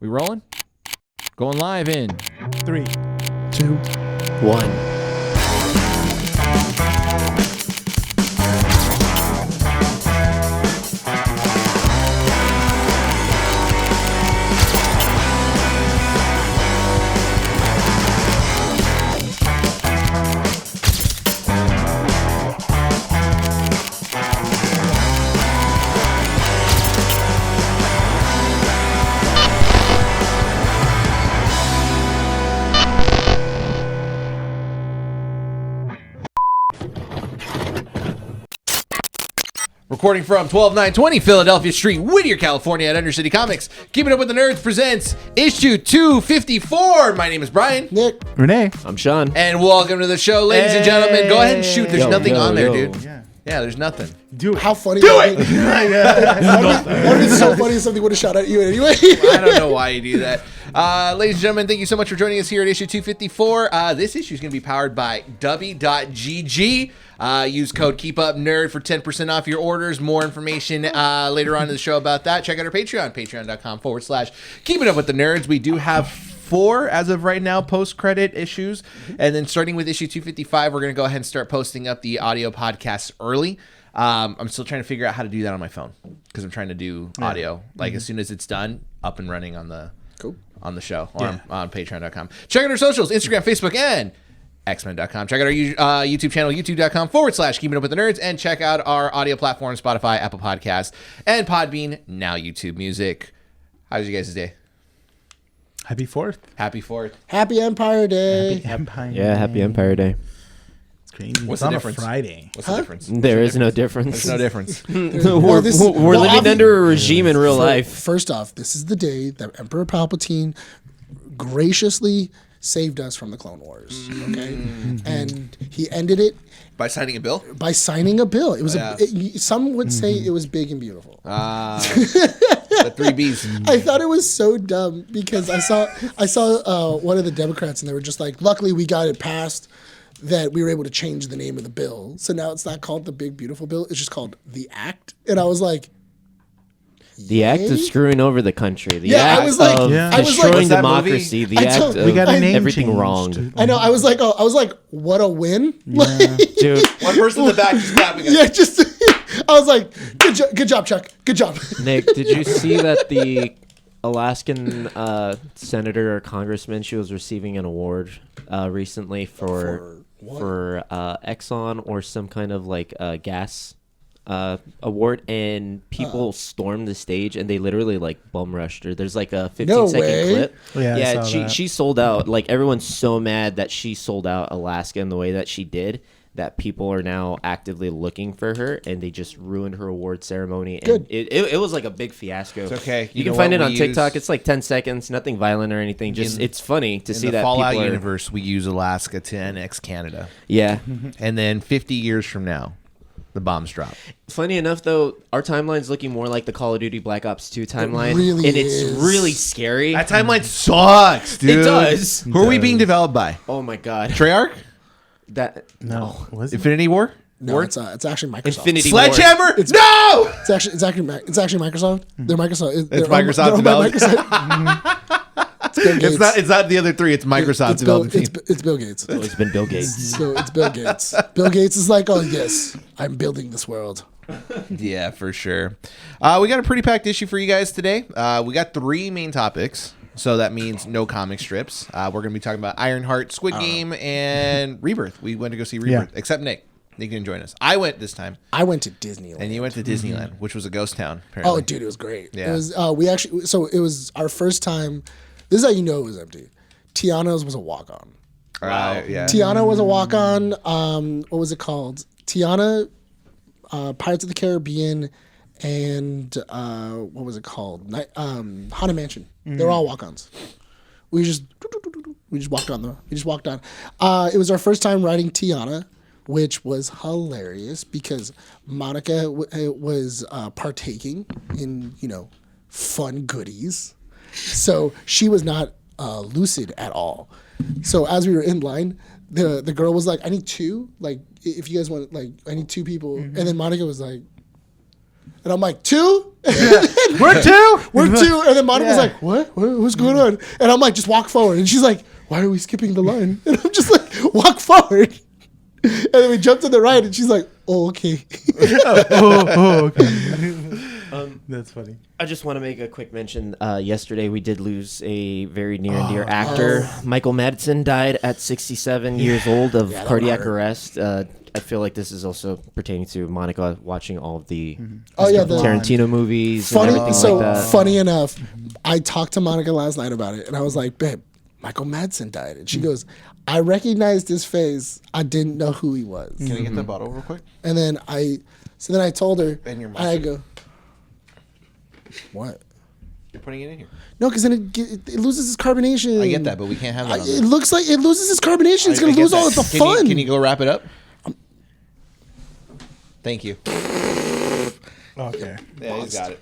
We rolling? Going live in 3, 2, 1. Recording from 12920 Philadelphia Street, Whittier, California at Undercity Comics. Keeping Up with the Nerds presents issue 254. My name is Bryan. Nick. Renee. I'm Sean. And welcome to the show, ladies and gentlemen. Go ahead and shoot. There's nothing on there, dude. Yeah. Yeah, there's nothing. Do it. How funny. Do it! That would be so funny if something would have shot at you anyway. I don't know why you do that. Ladies and gentlemen, thank you so much for joining us here at issue 254. This issue is going to be powered by W.GG. Use code KeepUpNerd for 10% off your orders. More information later on in the show about that. Check out our Patreon, patreon.com/Keeping Up with the Nerds. We do have 4 as of right now post-credit issues. And then starting with issue 255, we're going to go ahead and start posting up the audio podcasts early. I'm still trying to figure out how to do that on my phone because I'm trying to do audio. Like as soon as it's done, up and running on the show or on patreon.com. Check out our socials, Instagram, Facebook, and xmen.com. Check out our YouTube channel, youtube.com/Keeping Up with the Nerds, and check out our audio platform, Spotify, Apple Podcasts, and Podbean, now YouTube Music. How's you guys' day? Happy 4th. Happy 4th. Happy Empire Day. Happy Empire Yeah, happy Empire Day. It's crazy. What's it's the on difference? A Friday. What's the difference? There is no difference. There's no difference. We're living under a regime in real life. First off, this is the day that Emperor Palpatine graciously saved us from the Clone Wars. Okay, and he ended it By signing a bill? by signing a bill. It was Yeah. some would say it was big and beautiful. The 3 Bs. I thought it was so dumb because I saw one of the Democrats and they were just like, luckily we got it passed that we were able to change the name of the bill. So now it's not called the Big Beautiful Bill. It's just called the Act. And I was like, The act of screwing over the country. The Yeah, I act was like- of I was like- destroying What's that movie? democracy. The I act told- of We got a name everything changed. wrong. I know. I was like, what a win! Yeah. Dude, One person in the back just clapping us. Yeah, just I was like, good job, Chuck. Good job. Nick, did you see that the Alaskan senator or congressman, she was receiving an award recently for Exxon or some kind of like gas award, and people stormed the stage and they literally like bum rushed her. There's like a 15-second way. clip. Yeah, I saw that. she sold out. Like everyone's so mad that she sold out Alaska in the way that she did, that people are now actively looking for her, and they just ruined her award ceremony. And it was like a big fiasco. It's okay. You know can find what it on we TikTok. use? It's like 10 seconds, nothing violent or anything. Just it's funny to see In the that Fallout people are, universe, we use Alaska to annex Canada. Yeah. And then 50 years from now, the bombs drop. Funny enough, though, our timeline's looking more like the Call of Duty Black Ops 2 timeline. really and it's is. really scary. That timeline sucks, dude. It does. Who are we being developed by? Oh my god. Treyarch? That No. Was it? Infinity War? No, it's actually Microsoft. Infinity War. Sledgehammer? No! It's actually Microsoft. They're Microsoft. It's Microsoft they're owned by developed. Microsoft. It's Bill Gates. It's not the other 3. It's Microsoft It's Bill, development team. it's Bill Gates. Oh, it's been Bill Gates. So it's Bill Gates. Bill Gates is like, oh yes, I'm building this world. Yeah, for sure. We got a pretty packed issue for you guys today. We got 3 main topics. So that means no comic strips. We're going to be talking about IronHeart, Squid Game, and Rebirth. We went to go see Rebirth, except Nick. Nick didn't join us. I went this time. I went to Disneyland. And you went to Disneyland, which was a ghost town, apparently. Oh, dude, it was great. Yeah. It was. It was our first time. This is how you know it was empty. Tiana's was a walk-on. Wow. Yeah. Tiana was a walk-on. What was it called? Tiana, Pirates of the Caribbean, and what was it called? Haunted Mansion. They were all walk-ons. We just walked on. It was our first time riding Tiana, which was hilarious because Monica was partaking in fun goodies, so she was not lucid at all. So as we were in line, the girl was like, "I need 2. Like, if you guys want, like, I need 2 people." And then Monica was like, And I'm like, 2? We're 2? We're 2. And then Monica's like, what? What's going on? And I'm like, just walk forward. And she's like, why are we skipping the line? And I'm just like, walk forward. And then we jumped to the right, and she's like, oh, okay. Okay. That's funny. I just want to make a quick mention. Yesterday, we did lose a very near and dear actor. Michael Madsen died at 67 years old of cardiac arrest. I feel like this is also pertaining to Monica watching all of the the Tarantino movies and funny. everything So like that. funny enough, I talked to Monica last night about it, and I was like, babe, Michael Madsen died. And she goes, I recognized his face. I didn't know who he was. Can I get the bottle real quick? And then I told her, And your I mustard. go, what? You're putting it in here. No, because then it loses its carbonation. I get that, but we can't have that. on It there. looks like it loses its carbonation. It's I going to get lose all that. of the Can fun. can you go wrap it up? Thank you. Okay. Yeah, he's got it.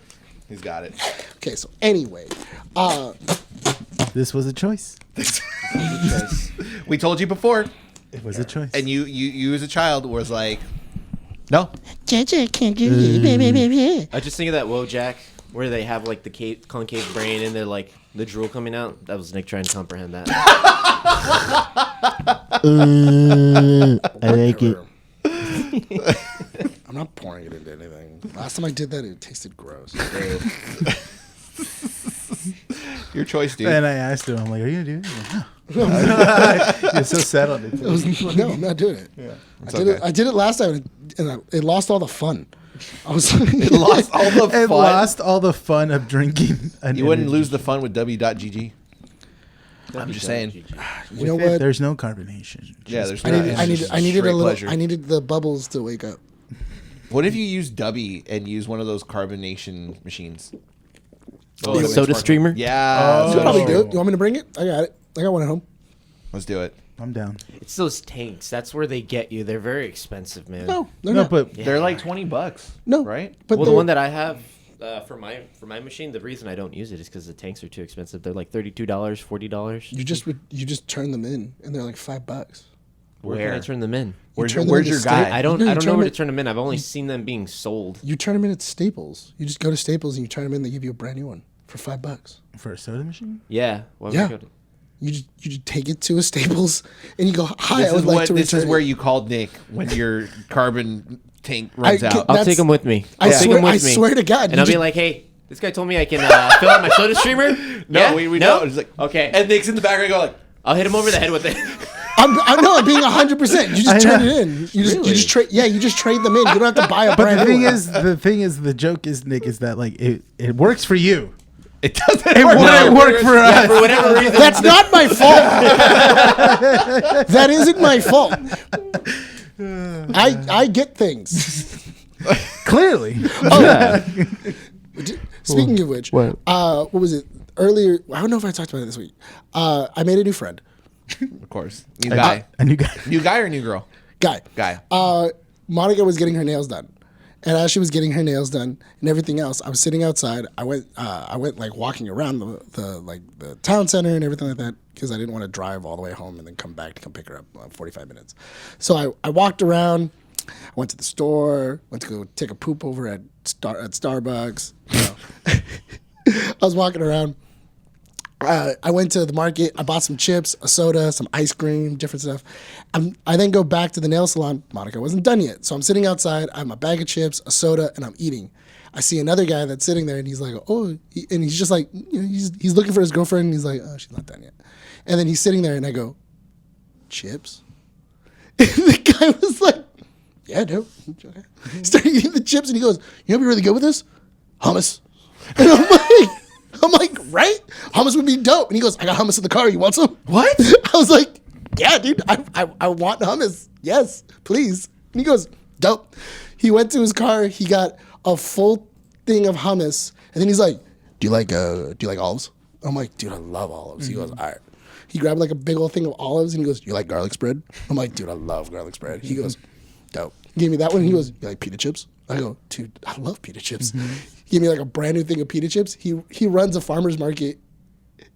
He's got it. Okay, so anyway, This was a choice. We told you before, It was a choice. and you as a child was like, no. JJ can't give you, baby. I just think of that Wojak where they have like the concave brain and they're like the drool coming out. That was Nick trying to comprehend that. I like it. I'm not pouring it into anything. Last time I did that, it tasted gross. Your choice, dude. And I asked him, I'm like, are you going to do it? He's like, no. You're so set on it. No, I'm not doing it. Yeah. I did it last time, and it lost all the fun. I was It lost all the It fun. lost all the fun of drinking. You wouldn't lose the fun with W.GG. I'm just saying. You know what? There's no carbonation. Yeah, there's I not. needed, It's I needed, just I needed a straight little. pleasure. I needed the bubbles to wake up. What if you use Dubby and use one of those carbonation machines? Oh, soda streamer? Yeah. Oh. You soda probably stream. do it. You want me to bring it? I got it. I got one at home. Let's do it. I'm down. It's those tanks. That's where they get you. They're very expensive, man. No, they're No, not. but They're like $20. No. Right? But Well, the they're- one that I have for my machine, the reason I don't use it is because the tanks are too expensive. They're like $32, $40. you just turn them in, and they're like $5. Where can I turn them in? Where's turn them where's into your steak. guy? I don't No, you know turn where them to turn them in. I've only seen them being sold. You turn them in at Staples. You just go to Staples and you turn them in. They give you a brand new one for $5. for a soda machine? Yeah. Why would Yeah. I go to- You just take it to a Staples and you go, hi, This I would is like what. to This return is where it." you called Nick when your carbon tank runs out. I'll That's- take them with me. I I'll take swear- 'em with I me. swear to God, And you I'll be just- like, hey, this guy told me I can fill out my soda streamer. No, Yeah? we no? don't. It's like, Okay. And Nick's in the background going like, I'll hit him over the head with it. I'm being 100%. You just turn it in. You just Really? trade. Yeah, you just trade them in. You don't have to buy a But brand the new thing one. is, the joke is, Nick, is that like it works for you. it doesn't It wouldn't work for us. For whatever reason. That's not my fault. That isn't my fault. I get things. Clearly. Speaking of which, What? what was it earlier? I don't know if I talked about it this week. I made a new friend, Of course. New guy. And you got New guy or new girl? guy. Guy. Monica was getting her nails done, and as she was getting her nails done and everything else, I was sitting outside. I went like walking around the town center and everything like that because I didn't want to drive all the way home and then come back to come pick her up 45 minutes. So I walked around. I went to the store. Went to go take a poop over at Starbucks. You know. I was walking around. I went to the market. I bought some chips, a soda, some ice cream, different stuff. I then go back to the nail salon. Monica wasn't done yet. So I'm sitting outside. I have my bag of chips, a soda, and I'm eating. I see another guy that's sitting there, and he's like, and he's just like, you know, he's looking for his girlfriend, and he's like, oh, she's not done yet. And then he's sitting there, and I go, chips? And the guy was like, yeah, dude. Okay. Started eating the chips, and he goes, you know what'd be really good with this? Hummus. And I'm like, right? Hummus would be dope. And he goes, I got hummus in the car. You want some? What? I was like, yeah, dude, I want hummus. Yes, please. And he goes, dope. He went to his car. He got a full thing of hummus. And then he's like, do you like olives? I'm like, dude, I love olives. He goes, all right. He grabbed like a big old thing of olives and he goes, you like garlic spread? I'm like, dude, I love garlic spread. He goes, dope. He gave me that one. He goes, you like pita chips? I go, dude, I love pita chips. He gave me like a brand new thing of pita chips. He runs a farmer's market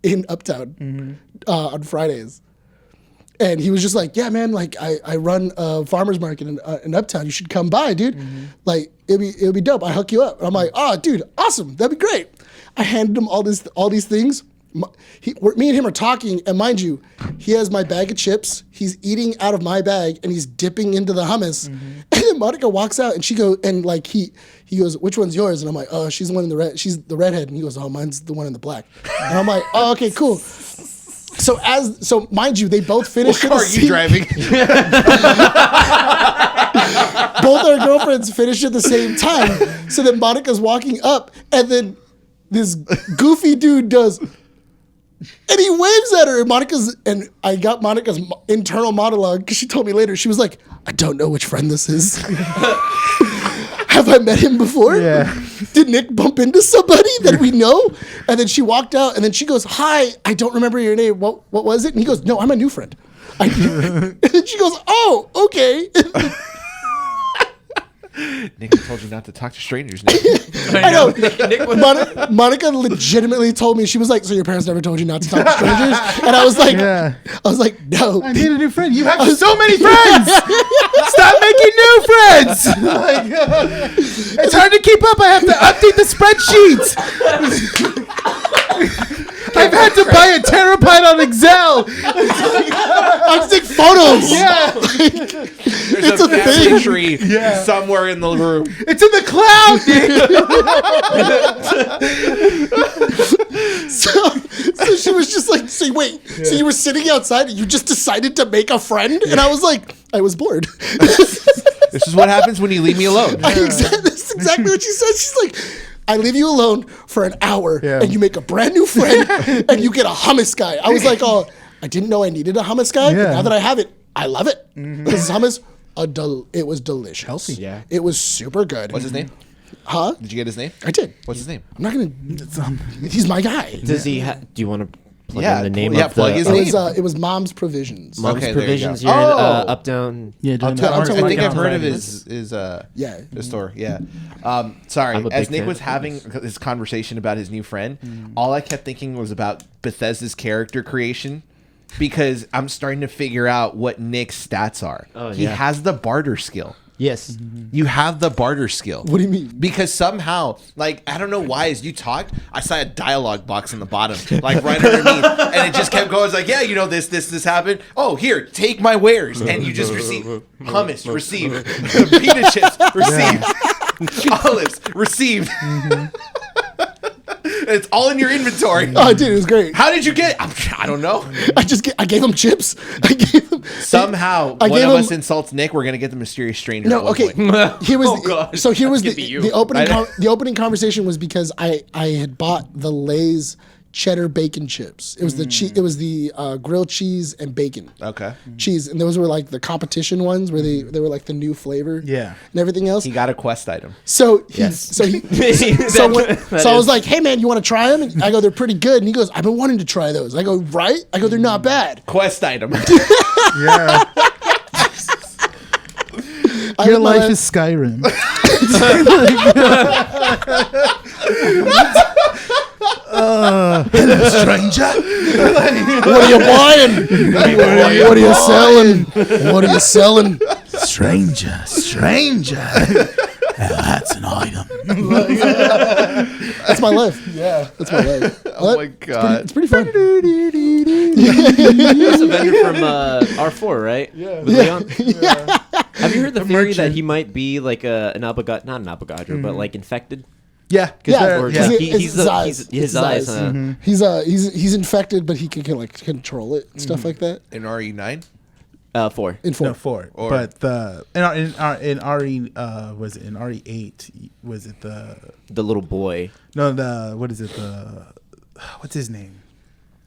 in Uptown on Fridays. And he was just like, yeah, man, like I run a farmer's market in Uptown. You should come by, dude. Like it'll be dope. I hook you up. And I'm like, oh, dude, awesome. That'd be great. I handed him all these things. Me and him are talking, and mind you, he has my bag of chips. He's eating out of my bag, and he's dipping into the hummus. And then Monica walks out, and she goes, and like he goes, which one's yours? And I'm like, oh, she's the one in the red. She's the redhead. And he goes, oh, mine's the one in the black. And I'm like, oh, okay, cool. So mind you, they both finished. What car are you driving? Both our girlfriends finished at the same time. So then Monica's walking up, and then this goofy dude does. And he waves at her, and I got Monica's internal monologue because she told me later. She was like, I don't know which friend this is. Have I met him before? Yeah. Did Nick bump into somebody that we know? And then she walked out, and then she goes, hi, I don't remember your name. What was it? And he goes, no, I'm a new friend. And then she goes, oh, okay. Nick told you not to talk to strangers, Nick. I know. Monica legitimately told me, she was like, so your parents never told you not to talk to strangers? And I was like, no. I need a new friend. You have so many friends. Stop making new friends. It's hard to keep up. I have to update the spreadsheets. I've had to buy a terabyte on Excel. I just take photos. Yeah. There's a family tree somewhere in the room. It's in the cloud, Nick. So she was just like, so wait, so you were sitting outside and you just decided to make a friend? And I was like, I was bored. This is what happens when you leave me alone. That's exactly what she said. She's like, I leave you alone for an hour and you make a brand new friend and you get a hummus guy. I was like, oh, I didn't know I needed a hummus guy, but now that I have it, I love it. Because hummus, it was delicious. Healthy. Yeah. It was super good. What's his name? Huh? Did you get his name? I did. What's his name? I'm not going to, he's my guy. Does he? Do you want to plug Yeah, in the name yeah, of plug the? his It name. was, it was Mom's Provisions. Mom's Okay, there you Provisions go. here in Oh! Uptown. Yeah, Uptown I think Market. I've heard of his the store. Yeah. Sorry. I'm a As big Nick fan was of having this conversation about his new friend, all I kept thinking was about Bethesda's character creation, because I'm starting to figure out what Nick's stats are. Oh, he yeah. has the barter skill. Yes. You have the barter skill. What do you mean? Because somehow, like, I don't know why, as you talked, I saw a dialogue box in the bottom, like right underneath, and it just kept going. It's like, yeah, you know, this happened. Oh, here, take my wares, and you just receive hummus, received, pita chips, received, olives, received. It's all in your inventory. Oh, dude, it was great. How did you get? I don't know. I gave him chips. I gave him Somehow, I one gave of him- us insults Nick. We're gonna get the mysterious stranger. No, at one okay. point. Here was God. so here was That's gonna be you. the opening I know. the opening conversation was because I had bought the Lay's cheddar bacon chips. It was the it was the grilled cheese and bacon. Okay. Cheese, and those were like the competition ones where they were like the new flavor. Yeah. And everything else. He got a quest item. So Yes. so I That was is- like, "Hey man, you want to try them?" And I go, "They're pretty good." And he goes, "I've been wanting to try those." I go, "Right?" I go, "They're not bad." Quest item. Yeah. I Your live my life is Skyrim. Hello, stranger. What are you buying? What are you selling? What are you selling? Stranger. That's an item. That's my life. Yeah, that's my life. Oh my god. It's pretty fun. He's a vendor from R4, right? Yeah. With Leon? Have you heard the theory that he might be like an Avogadro, not an Avogadro, but like infected? Yeah. Yeah, Or because he's his eyes. Huh? He's infected, but he can like control it and stuff like that. In RE9? 4. In 4. No, 4. Or- But in RE was it in RE8? Was it the The little boy. what is it what's his name?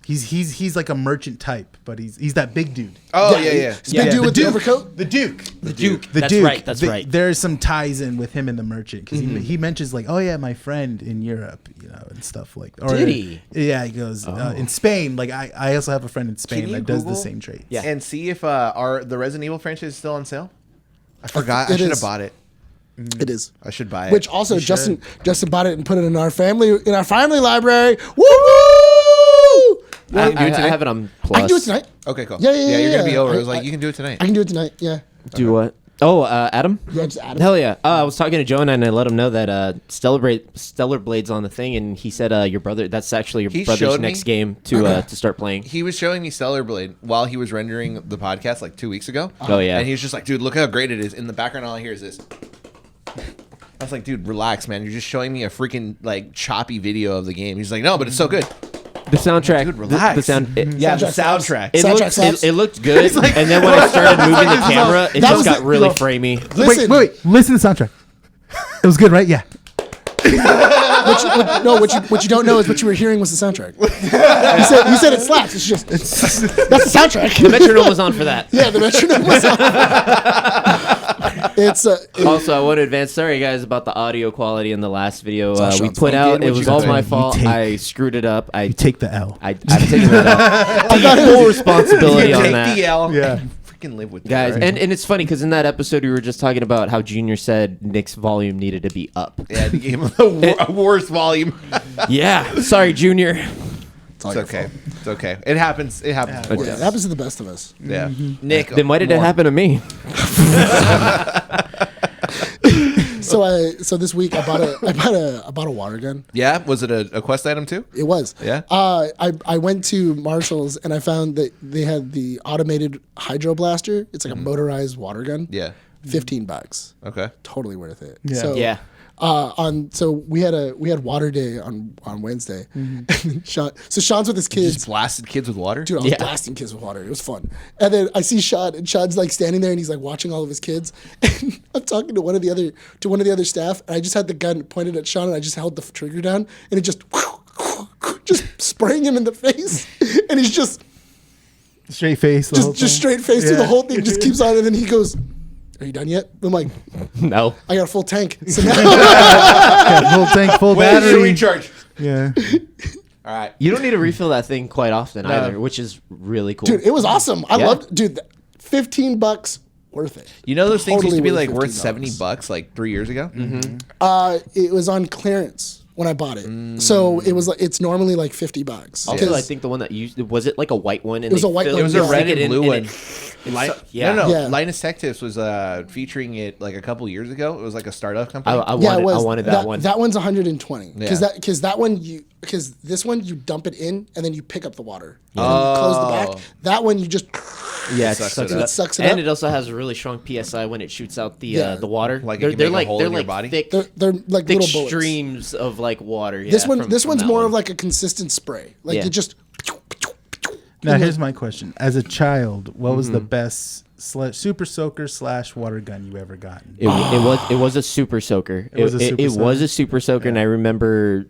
He's like a merchant type, but he's that big dude. Oh yeah. It's big dude with the overcoat. The Duke. The Duke. The That's Duke. right. That's right. There's some ties in with him and the merchant because he mentions like, oh yeah, my friend in Europe, and stuff like. Or, Did he? Yeah, he goes in Spain. Like I also have a friend in Spain you that does the Google? same traits. Yeah. And see if the Resident Evil franchise is still on sale. I forgot. It I should have is. bought it. It is. I should buy it. Which also Justin bought it and put it in our family library. Woo! can do it I today? have it on Plus. I can do it tonight. Okay, cool. Yeah, You're gonna be over. I was I- like, you can do it tonight. I can do it tonight. Yeah. Do what? Oh, Adam? Yeah, just add it. Hell yeah. I was talking to Jonah and I let him know that Stellar Blade's on the thing, and he said your brother, that's actually your He brother's showed next me. game to start playing. He was showing me Stellar Blade while he was rendering the podcast like 2 weeks ago. Oh, yeah. And he was just like, dude, look how great it is. In the background, all I hear is this. I was like, dude, relax, man. You're just showing me a freaking like choppy video of the game. He's like, no, but it's so good. The soundtrack. Dude, relax. The sound. Yeah, the Soundtrack soundtrack. It Soundtrack looked, slaps. it looked good, and then when I started moving the camera, it That just was got the- really no. framey. Listen. Wait. Listen to the soundtrack. It was good, right? Yeah. What you don't know is what you were hearing was the soundtrack. You said it slaps. It's just that's the soundtrack. The metronome was on for that. Yeah, the metronome was on. It's Also, I want to advance. Sorry, guys, about the audio quality in the last video all we Sean's put fault. out. Getting It what was you all got my to. fault. You take- I screwed it up. You take the L. I've taken that out. I got full responsibility on Take that. the L. Yeah. Freaking live with Guys, that. and it's funny because in that episode we were just talking about how Junior said Nick's volume needed to be up. Yeah, the game the worst volume. Yeah, sorry, Junior. It's okay. It's okay. It happens. It happens. Okay. yeah, it happens to the best of us. Yeah. Nick. Then why did it more. happen to me? So this week I bought a water gun. Yeah. Was it a quest item too? It was. Yeah? I went to Marshall's and I found that they had the automated hydro blaster. It's like a motorized water gun. Yeah. $15. Okay. Totally worth it. Yeah. So, Yeah. So we had water day on Wednesday. Sean's with his You kids. just blasted kids with water? Dude, I was Yeah. blasting kids with water. It was fun. And then I see Sean, and Sean's like standing there, and he's like watching all of his kids. And I'm talking to one of the other staff, and I just had the gun pointed at Sean, and I just held the trigger down, and it just spraying him in the face, and he's just Straight face. The whole just thing. straight face through Yeah. the whole thing. Just keeps on, and then he goes, "Are you done yet?" I'm like, No. "I got a full tank." So now, Yeah, full tank, full Where's your battery. recharge? Yeah. All right. You don't need to refill that thing quite often either, which is really cool. dude, it was awesome. I Yeah. loved, dude. $15 worth it. You know those things used to be Totally like worth worth $15. $70 like 3 years ago? It was on clearance when I bought it, so it was like it's normally like $50. Also, I 'Cause- think the one that used was it like a white one? And It was they a white filled- one, It was a yeah. red stick it and in, blue and one. yeah. No. Yeah. Linus Tech Tips was featuring it like a couple years ago. It was like a startup company. I Yeah, wanted, it was. I wanted that one. That one's 120 because Yeah. that one because this one you dump it in and then you pick up the water and then you close the back. That one you just Yeah, Sucks sucks it it up. up. Sucks it and up. it also has a really strong PSI when it shoots out Yeah. the water. Like it they're can they're make a like hole they're in your like body? thick, they're like thick little bullets. streams of like water. Yeah, This one from this one's that more one. of like a consistent spray. Like Yeah. it just. Now here's my question: as a child, what was Mm-hmm. the best super soaker / water gun you ever gotten? It was a super soaker. It was a super soaker? was a super soaker, and I remember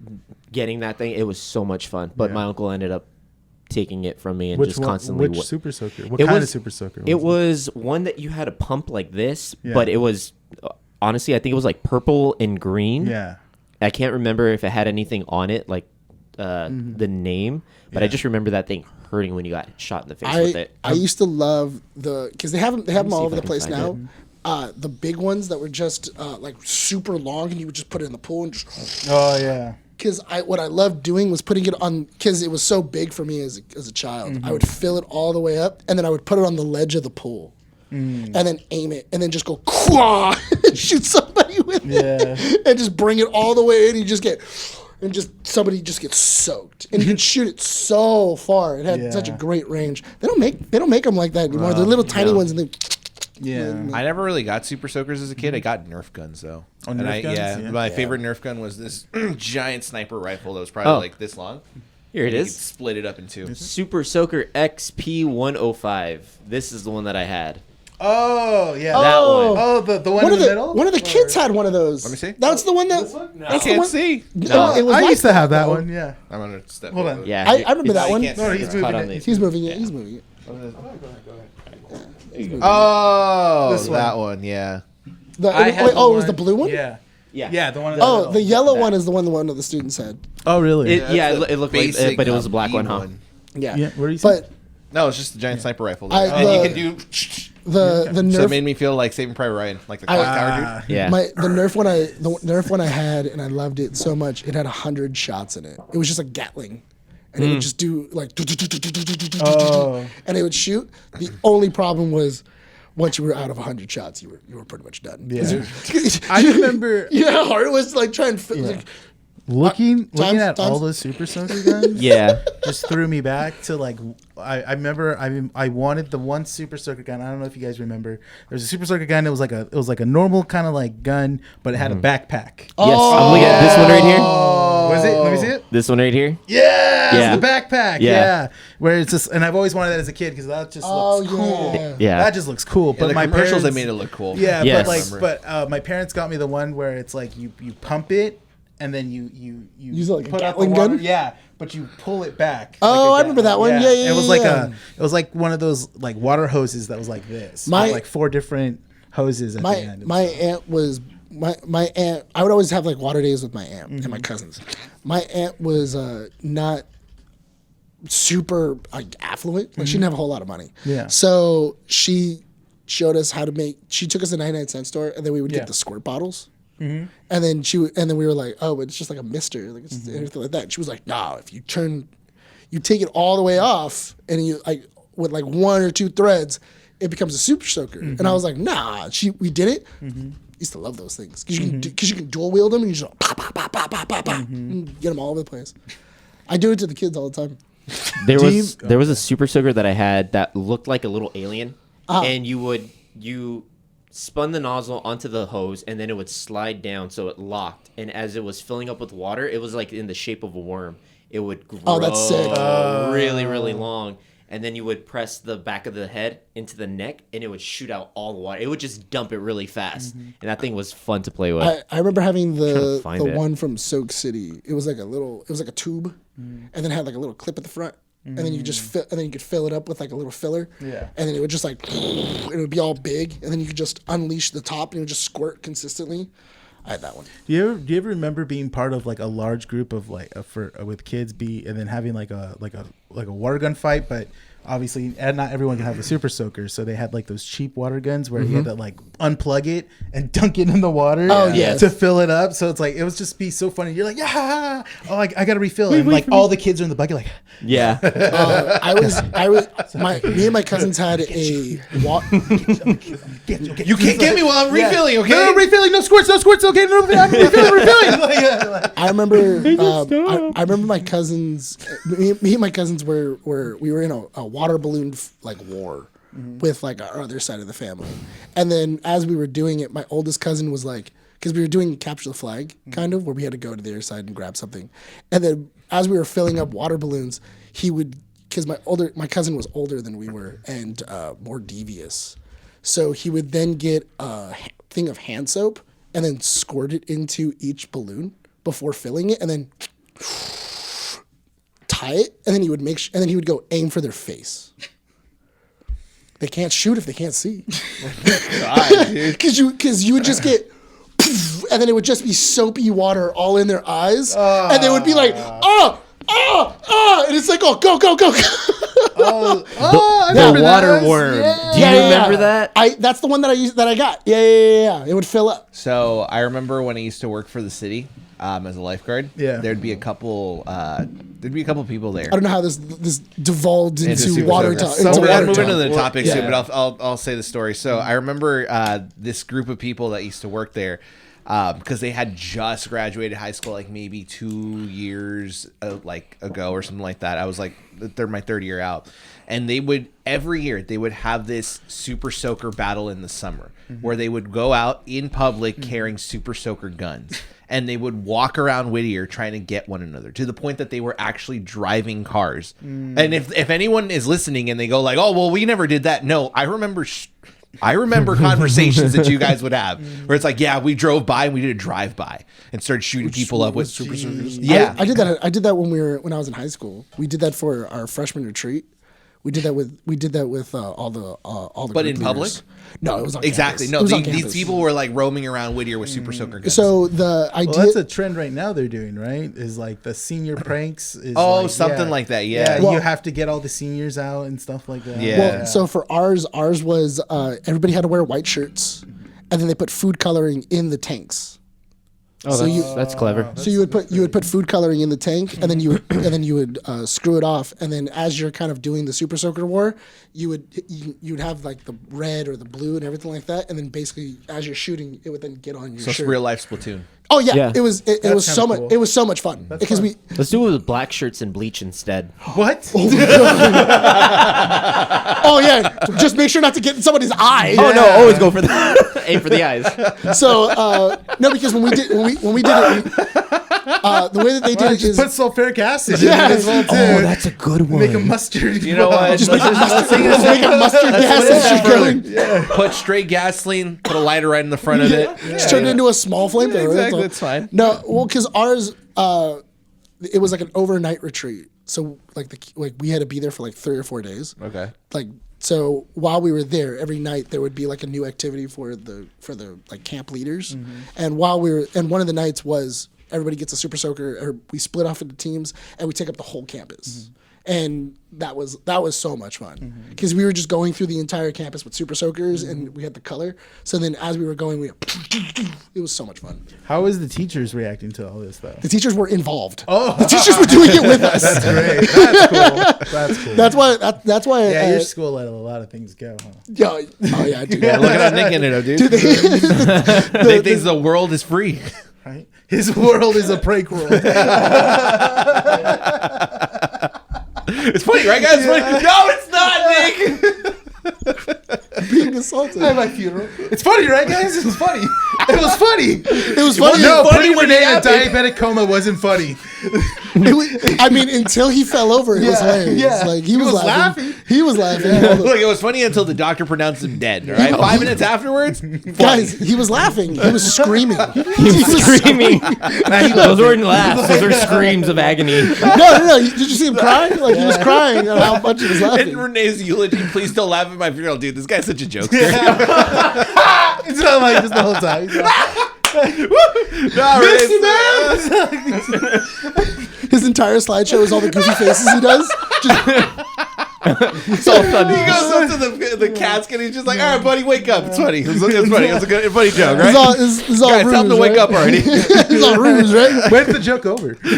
getting that thing. It was so much fun, but Yeah. my uncle ended up taking it from me and just constantly. Which super soaker? What It kind was- of super soaker? It was one that you had a pump like this, Yeah. but it was honestly, I think it was like purple and green. Yeah. I can't remember if it had anything on it, like the name, but I just remember that thing hurting when you got shot in the face with it. I used to love because they have them all see over if the I place can now. find The big ones that were just like super long, and you would just put it in the pool and just. Oh yeah. Because what I loved doing was putting it on, because it was so big for me as a child. I would fill it all the way up, and then I would put it on the ledge of the pool, and then aim it, and then just go quah, and shoot somebody with it, and just bring it all the way in. You just get, and just somebody just gets soaked, and you can shoot it so far. It had such a great range. They don't make them like that anymore. They're little tiny ones, and they. Yeah. I never really got super soakers as a kid. I got Nerf guns though. Oh, and Nerf guns? Yeah. My favorite Nerf gun was this giant sniper rifle that was probably Oh. like this long. Here it You could is. split it up in two. Super Soaker XP105. This is the one that I had. Oh yeah. That one. Oh, the one in the middle. One of the kids had one of those. Let me see. That's the one that. I That's the can't one. see. No, it was I like used to have that though. one. Yeah. I'm gonna step. Hold over on. it. Yeah, I remember that one. can't No, see he's it. moving Caught on it. the- He's moving it. He's moving it. Oh, This one. that one. Yeah. It was the blue one. Yeah. Yeah. Yeah, the one. In the Oh, middle. the yellow one is the one that the students had. Oh really? It looked like, Basic, but it was a black B one, huh? Yeah. Yeah, what do you say? But No, it's just a giant sniper rifle. I- and you the- can do. the So it Nerf made me feel like Saving Private Ryan, like the clock tower dude. Yeah. the Nerf one I had and I loved it so much. It had 100 shots in it. It was just a Gatling, and it would just do like, Oh. and it would shoot. The only problem was once you were out of 100 shots, you were pretty much done. Yeah. I remember You know how hard it was to like try and fit, like, looking at all times. those super soaker guns. Yeah. Just threw me back to like I remember I wanted the one super soaker gun. I don't know if you guys remember. There was a super soaker gun. It was like a normal kind of like gun, but it had a backpack. Yes, I'm looking at this one right here. Was it? Let me see it. This one right here. Yeah, Yeah. it's the backpack. Yeah. Yeah. Where it's just, and I've always wanted that as a kid because that just looks cool. Yeah. That just looks cool. Yeah, But the my commercials, they parents, made it look cool. Yeah, Yes. but my parents got me the one where it's like you pump it and then you Use it like a put out the Gatling water. gun? Yeah, but you pull it back. Oh, like I remember that one. Yeah, It was like yeah. it was like one of those like water hoses that was like this. My- with like 4 different hoses at the end. my aunt was my aunt. I would always have like water days with my aunt and my cousins. My aunt was not super like affluent. Like she didn't have a whole lot of money. Yeah. So she showed us how to make. She took us to the 99-cent store, and then we would Yeah. get the squirt bottles. And then and then we were like, oh, but it's just like a mister, like it's anything like that. And she was like, no, if you take it all the way off, and you like with like 1 or 2 threads, it becomes a super soaker. And I was like, nah. We did it. Used to love those things because you can dual wield them and you just pop, pop, pop, pop, pop, pop, pop, and get them all over the place. I do it to the kids all the time. There was a super soaker that I had that looked like a little alien, and you spun the nozzle onto the hose, and then it would slide down so it locked. And as it was filling up with water, it was like in the shape of a worm. It would grow Oh, that's sick. really, really long. And then you would press the back of the head into the neck, and it would shoot out all the water. It would just dump it really fast, and that thing was fun to play with. I remember having the find it. one from Soak City. It was like a tube, and then it had like a little clip at the front, and then you just and then you could fill it up with like a little filler. Yeah. And then it would just like it would be all big, and then you could just unleash the top, and it would just squirt consistently. I had that one. Do you ever remember being part of like a large group of like with kids and then having like a water gun fight, but obviously not everyone can have a super soaker, so they had like those cheap water guns where you had to like unplug it and dunk it in the water to fill it up. So it's like it was just be so funny. You're like, yeah, oh, I got to refill it. And like all the kids are in the bucket like, Yeah. Me and my cousins had a You can't get me while I'm refilling, okay? No refilling, no squirts, okay, no, I'm refilling. I remember. I remember my cousins. Me and my cousins we were in a water balloon like war with like our other side of the family, and then as we were doing it, my oldest cousin was like, because we were doing capture the flag kind of, where we had to go to the other side and grab something, and then as we were filling up water balloons, he would, because my cousin was older than we were and more devious, so he would then get a thing of hand soap and then squirt it into each balloon before filling it, and then tie it, and then he would and then he would go aim for their face. They can't shoot if they can't see. Because you would just get, and then it would just be soapy water all in their eyes, and they would be like, and it's like, oh, go. I The remember water that. worm. Yeah. Do you remember that? That's the one that I got. Yeah. It would fill up. So I remember when I used to work for the city as a lifeguard. Yeah. There'd be a couple people there. I don't know how this devolved into super water soaker. talk. So into we're gonna water move talk. into the topic Yeah. soon, but I'll say the story. So I remember this group of people that used to work there because they had just graduated high school, like maybe 2 years ago or something like that. I was like, they're my third year out, and every year they would have this super soaker battle in the summer where they would go out in public carrying super soaker guns. And they would walk around Whittier trying to get one another, to the point that they were actually driving cars. And if anyone is listening and they go like, "Oh, well, we never did that," no, I remember conversations that you guys would have where it's like, "Yeah, we drove by and we did a drive by and started shooting people up with super soakers." Yeah, I did that when I was in high school. We did that for our freshman retreat. We did that with all the But group in public? leaders. No, it was on exactly. campus. No, It was on these campus. people were like roaming around Whittier with super soaker guns. So the idea. Well, that's a trend right now they're doing, right? Is like the senior pranks. Is something like that. Yeah. you have to get all the seniors out and stuff like that. Yeah. Well, so for ours was everybody had to wear white shirts, and then they put food coloring in the tanks. Oh, that's clever. So you would put food coloring in the tank, and then you would screw it off, and then as you're kind of doing the Super Soaker War, you would have like the red or the blue and everything like that, and then basically as you're shooting, it would then get on your So it's shirt. real life Splatoon. Oh yeah, Yeah. it was so much. cool. It was so much fun because we. Let's do it with black shirts and bleach instead. What? Oh yeah, just make sure not to get in somebody's eye. Oh no, always go for the aim for the eyes. So no, because when we did it, the way that they did it Just is put sulfuric acid Yeah. in it as well too. Oh, that's a good one. Make a mustard. You know what? just make a mustard gas and shit going. Put straight gasoline, put a lighter right in the front of it. Just turn it into a small flamethrower. Exactly, That's that's fine. No, well, because ours, it was like an overnight retreat. So like we had to be there for like 3 or 4 days. Okay. Like so, while we were there, every night there would be like a new activity for the like camp leaders, and one of the nights was everybody gets a Super Soaker, or we split off into teams and we take up the whole campus. And that was so much fun because we were just going through the entire campus with Super Soakers and we had the color. So then as we were going, it was so much fun. How is the teachers reacting to all this though? The teachers were involved. Oh, the teachers were doing it with us. That's great. That's cool. That's cool. That's why. Yeah, your school let a lot of things go, huh? Oh yeah, dude. Yeah, look at how Nick ended up, dude. Nick thinks the world is free. Right? His world is a prank world. It's funny, right, guys? It's funny. No, it's not, Nick. Being assaulted. At my funeral. It's funny, right, guys? It was funny. It was funny. It was funny. No, funny putting when Rene it in a happened. diabetic coma wasn't funny. I mean, until he fell over, it was hilarious. yeah. Like he was laughing. He was laughing. Look, it was funny until the doctor pronounced him dead. All right, 5 minutes afterwards, Guys, he was laughing. He was screaming. He was screaming. Those weren't laughs. Those are screams of agony. No. Did you see him crying? Like he was crying at how much he was laughing. in Renee's eulogy, please don't laugh at my funeral, dude. This guy's such a jokester. It's not like this the whole time. He's like, No, Missy, Renee's- man! His entire slideshow is all the goofy faces he does. It's all fun. He goes up to the casket and he's just like, all right, buddy, wake up. It's funny. It's funny. It's a good, funny joke, right? It's all Guys, ruse, tell him to wake right? up already. It's all ruse, right? When's the joke over? 30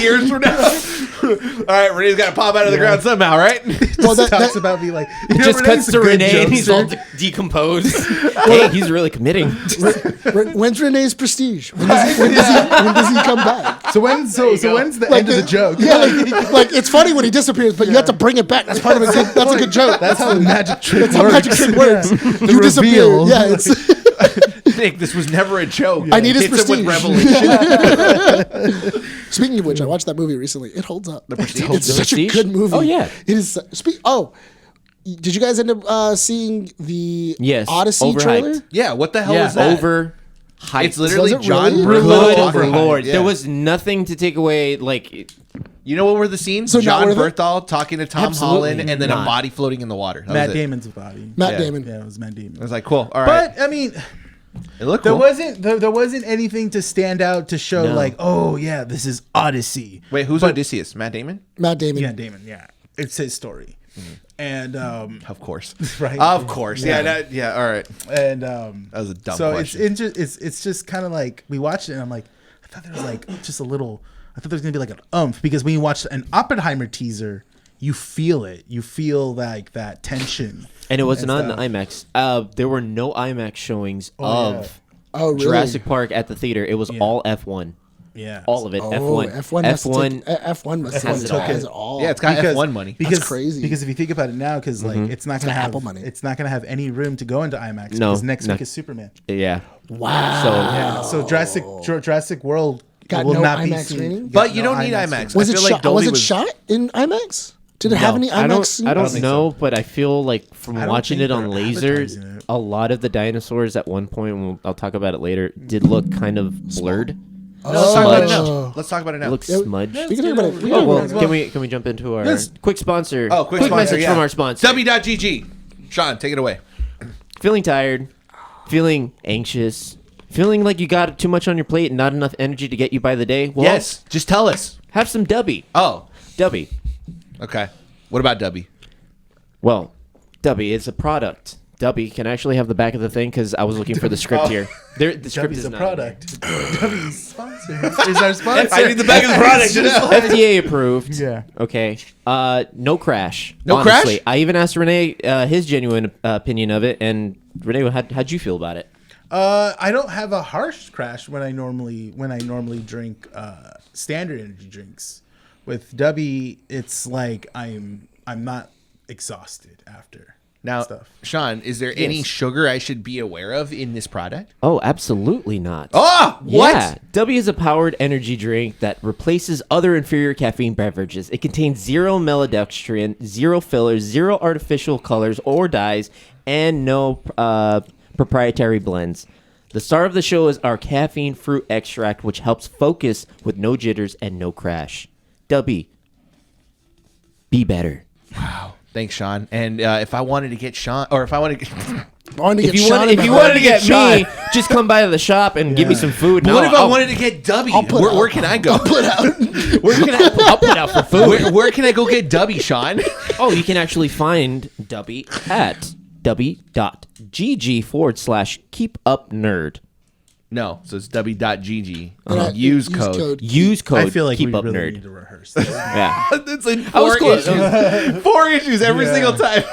years from now. All right, Renee's got to pop out of the ground somehow, right? Well, Talks about me like It just cuts to Rene and he's all decomposed. Hey, he's really committing. When's Renee's prestige? When does he come back? So when's the end of the joke? Yeah, like it's funny when he disappears, but you have to bring it back. That's part of it. That's a good joke. That's how the magic trick That's how works. magic trick works. The You disappear. reveal. Yeah, it's. Nick, this was never a joke. I need his Hits him with prestige. revelation. Speaking of which, I watched that movie recently. It holds up. It's such a Prestige? good movie. Oh, yeah. It is. Did you guys end up seeing the Yes, Odyssey overhyped. trailer? Yeah, what the hell Yeah, is that? over hyped. It's literally Was it John really? Berthold. Good overhyped. lord. Yeah. There was nothing to take away. Like, You know what were the scenes? So not John worth it? Berthold talking to Tom Absolutely Holland and then a not. body floating in the water. That Matt was it. Damon's body. Matt Yeah. Damon. Yeah, it was Matt Damon. I was like, cool. All right. But I mean, It looked there cool. wasn't anything to stand out to show No. like, oh yeah, this is Odyssey. Wait, who's But- Odysseus? Matt Damon? Matt Damon. Yeah, Damon. Yeah, it's his story, and Of course. Right. Of course. Yeah. Yeah. All right. and That was a dumb so question. it's just kind of like we watched it and I'm like, I thought there was like just a little, I thought there was gonna be like an oomph because when you watch an Oppenheimer teaser, you feel it, you feel like that tension. and it was not in stuff. IMAX. There were no IMAX showings Oh, of Oh, really? Jurassic Park at the theater. It was all F1. Yeah, All of it. Oh, F1. F1 has it all. has it all. Yeah, it's got F1 money. Because, crazy. Because if you think about it now, because like it's not gonna got have Apple money. it's not gonna have any room to go into IMAX. No, because next no. week is Superman. Yeah. Wow. So Yeah, so Jurassic World Got will no not be IMAX seen. screening? But you don't need IMAX. Was I it feel like shot? Dolby Was it shot in IMAX? Did it have any IMAX? I don't scenes? know, but I feel like from I don't watching think it on they're laser, advertising it. a lot of the dinosaurs at one point, and I'll talk about it later, did look kind of blurred. Let's talk about it Smudged. now. Let's talk about it It now. looks smudged. We can talk about it. We can Oh talk well, about it. can we jump into our Let's- quick sponsor? Oh, quick sponsor, message yeah. from our sponsor. W.GG. Sean, take it away. Feeling tired, feeling anxious, feeling like you got too much on your plate and not enough energy to get you by the day. Well, Yes, just tell us. have some Dubby. Oh, Dubby. okay. What about Dubby? Well, Dubby is a product Dubby, can I actually have the back of the thing? Because I was looking for the script here. The script W's is a not product. W's sponsor. Is our sponsor. I need the back of the product. FDA approved. Yeah. Okay. No crash. No honestly. crash? I even asked Rene his genuine opinion of it, and Rene, how'd you feel about it? I don't have a harsh crash when I normally drink standard energy drinks. With Dubby, it's like I'm not exhausted after Now, stuff. Sean, is there any sugar I should be aware of in this product? Oh, absolutely not. Oh, what? Yeah, W is a powered energy drink that replaces other inferior caffeine beverages. It contains 0 maltodextrin, 0 fillers, 0 artificial colors or dyes, and no proprietary blends. The star of the show is our caffeine fruit extract, which helps focus with no jitters and no crash. W, be better. Wow. Thanks, Sean. And if I wanted to get Sean, or if I wanted to get... If you wanted to get me, just come by the shop and give me some food. But what if I wanted to get Dubby? Where can I go? I'll put out. I'll put out for food. Where can I go get Dubby, Sean? Oh, you can actually find Dubby at w.gg/keepupnerd. No, so it's w.gg. Use Use code. Use code I feel like we keepupnerd. really need to rehearse this. Yeah. It's in I was 4 close. issues. 4 issues every Yeah. single time.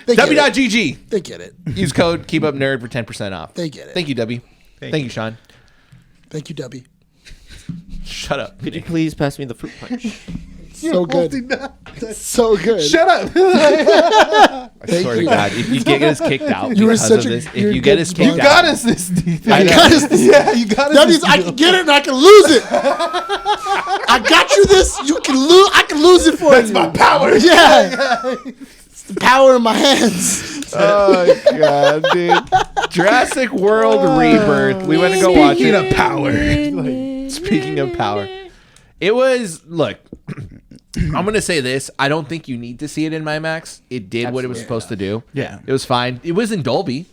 They get it. W.gg. They get it. Use code keepupnerd for 10% off. They get it. Thank you, Dubby. Thank you, Sean. Thank you, Dubby. Shut up. Could you please pass me the fruit punch? So good. So good. Shut up. I Thank swear to you. God, if you get us kicked out You were because such of a- this, you're if you a get good us kicked sponsor. You out, got us this deep. I know. Yeah, you got us. That this means I deep. can get it and I can lose it. I got you this. You can lose. I can lose it for That's you. my power. Yeah. It's the power in my hands. Oh God, dude! Jurassic World Rebirth. We went to go watch Speaking it. of power. Speaking of power, it was. Look, I'm gonna say this. I don't think you need to see it in IMAX. It did what it was supposed to do. Yeah. It was fine. It was in Dolby.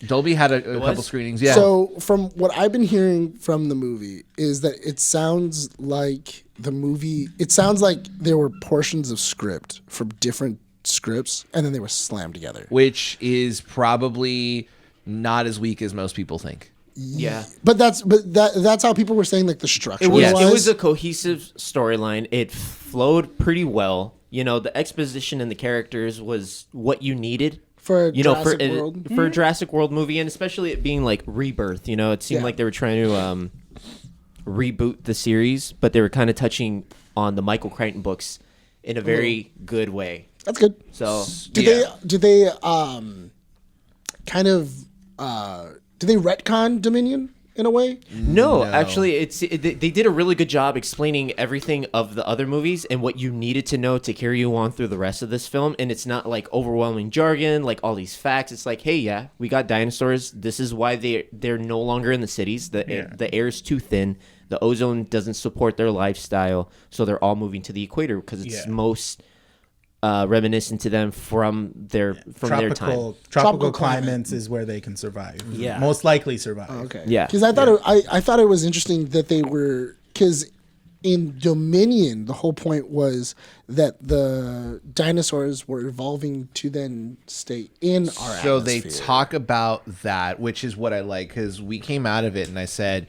Dolby had a couple screenings. Yeah. So, from what I've been hearing from the movie, is that it sounds like the movie. It sounds like there were portions of script from different scripts, and then they were slammed together. which is probably not as weak as most people think. Yeah. But that's how people were saying, like, the structure. It was, Yes. it was a cohesive storyline. It flowed pretty well. You know, the exposition and the characters was what you needed. For For Jurassic World. a Jurassic World movie, and especially it being like Rebirth. You know, it seemed Yeah. like they were trying to reboot the series, but they were kind of touching on the Michael Crichton books in a very good way. That's good. So Did they did they retcon Dominion in a way? No, actually, they did a really good job explaining everything of the other movies and what you needed to know to carry you on through the rest of this film. And it's not like overwhelming jargon, like all these facts. It's like, hey, yeah, we got dinosaurs. This is why they're no longer in the cities. The air is too thin. The ozone doesn't support their lifestyle, so they're all moving to the equator because it's most reminiscent to them from their time. Tropical climates is where they can survive. Yeah. Most likely survive. Okay. Yeah. Because I thought I thought it was interesting that they were, because in Dominion the whole point was that the dinosaurs were evolving to then stay in our So they atmosphere. talk about that, which is what I like, because we came out of it and I said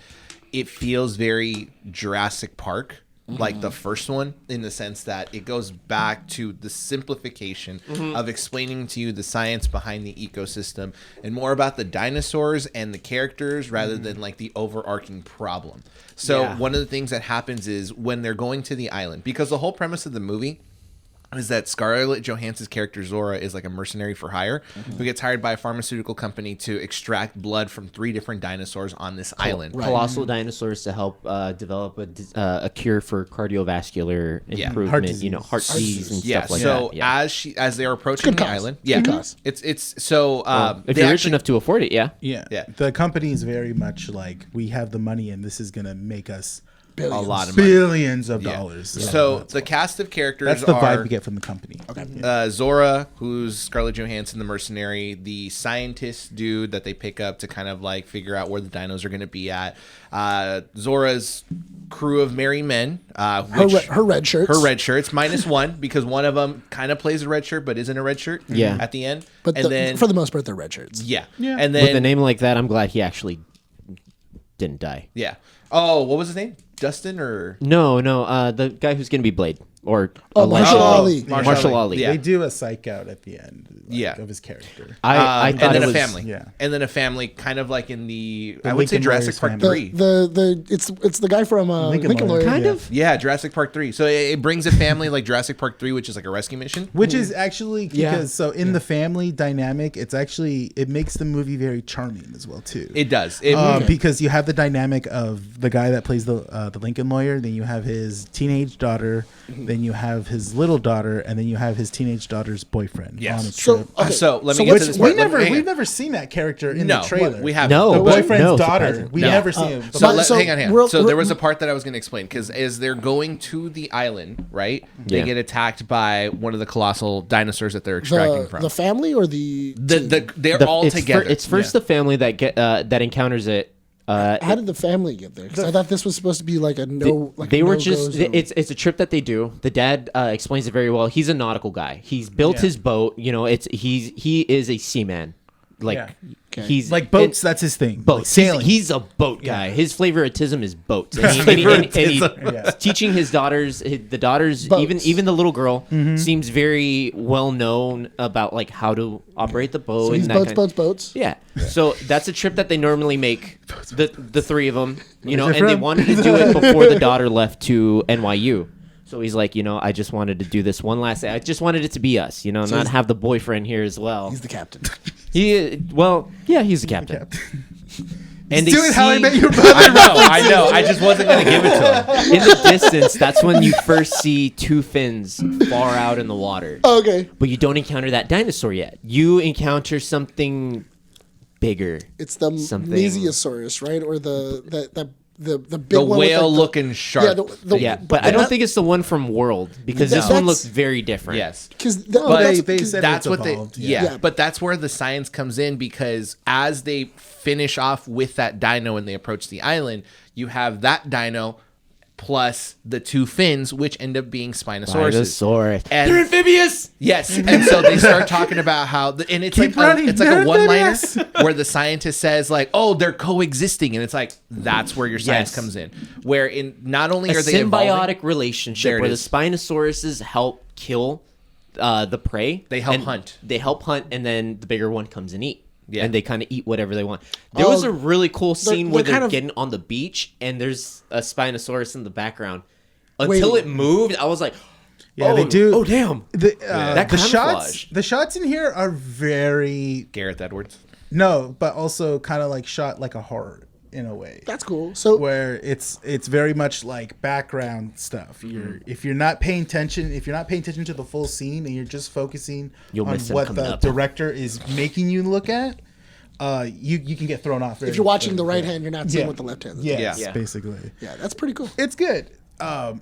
it feels very Jurassic Park, like the first one, in the sense that it goes back to the simplification of explaining to you the science behind the ecosystem and more about the dinosaurs and the characters rather than like the overarching problem. So one of the things that happens is when they're going to the island, because the whole premise of the movie is that Scarlett Johansson's character Zora is like a mercenary for hire who gets hired by a pharmaceutical company to extract blood from 3 different dinosaurs on this island. Colossal dinosaurs to help develop a cure for cardiovascular improvement, Heart heart disease and Yeah, stuff like so that. Yeah. as they're approaching good the cause. island, It's good cause. it's so if they you're rich actually- enough to afford it, yeah. Yeah. Yeah. The company is very much like, we have the money and this is going to make us Billions. a lot of money. Billions of Yeah. dollars. So the cast of characters that's the are vibe we get from the company. Zora, who's Scarlett Johansson, the mercenary, the scientist dude that they pick up to kind of like figure out where the dinos are going to be at. Zora's crew of merry men. Her red shirts. Her red shirts, -1, because one of them kind of plays a red shirt, but isn't a red shirt at the end. But then, for the most part, they're red shirts. yeah. Yeah. And With a then, name like that, I'm glad he actually didn't die. yeah. Oh, what was his name? Dustin or? No, the guy who's gonna be Blade or Marshall Ali. Marshall Ali. Yeah. They do a psych out at the end Yeah. of his character. I and thought then it a was family. yeah. And then a family, kind of like in the I would say Lincoln Jurassic Lawyers Park family. 3. It's the guy from Lincoln Lawyer. kind Yeah. of. Yeah, Jurassic Park 3. So it brings a family like Jurassic Park 3, which is like a rescue mission. Which is actually because Yeah. so in the family dynamic, it makes the movie very charming as well too. It does. Because you have the dynamic of the guy that plays the Lincoln Lawyer, then you have his teenage daughter, then you have his little daughter, and then you have his teenage daughter's boyfriend Yes. on a So, trip. okay. So let me So get which- to this we part. we've never seen that character in No, the trailer. we have No, the but- boyfriend's no, daughter. surprisingly. We No. never see him. Hang on. real- So there real- was a part that I was going to explain because as they're going to the island, right? They Yeah. get attacked by one of the colossal dinosaurs that they're extracting from. the family or the team? They're The- all it's together. it's first the family that encounters it. How did the family get there? Because I thought this was supposed to be like a no. Like They a were no-go just zone. it's a trip that they do. The dad explains it very well. He's a nautical guy. He's built his boat. You know, he is a seaman. Like Yeah. he's Like boats, that's his thing. boats. Like sailing. He's a boat guy. His favoritism is boats. And Yeah. teaching his daughters, the daughters, Boats. even the little girl seems very well known about like how to operate the boat. So and he's that boats. Yeah. So that's a trip that they normally make. The three of them, you know, Where's it and they from? wanted to do it before the daughter left to NYU. So he's like, you know, I just wanted to do this one last thing. I just wanted it to be us, you know, not have the boyfriend here as well. He's the captain. He's the captain. And they Do it how I see- met your brother. I know. I just wasn't going to give it to him. in the distance, that's when you first see two fins far out in the water. Okay, But you don't encounter that dinosaur yet. You encounter something bigger. it's the Something. Mesiosaurus, right? Or the big The one with, like, whale-looking shark. Yeah, but I don't think it's the one from World because this No. one That's- looks very different. Yes. because But they said that's it's what evolved, they yeah. yeah. Yeah. But that's where the science comes in because as they finish off with that dino and they approach the island, you have that dino plus the two fins, which end up being Spinosaurus. Dinosaur. And They're amphibious. yes, and so they start talking about how, and it's Keep like running, it's like they're a one-liner amphibious. where the scientist says like, "Oh, they're coexisting," and it's like that's where your science Yes. comes in. Where in not only A are they evolving, symbiotic relationship There it where the is. Spinosauruses help kill the prey. They help and hunt. They help hunt, and then the bigger one comes and eat. Yeah. And they kind of eat whatever they want. There was a really cool scene where they're they're kind of- getting on the beach, and there's a Spinosaurus in the background. Until Wait. it moved, I was like, Yeah, oh, they do. Oh, damn. That The camouflage. shots in here are very Gareth Edwards. but also kind of like shot like a horror in a way. that's cool. So Where it's very much like background stuff. If you're not paying attention to the full scene and you're just focusing You'll on miss them what coming the up. director is making you look at, you can get thrown off. if you're watching the right hand, you're not seeing what the left hand is. Yes, Yeah. basically. Yeah, that's pretty cool. It's good.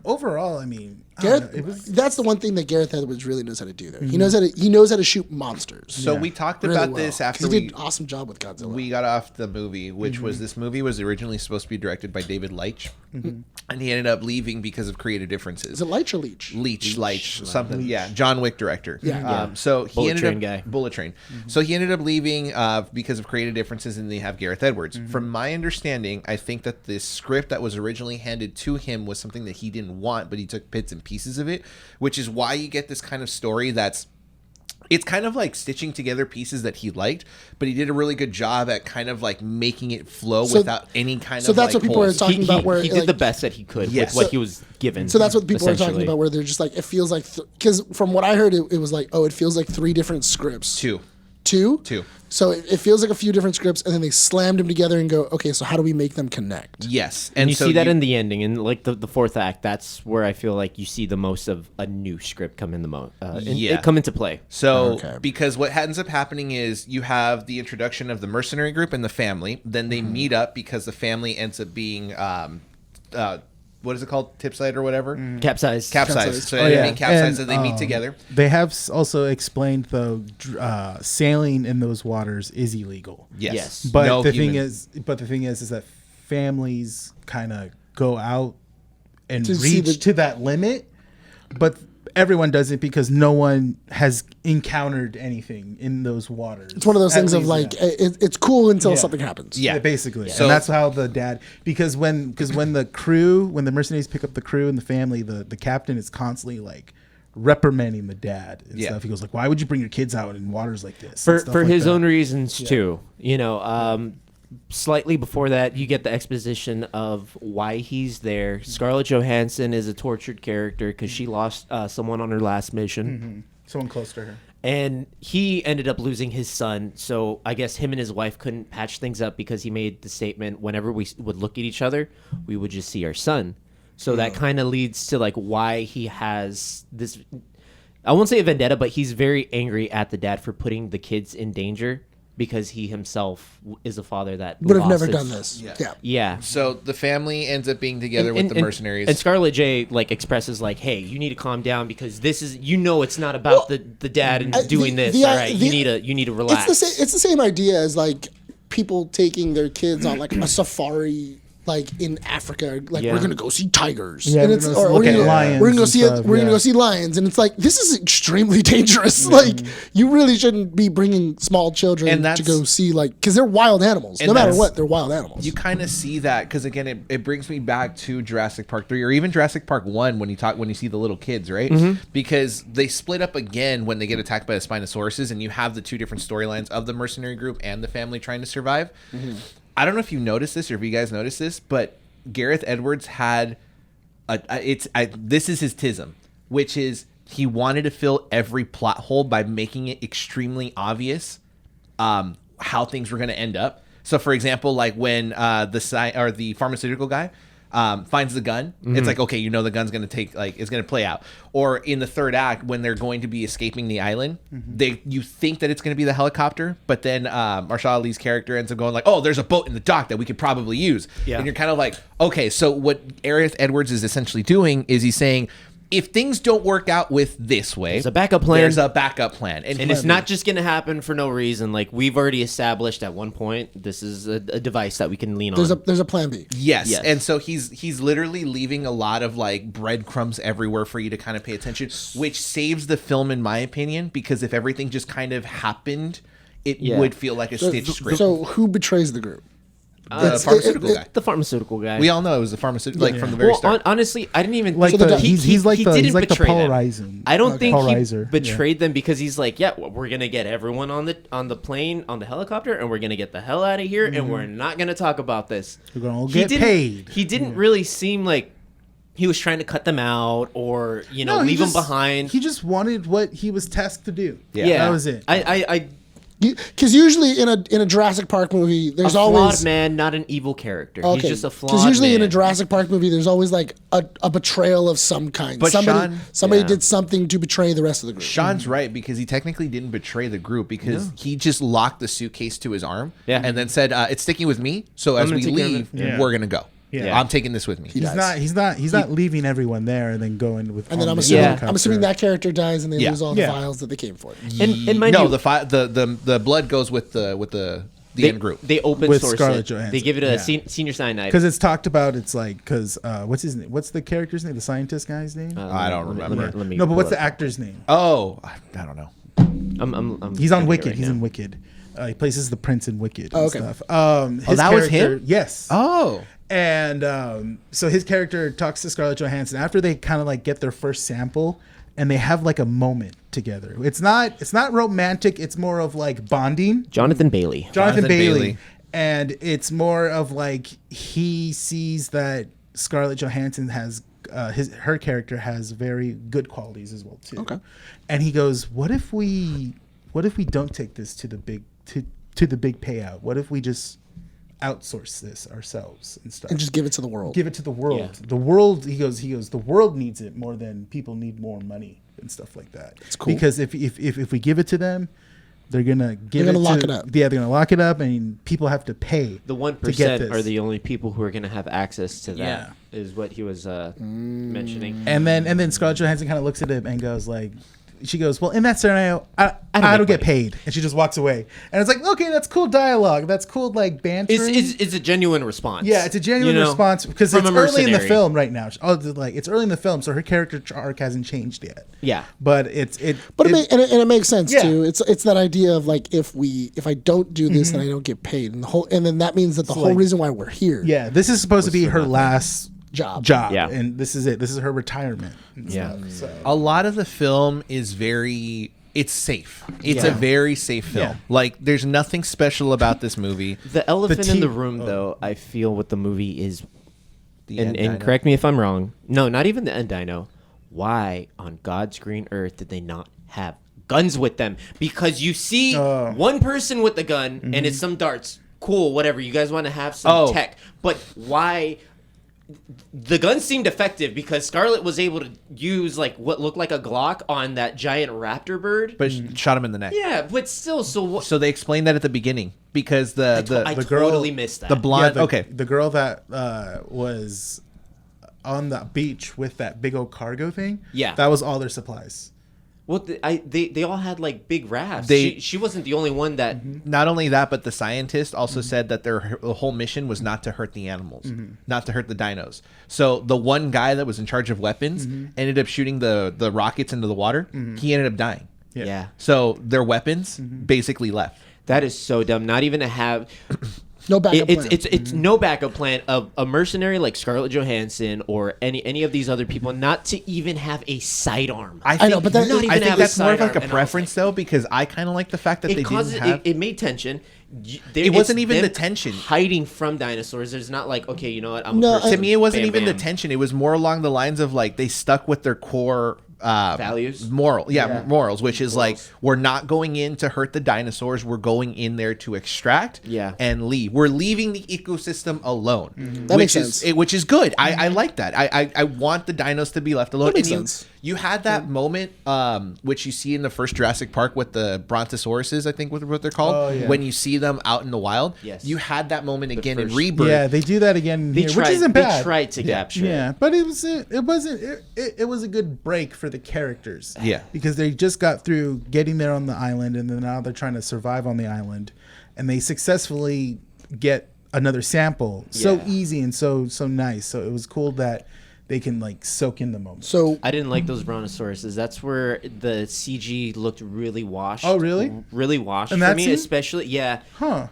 Overall, I mean, I don't know, Gareth, it was that's the one thing that Gareth Edwards really knows how to do. There, he knows how to shoot monsters. So we talked really about well. this 'Cause after he did an awesome job with Godzilla. we got off the movie, which was this movie was originally supposed to be directed by David Leitch, and he ended up leaving because of creative differences. is it Leitch or Leech? Leitch, something. Yeah, John Wick director. Yeah. So he Bullet ended Train up guy. Bullet Train. So he ended up leaving because of creative differences, and they have Gareth Edwards. From my understanding, I think that this script that was originally handed to him was something that he didn't want, but he took bits and pieces of it, which is why you get this kind of story that's. It's kind of like stitching together pieces that he liked, but he did a really good job at kind of like making it flow So- without any kind so of that's like what people are holes. talking about where, he did like- the best that he could Yes. with what So- he was given. So that's what people are talking essentially. about, where they're just like, it feels like, because from what I heard, it was like, oh, it feels like 3 different scripts. Two. Two? So it feels like a few different scripts, and then they slammed them together and go, okay, so how do we make them connect? Yes, And you so see that in the ending, and like the fourth act. That's where I feel like you see the most of a new script come in come into play. So, Okay. because what ends up happening is you have the introduction of the mercenary group and the family. Then they meet up because the family ends up being what is it called? Tipside or whatever? Capsize. Capsize. So Oh, they yeah. meet capsize And, and they meet together. They have also explained though, sailing in those waters is illegal. Yes. But No the human- thing is that families kind of go out and To see reach to that limit, but everyone does it because no one has encountered anything in those waters. It's one of those At things of least, like yeah. it's cool until Yeah. something happens. Yeah. Basically. So- And that's how the dad, because when the mercenaries pick up the crew and the family, the captain is constantly like reprimanding the dad and Yeah. stuff. He goes like, "Why would you bring your kids out in waters like this?" For and stuff like his that. own reasons too. You know, slightly before that, you get the exposition of why he's there. Scarlett Johansson is a tortured character because she lost someone on her last mission. Someone close to her. And he ended up losing his son. So I guess him and his wife couldn't patch things up because he made the statement, whenever we would look at each other, we would just see our son. So that kind of leads to like why he has this, I won't say a vendetta, but he's very angry at the dad for putting the kids in danger because he himself is a father that Would have lost never his- done this. Yeah. Yeah. So the family ends up being together with the mercenaries. And Scarlett J like expresses like, "Hey, you need to calm down because this is, you know, it's not about the dad and doing this. All right, you need to relax." It's the same idea as like people taking their kids on like a safari. Like in Africa, like Yeah. we're gonna go see tigers, Yeah, and we're it's gonna or look we're at gonna, lions we're gonna go and see stuff, we're gonna yeah. go see lions, and it's like this is extremely dangerous. Like you really shouldn't be bringing small children And to that's- go see like because they're wild animals. And No matter that's- what, they're wild animals. You kind of see that because again, it brings me back to Jurassic Park 3 or even Jurassic Park 1 when you see the little kids, right? Because they split up again when they get attacked by the Spinosauruses, and you have the two different storylines of the mercenary group and the family trying to survive. I don't know if you noticed this or if you guys noticed this, but Gareth Edwards had this is his tism, which is he wanted to fill every plot hole by making it extremely obvious how things were going to end up. So, for example, like when the pharmaceutical guy finds the gun, it's like, okay, you know the gun's going to it's going to play out. Or in the third act, when they're going to be escaping the island, you think that it's going to be the helicopter, but then Mahershala Ali's character ends up going like, oh, there's a boat in the dock that we could probably use. Yeah. And you're kind of like, okay, so what Gareth Edwards is essentially doing is he's saying, if things don't work out with this way, There's a backup plan. There's a backup plan. And it's not just going to happen for no reason. Like we've already established at one point, this is a device that we can lean on. there's a plan B. Yes. Yes. And so he's literally leaving a lot of like breadcrumbs everywhere for you to kind of pay attention, which saves the film in my opinion, because if everything just kind of happened, it Yeah. would feel like a stitched script. So who betrays the group? The pharmaceutical guy. The pharmaceutical guy. We all know it was the pharmaceutical, like from the very Well, start. honestly, I didn't even Like think the- that he's like the didn't betray Paul them. Rising. I don't think Paul he Reiser, betrayed them because he's like, yeah, well, we're gonna get everyone on the plane, on the helicopter, and we're gonna get the hell out of here, and we're not gonna talk about this. We're gonna He get didn't- paid. He didn't really seem like he was trying to cut them out or he leave them just- behind. He just wanted what he was tasked to do. Yeah. That was it. I Because usually in a Jurassic Park movie, there's a always flawed man, not an evil character. okay. He's just a flawed Because usually man. in a Jurassic Park movie, there's always like a betrayal of some kind. But somebody Sean- Yeah. did something to betray the rest of the group. Sean's right, because he technically didn't betray the group, because he just locked the suitcase to his arm and then said, it's sticking with me, so as gonna we take care of leave, it. Yeah. we're going to go. Yeah. I'm taking this with me. He's not leaving everyone there and then going with. And then on I'm the assuming helicopter. I'm assuming that character dies and they Yeah. lose all the Yeah. files that they came for. and mind No, you, the blood goes with the end group. They open With source Scarlett it. Johansson. They give it a Yeah. senior cyanide. Because it's talked about. It's like what's his name? What's the character's name? The scientist guy's name? I don't remember. Let me no, but what's pull the actor's name? Oh, I don't know. I'm He's on getting it Wicked. right He's now. in Wicked. He plays the prince in Wicked and Oh, okay. stuff. Oh, that was him? Yes. Oh. And so his character talks to Scarlett Johansson after they kind of like get their first sample, and they have like a moment together. It's not romantic. It's more of like bonding. Jonathan Bailey. Jonathan Bailey. Bailey. And it's more of like he sees that Scarlett Johansson has her character has very good qualities as well too. Okay. And he goes, "What if we don't take this to the big to the big payout? What if we just outsource this ourselves and stuff And just give it to the world. give it to the world? Yeah. The world." He goes, "The world needs it more than people need more money and stuff like that." It's cool. Because if we give it to them, they're gonna give They're gonna it lock to, it up. Yeah, they're gonna lock it up, and people have to pay. The to get 1% this. are the only people who are going to have access to that. Yeah. Is what he was mentioning. And then Scarlett Johansson kind of looks at him and goes like, she goes, well, in that scenario, I don't don't make get money. paid, and she just walks away. And it's like, okay, that's cool dialogue, that's cool like banter. It's a genuine response. Yeah, it's a genuine you know, response because from it's a early in the mercenary. film right now. Oh, like it's early in the film, so her character arc hasn't changed yet. Yeah. But it it makes sense Yeah. too. It's that idea of like if I don't do this, then I don't get paid, and then that means that the whole like- reason why we're here. yeah, this is supposed to be for her nothing. last Job. Yeah. and this is it. This is her retirement. and Yeah. stuff, so. A lot of the film is it's safe. It's a very safe film. Yeah. Like there's nothing special about this movie. The elephant in the room, oh. though, I feel what the movie is, The and end dino. correct me if I'm wrong. No, not even the end dino. Why on God's green earth did they not have guns with them? Because you see one person with the gun, and it's some darts. Cool, whatever. You guys want to have some tech, but why? The gun seemed effective because Scarlett was able to use like what looked like a Glock on that giant raptor bird. But shot him in the neck. Yeah, but still, so what? So they explained that at the beginning because I the girl- totally missed that. the blonde. the girl that was on the beach with that big old cargo thing. Yeah. that was all their supplies. Well, they all had like big rafts. They- She wasn't the only one that. Not only that, but the scientist also said that the whole mission was not to hurt the animals, not to hurt the dinos. So the one guy that was in charge of weapons ended up shooting the rockets into the water. He ended up dying. Yeah. So their weapons basically left. That is so dumb. Not even to have. No backup plan. It's no backup plan of a mercenary like Scarlett Johansson or any of these other people, not to even have a sidearm. I know, but that- Not even I think have a that's more of like a sidearm, and I was preference though, because I kind of like the fact that they it causes didn't have. it made tension. It wasn't even the tension. hiding from dinosaurs. There's not like, okay, you know what? I'm No, a person. To me, it wasn't Bam, even the bam. tension. It was more along the lines of like they stuck with their core Values? morals, which is like we're not going in to hurt the dinosaurs. We're going in there to extract and leave. We're leaving the ecosystem alone. That makes which is sense. which is good. I like that. I want the dinos to be left alone. That makes And sense. you had that moment, which you see in the first Jurassic Park with the brontosauruses, I think what they're called. Oh, yeah. When you see them out in the wild, Yes. you had that moment again in first- Rebirth. Yeah, they do that again They here, tried, which isn't they bad. tried to capture Yeah, it. but it was a good break for the characters. Yeah. because they just got through getting there on the island, and then now they're trying to survive on the island, and they successfully get another sample. So Yeah. easy and so nice. So it was cool that they can like soak in the moment. So I didn't like those brontosauruses. That's where the CG looked really washed. Oh, really? Really washed In for that me, scene? especially. Yeah. Huh.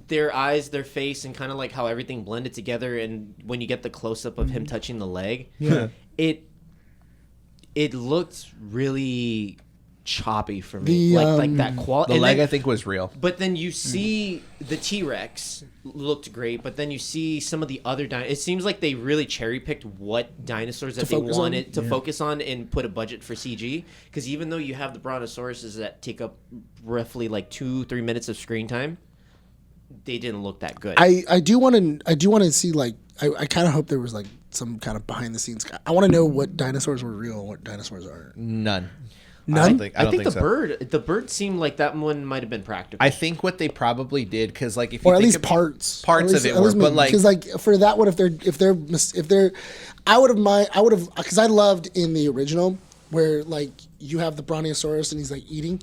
Their eyes, their face, and kind of like how everything blended together. And when you get the close up of him touching the leg, Yeah. it looked really choppy for me. The, like that quality. The leg, I think, was real. But then you see the T-Rex looked great, but then you see some of the other it seems like they really cherry-picked what dinosaurs that they focus on? wanted to focus on and put a budget for CG. Because even though you have the brontosauruses that take up roughly like 2-3 minutes of screen time, they didn't look that good. I do want to see like I kind of hope there was like some kind of behind the scenes. I want to know what dinosaurs were real and what dinosaurs aren't. None. None? I don't think, I think the so. the bird seemed like that one might have been practical. I think what they probably did, because like if you Or at think least of parts of it were, but like because like for that one, if they're I would have because I loved in the original where like you have the brontosaurus and he's like eating,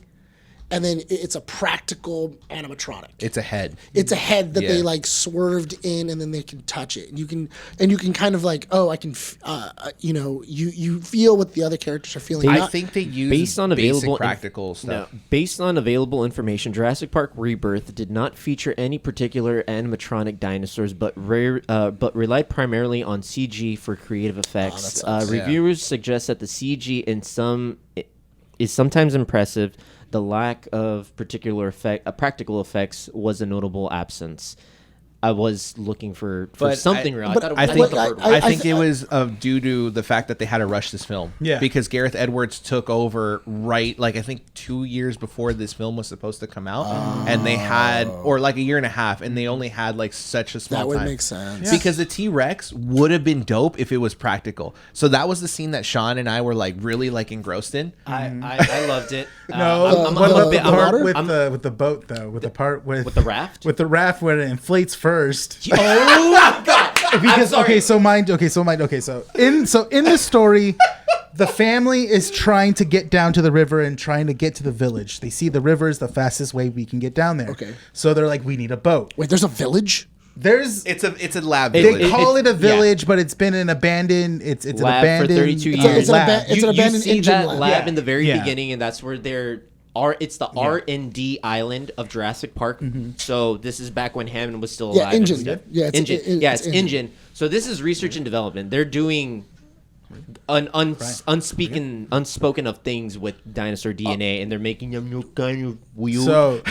and then it's a practical animatronic. it's a head. It's a head that they Yeah. like swerved in, and then they can touch it, and you can kind of like, oh, I can, you feel what the other characters are feeling. I Not- think they used based on basic available practical stuff. No, based on available information, Jurassic Park Rebirth did not feature any particular animatronic dinosaurs, but relied primarily on CG for creative effects. sucks. Reviewers suggest that the CG is sometimes impressive. The lack of practical effects was a notable absence. I was looking for But something real. I but thought it I was think like the I think it was due to the fact that they had to rush this film. Yeah. Because Gareth Edwards took over like I think 2 years before this film was supposed to come out, and they had or like a year and a half, and they only had like such a small That would time. make sense. Because the T-Rex would have been dope if it was practical. So that was the scene that Sean and I were like really like engrossed in. I loved it. No, I'm what a about the bit- I'm- part I'm- with the boat though? With the part with the raft. with the raft where it inflates first. Oh God! Because sorry. so in the story, the family is trying to get down to the river and trying to get to the village. They see the river is the fastest way we can get down there. Okay. So they're like, we need a boat. Wait, there's a village? There's It's a lab they village. call it a yeah. village, but it's been an abandoned. It's an Lab for abandoned 32 It's years. an lab. It's an abandoned you see engine that lab. lab Yeah. in the very Yeah. beginning, and that's where it's the R&D island of Jurassic Park. So this is back when Hammond was still Yeah, alive. engine. and stuff. Yeah, it's- engine. it's It's engine. So this is research and development. They're doing unspoken of things with dinosaur DNA, and they're making them new kind of wheel.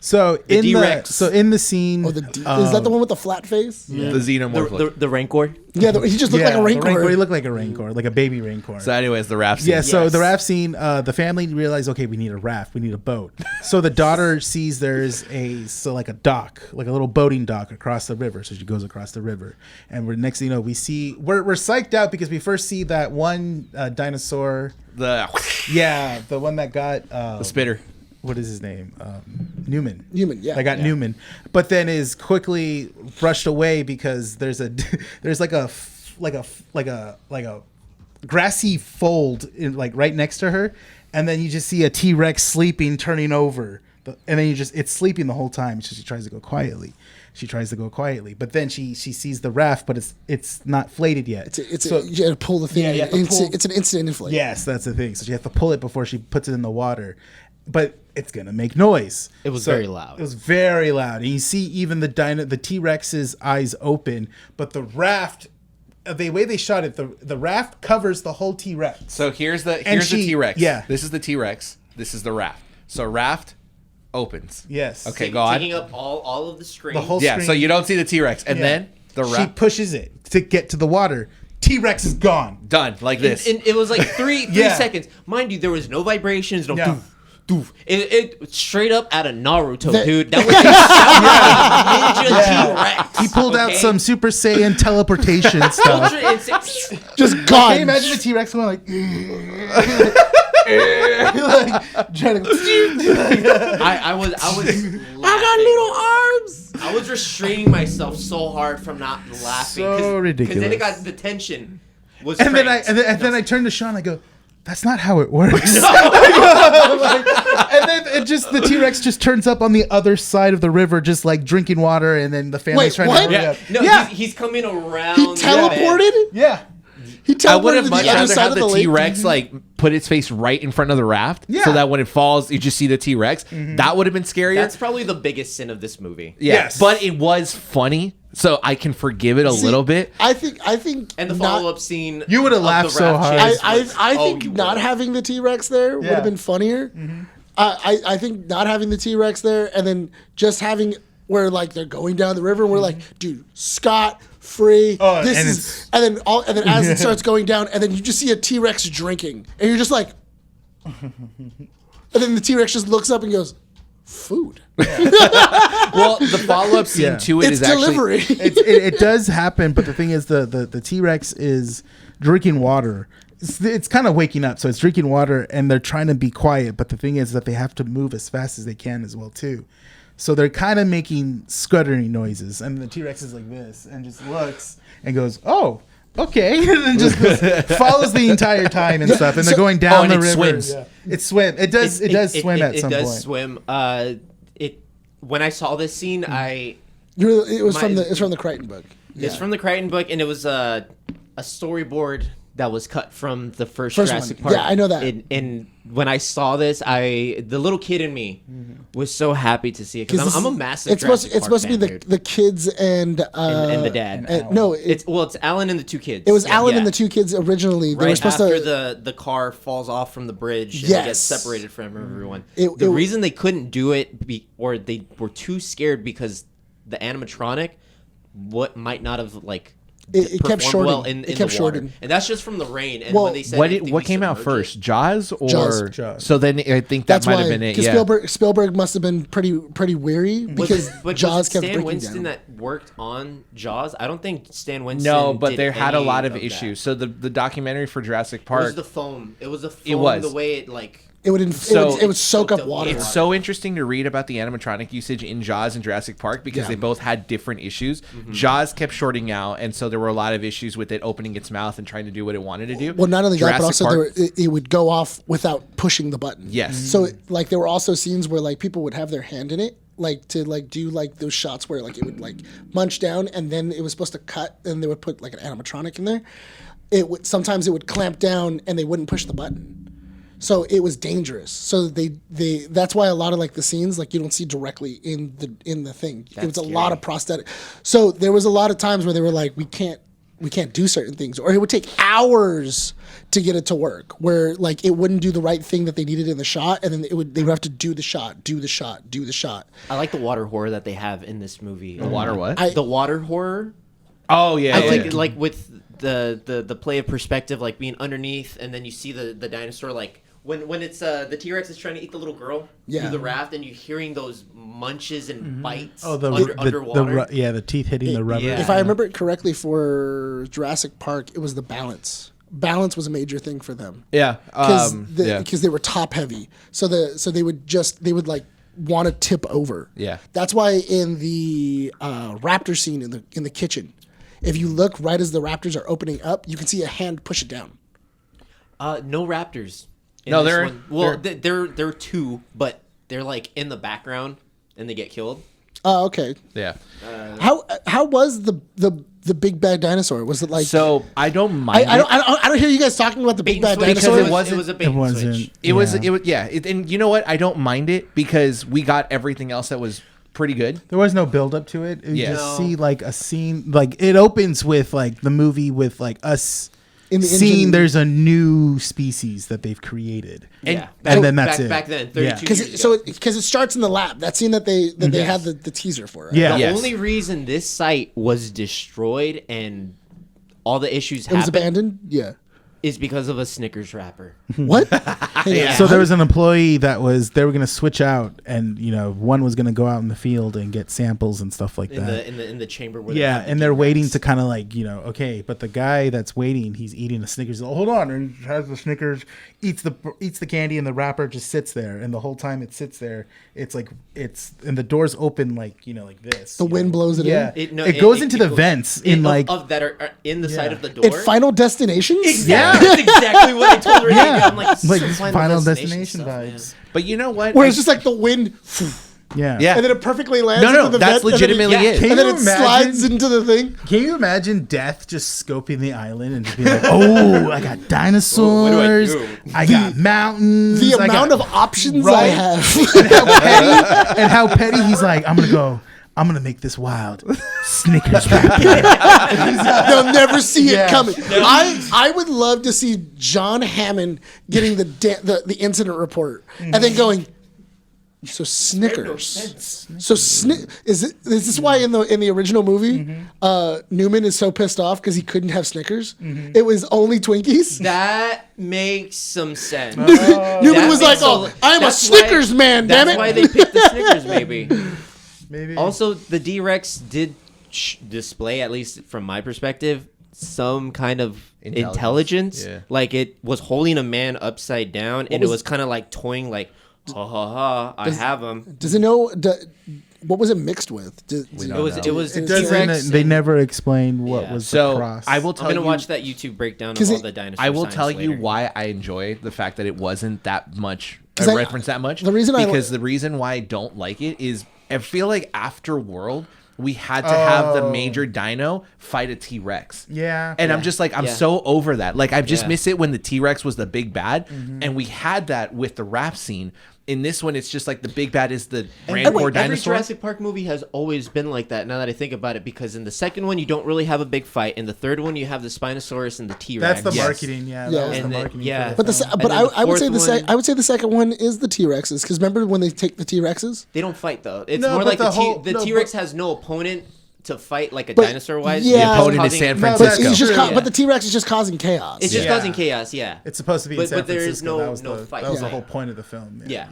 So in D-Rex. in the scene, Oh, is that the one with the flat face? The xenomorph. the Rancor. Yeah, he just looked like a the rancor. He looked like a rancor, like a baby rancor. So anyways, the raft scene. Yeah, so Yes. the raft scene, the family realized, okay, we need a raft, we need a boat. So the daughter sees there's like a dock, like a little boating dock across the river. So she goes across the river, and next thing you know, we're psyched out because we first see that one dinosaur. The The one that got the spitter. what is his name? Newman. Newman, yeah. I got Newman, but then is quickly brushed away because there's like a grassy fold in, like right next to her, and then you just see a T-Rex sleeping, turning over, and then it's sleeping the whole time. So she tries to go quietly. But then she sees the raft, but it's not inflated yet. You gotta pull the thing. Yeah, you have to pull- It's an instant inflate. Yes, that's the thing. So she has to pull it before she puts it in the water. But it's gonna make noise. It was very loud. It was very loud, and you see even the T-Rex's eyes open, but the raft, the way they shot it, the raft covers the whole T-Rex. So here's the she- T-Rex. yeah. This is the T-Rex. This is the raft. So raft opens. Yes. Okay, go on. Taking up all of the screen. The whole Yeah, screen. so you don't see the T-Rex, and Yeah. then the She raft pushes it to get to the water. T-Rex is gone. done like this. And it was like three Yeah. seconds. Mind you, there was no vibrations, no Yeah. doof, doof. It straight up out of Naruto, That- dude. That was a ninja T-Rex. He pulled out okay? some Super Saiyan teleportation stuff. Ultra insane. Just Can gone. you imagine the T-Rex going like, like trying to? I was I got little arms. I was restraining myself so hard from not laughing. So Because then ridiculous. it got the tension was And then cranked. and then I turn to Sean. I go, "That's not how it works." and then the T-Rex just turns up on the other side of the river, just like drinking water, and then the family's Wait, trying what? to hurry Yeah. up. No, yeah, he's coming around. He the bend. teleported. yeah. He I would teleported have to much the other rather side have of the the lake. T-Rex like put its face right in front of the raft, Yeah. so that when it falls, you just see the T-Rex. That would have been scarier. That's probably the biggest sin of this movie. yeah, Yes. but it was funny, so I can forgive it a See, little bit. I think And the not- follow-up scene. You would've of laughed the so raft hard. chase I was- think you not would've. having the T-Rex there would Yeah. have been funnier. I think not having the T-Rex there and then just having where like they're going down the river and we're like, dude, scot free. Oh, this and is and then as it starts going down and then you just see a T-Rex drinking and you're just like, and then the T-Rex just looks up and goes, food. Well, the follow-up scene Yeah. to it It's is actually delivery. it does happen, but the thing is, the T-Rex is drinking water. It's kind of waking up, so it's drinking water, and they're trying to be quiet. But the thing is that they have to move as fast as they can as well too. So they're kind of making scuttering noises, and the T-Rex is like this, and just looks and goes, "Oh, okay," and then just follows the entire time and stuff. And they're going down and the it river. swims. Yeah. It swim. It does. It does swim at some It does point. swim. When I saw this scene, It was from My- the Crichton book. It's from the Crichton book, and it was a storyboard that was cut from the first First Jurassic one. Park. Yeah, I know that. And when I saw this, the little kid in me was so happy to see it because I'm a massive. It's supposed Jurassic Park to be fan, dude. the kids and and the dad. no, It's Alan and the two kids. it was Yeah, Alan yeah. and the two kids originally. They were Right supposed after to. the car falls off from the bridge and Yes. gets separated from everyone. It- the it- reason they couldn't do it or they were too scared because the animatronic, what might not have like. It kept performed shorting. well in It kept the water. shorting. And that's just from the rain. And Well, when they said What came out first, Jaws or Jaws. So then I think that That's might why have been it. because Yeah. Spielberg must have been pretty weary because Jaws kept Stan breaking Winston down. that worked on Jaws? I don't think Stan Winston. No, but did they had a any lot of that. issues. So the documentary for Jurassic It Park. was the foam. It was the foam. It was. The way it like. It would it would soak up water. It's so interesting to read about the animatronic usage in Jaws and Jurassic Park because they both had different issues. Jaws kept shorting out, and so there were a lot of issues with it opening its mouth and trying to do what it wanted to do. Well, not only that, but Jurassic also Park- it would go off without pushing the button. Yes. So like there were also scenes where like people would have their hand in it, like to like do like those shots where like it would like munch down and then it was supposed to cut and they would put like an animatronic in there. It would sometimes it would clamp down and they wouldn't push the button. So it was dangerous. So they that's why a lot of like the scenes like you don't see directly in the thing. It was a lot of prosthetic. So there was a lot of times where they were like we can't do certain things, or it would take hours to get it to work where like it wouldn't do the right thing that they needed in the shot, and then they would have to do the shot. I like the water horror that they have in this movie. The water what? The water horror. Oh yeah, I yeah, think yeah. like with the play of perspective, like being underneath, and then you see the dinosaur like. When it's the T-Rex is trying to eat the little girl through the raft, and you're hearing those munches and bites underwater. The teeth hitting the rubber. yeah. If I remember it correctly, for Jurassic Park, it was the balance. Balance was a major thing for them. Yeah, Because they were top heavy, so they would like want to tip over. Yeah. That's why in the raptor scene in the kitchen, if you look right as the raptors are opening up, you can see a hand push it down. No raptors. No, this there- one. Well, there are two, but they're like in the background and they get killed. Oh, okay. yeah. How was the big bad dinosaur? Was it like? So I don't mind. I don't hear you guys talking about the big bad Switch, dinosaur. because it was a bait and wasn't. switch. It was and you know what? I don't mind it because we got everything else that was pretty good. There was no build up to it. You Yeah. just see like a scene, like it opens with like the movie with like us In the seeing engine- there's a new species that they've created. Yeah, And then that's it. Back then, 32 Yeah. years ago. Because it starts in the lab. That scene that they had the teaser for. Right? Yeah. The Yes. only reason this site was destroyed and all the issues It was happened abandoned. Yeah. is because of a Snickers wrapper. What? So there was an employee they were going to switch out, and one was going to go out in the field and get samples and stuff like in that. the chamber where Yeah, they have the and they're T-Rex. waiting to kind of like, okay, but the guy that's waiting, he's eating a Snickers. Oh, hold on, and has the Snickers, eats the candy, and the wrapper just sits there, and the whole time it sits there, and the doors open like like this. The wind blows it Yeah, in. it goes into the vents in like of that are in the side of the door. At Final Destinations. Exactly. That's exactly what I told Rene. Yeah. I'm like, this is like some Final Destination stuff, man. vibes. But you know what? Where it's just like the wind, Yeah, Yeah. and then it perfectly lands. No, into the that's vent, and then it- legitimately it. Can And then you it slides imagine? into the thing. Can you imagine Death just scoping the island and just being like, "Oh, I got dinosaurs, do? I got mountains, The I amount got of options Right. I have. and how petty he's like, I'm gonna make this wild Snickers wrapper." They'll never see Yeah. it coming. I would love to see John Hammond getting the incident report and then going, so Snickers. So is this why in the original movie Newman is so pissed off because he couldn't have Snickers? It was only Twinkies. That makes some sense. Newman That was like, makes "Oh, I'm a that's why- Snickers man, damn That's it." why they picked the Snickers, maybe. Maybe. Also, the D-Rex did display, at least from my perspective, some kind of intelligence. Yeah. Like it was holding a man upside down, and it was kind of like toying, like, ha ha ha, I have him. Does it know? What was it mixed with? It was It T-Rex. doesn't. They and- never explained what Yeah. was So the cross. I will I'm tell gonna you. watch that YouTube breakdown of 'Cause all it- the dinosaur I will science tell you later. why I enjoy the fact that it wasn't that much. 'Cause I- reference that much. the reason because the reason why I don't like it is I feel like after World we had to have the major dino fight a T-Rex. Yeah. And I'm just like, I'm Yeah. so over that. Like, I just Yeah. miss it when the T-Rex was the big bad. And we had that with the rap scene. in this one, it's just like the big bad is the Every Rancor dinosaur. Jurassic Park movie has always been like that. Now that I think about it, because in the second one you don't really have a big fight. In the third one you have the Spinosaurus and the T-Rex. That's the marketing. Yeah, Yeah. that was the And marketing. yeah. for But the film. I would say fourth I would say the second one is the T-Rexes, because remember when they take the T-Rexes? They don't fight though. It's No, more but like the whole- the no, T-Rex but- has no opponent to fight like a But- dinosaur wise. yeah. The opponent is San No, But Francisco. that's true. but the T-Rex is just causing chaos. It's just Yeah. causing chaos. Yeah. It's supposed to be in But- San but there is Francisco. no- that was no the, fight. That was the Yeah. whole point of the film. Yeah.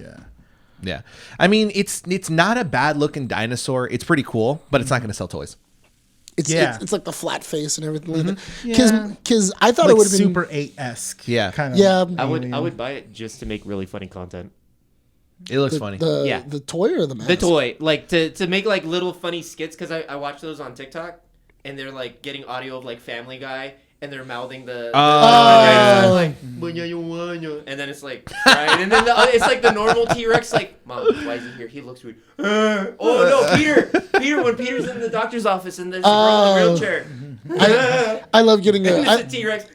Yeah, I mean it's not a bad looking dinosaur. It's pretty cool, but it's not going to sell toys. It's like the flat face and everything. Yeah. Because I thought Like it would have been Super 8-esque. Yeah. Kind of. Yeah. I would buy it just to make really funny content. It looks funny. Yeah. the toy or the mask? The toy, like to make like little funny skits, because I watch those on TikTok, and they're like getting audio of like Family Guy, and they're mouthing the like and then it's like right, and then it's like the normal T-Rex like, Mom, why is he here? He looks weird. Oh no, Peter! When Peter's in the doctor's office and there's a girl in a wheelchair, I love getting and a it's a T-Rex.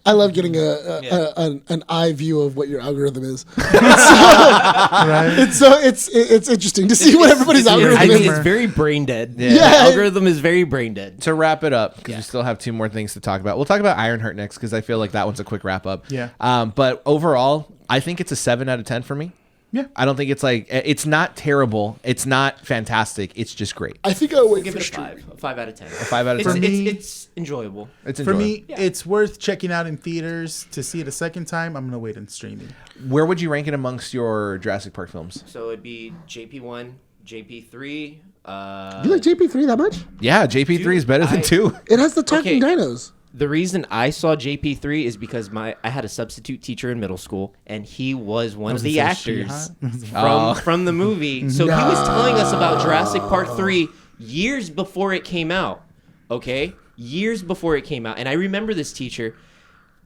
I love getting an eye view of what your algorithm is. Right? So it's interesting to see what everybody's algorithm I mean, is. it's very brain dead. Yeah. The algorithm is very brain dead. To wrap it up, because we still have 2 more things to talk about. We'll talk about IronHeart next, because I feel like that one's a quick wrap up. Yeah. But overall, I think it's a 7 out of 10 for me. Yeah. I don't think it's like it's not terrible. It's not fantastic. It's just great. I think I'll wait Give for it a stream. 5 out of 10. A 5 out of it's, 10. It's enjoyable. It's For enjoyable. me, it's worth checking out in theaters. To see it a second time, I'm going to wait in streaming. Where would you rank it amongst your Jurassic Park films? So it'd be JP1, JP3. You like JP3 that much? Yeah, JP3 is better than 2. It has the talking Okay. dinos. The reason I saw JP3 is because I had a substitute teacher in middle school, and he was one of the actors from the movie. So he was telling us about Jurassic Park 3 years before it came out. Okay? Years before it came out. And I remember this teacher,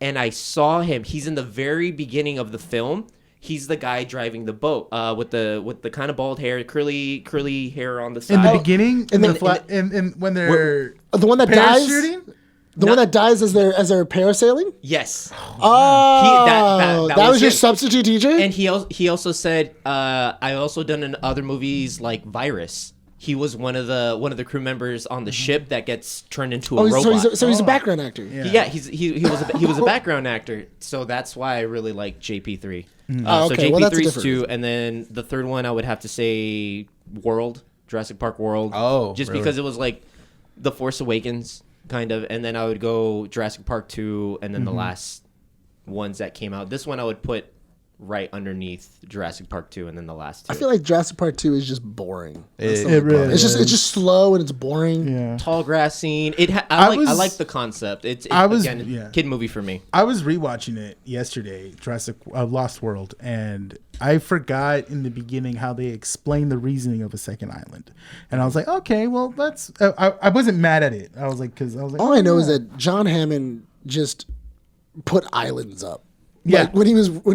and I saw him. He's in the very beginning of the film. He's the guy driving the boat with the kind of bald hair, curly hair on the side. In the beginning, And in then- when they're The one that dies. parachuting? The one that dies as they're parasailing. Yes. Oh, that that was your him. substitute teacher. And he also said, I also done in other movies like Virus. He was one of the crew members on the ship that gets turned into a robot. So he's a background actor. Yeah. He was a background actor. So that's why I really like JP3. Oh, So okay. Well, that's a JP3 is different 2, reason. and then the third one I would have to say Jurassic Park World. Oh, just really? because it was like The Force Awakens kind of, and then I would go Jurassic Park 2, and then the last ones that came out. This one I would put right underneath Jurassic Park 2, and then the last 2. I feel like Jurassic Park 2 is just boring. That's the It only really problem. It's is. just slow and it's boring. Yeah. Tall grass scene. I I like the concept. It's yeah. kid movie for me. I was rewatching it yesterday, Jurassic Lost World, and I forgot in the beginning how they explained the reasoning of a second island, and I was like, okay, well, that's. I wasn't mad at it. I was like, All I know is that John Hammond just put islands up. Yeah. Like when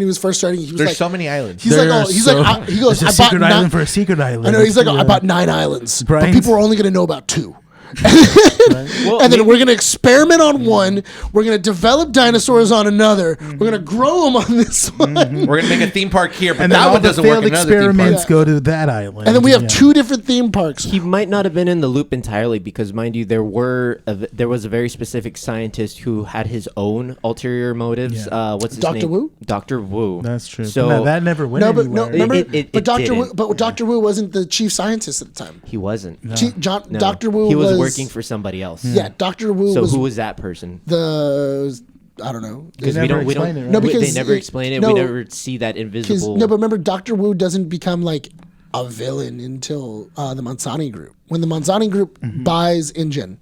he was first starting, he was There's like, so many islands. he goes, There's a I bought secret island for a secret island. I know. He's like, I bought 9 islands, but Brian's- people are only going to know about 2. Well, And then maybe- we're going to experiment on one. We're going to develop dinosaurs on another. We're going to grow them on this one. We're gonna make a theme park here, but and then that all one the doesn't work. failed in another theme park. experiments go to that island, And then we have Yeah. 2 different theme parks. He might not have been in the loop entirely because, mind you, there was a very specific scientist who had his own ulterior motives. Yeah. What's his Dr. name? Wu? Dr. Wu. That's true. So So that never went No, but anywhere. no, remember, It but Dr. Wu, didn't. but Dr. Wu wasn't the chief scientist at the time. he wasn't. No. No. Dr. Wu He was working for somebody else. Yeah, Dr. Wu So was who was that person? I don't know. Because never we don't. explain it, right? No, they because never explain it. no, we never see that Because invisible. no, but remember, Dr. Wu doesn't become like a villain until the Monsanto group. When the Monsanto group buys InGen,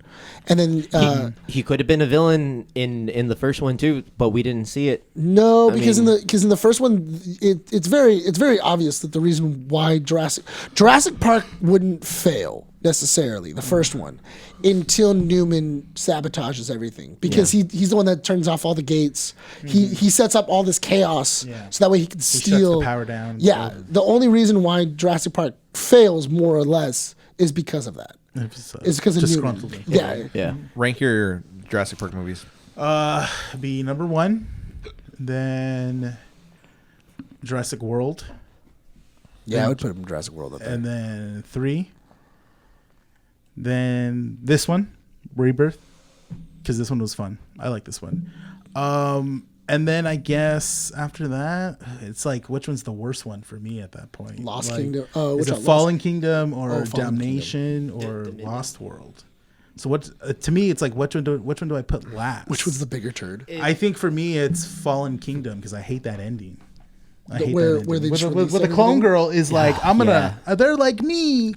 and then he could have been a villain in the first one too, but we didn't see it. no, because mean- in the first one, it's very obvious that the reason why Jurassic Park wouldn't fail necessarily the first one until Newman sabotages everything, because he's the one that turns off all the gates. He sets up all this chaos Yeah. so that way he can shuts steal the power down. Yeah, the only reason why Jurassic Park fails more or less is because of that. It's because of Newman. disgruntled. Yeah. Yeah. Rank your Jurassic Park movies. Be number 1, then Jurassic World, Yeah, I would put him in Jurassic World up there. And then 3. Then this one, Rebirth, because this one was fun. I like this one. And then I guess after that, it's like, which one's the worst one for me at that point? Lost Like, Kingdom. is it Fallen Kingdom or Fallen Damnation or Lost World? So what? To me, it's like which one do I put last? Which was the bigger turd? I think for me, it's Fallen Kingdom because I hate that ending. I hate Where- that ending. where they just where release the clone everything? girl is like, I'm gonna, they're like me,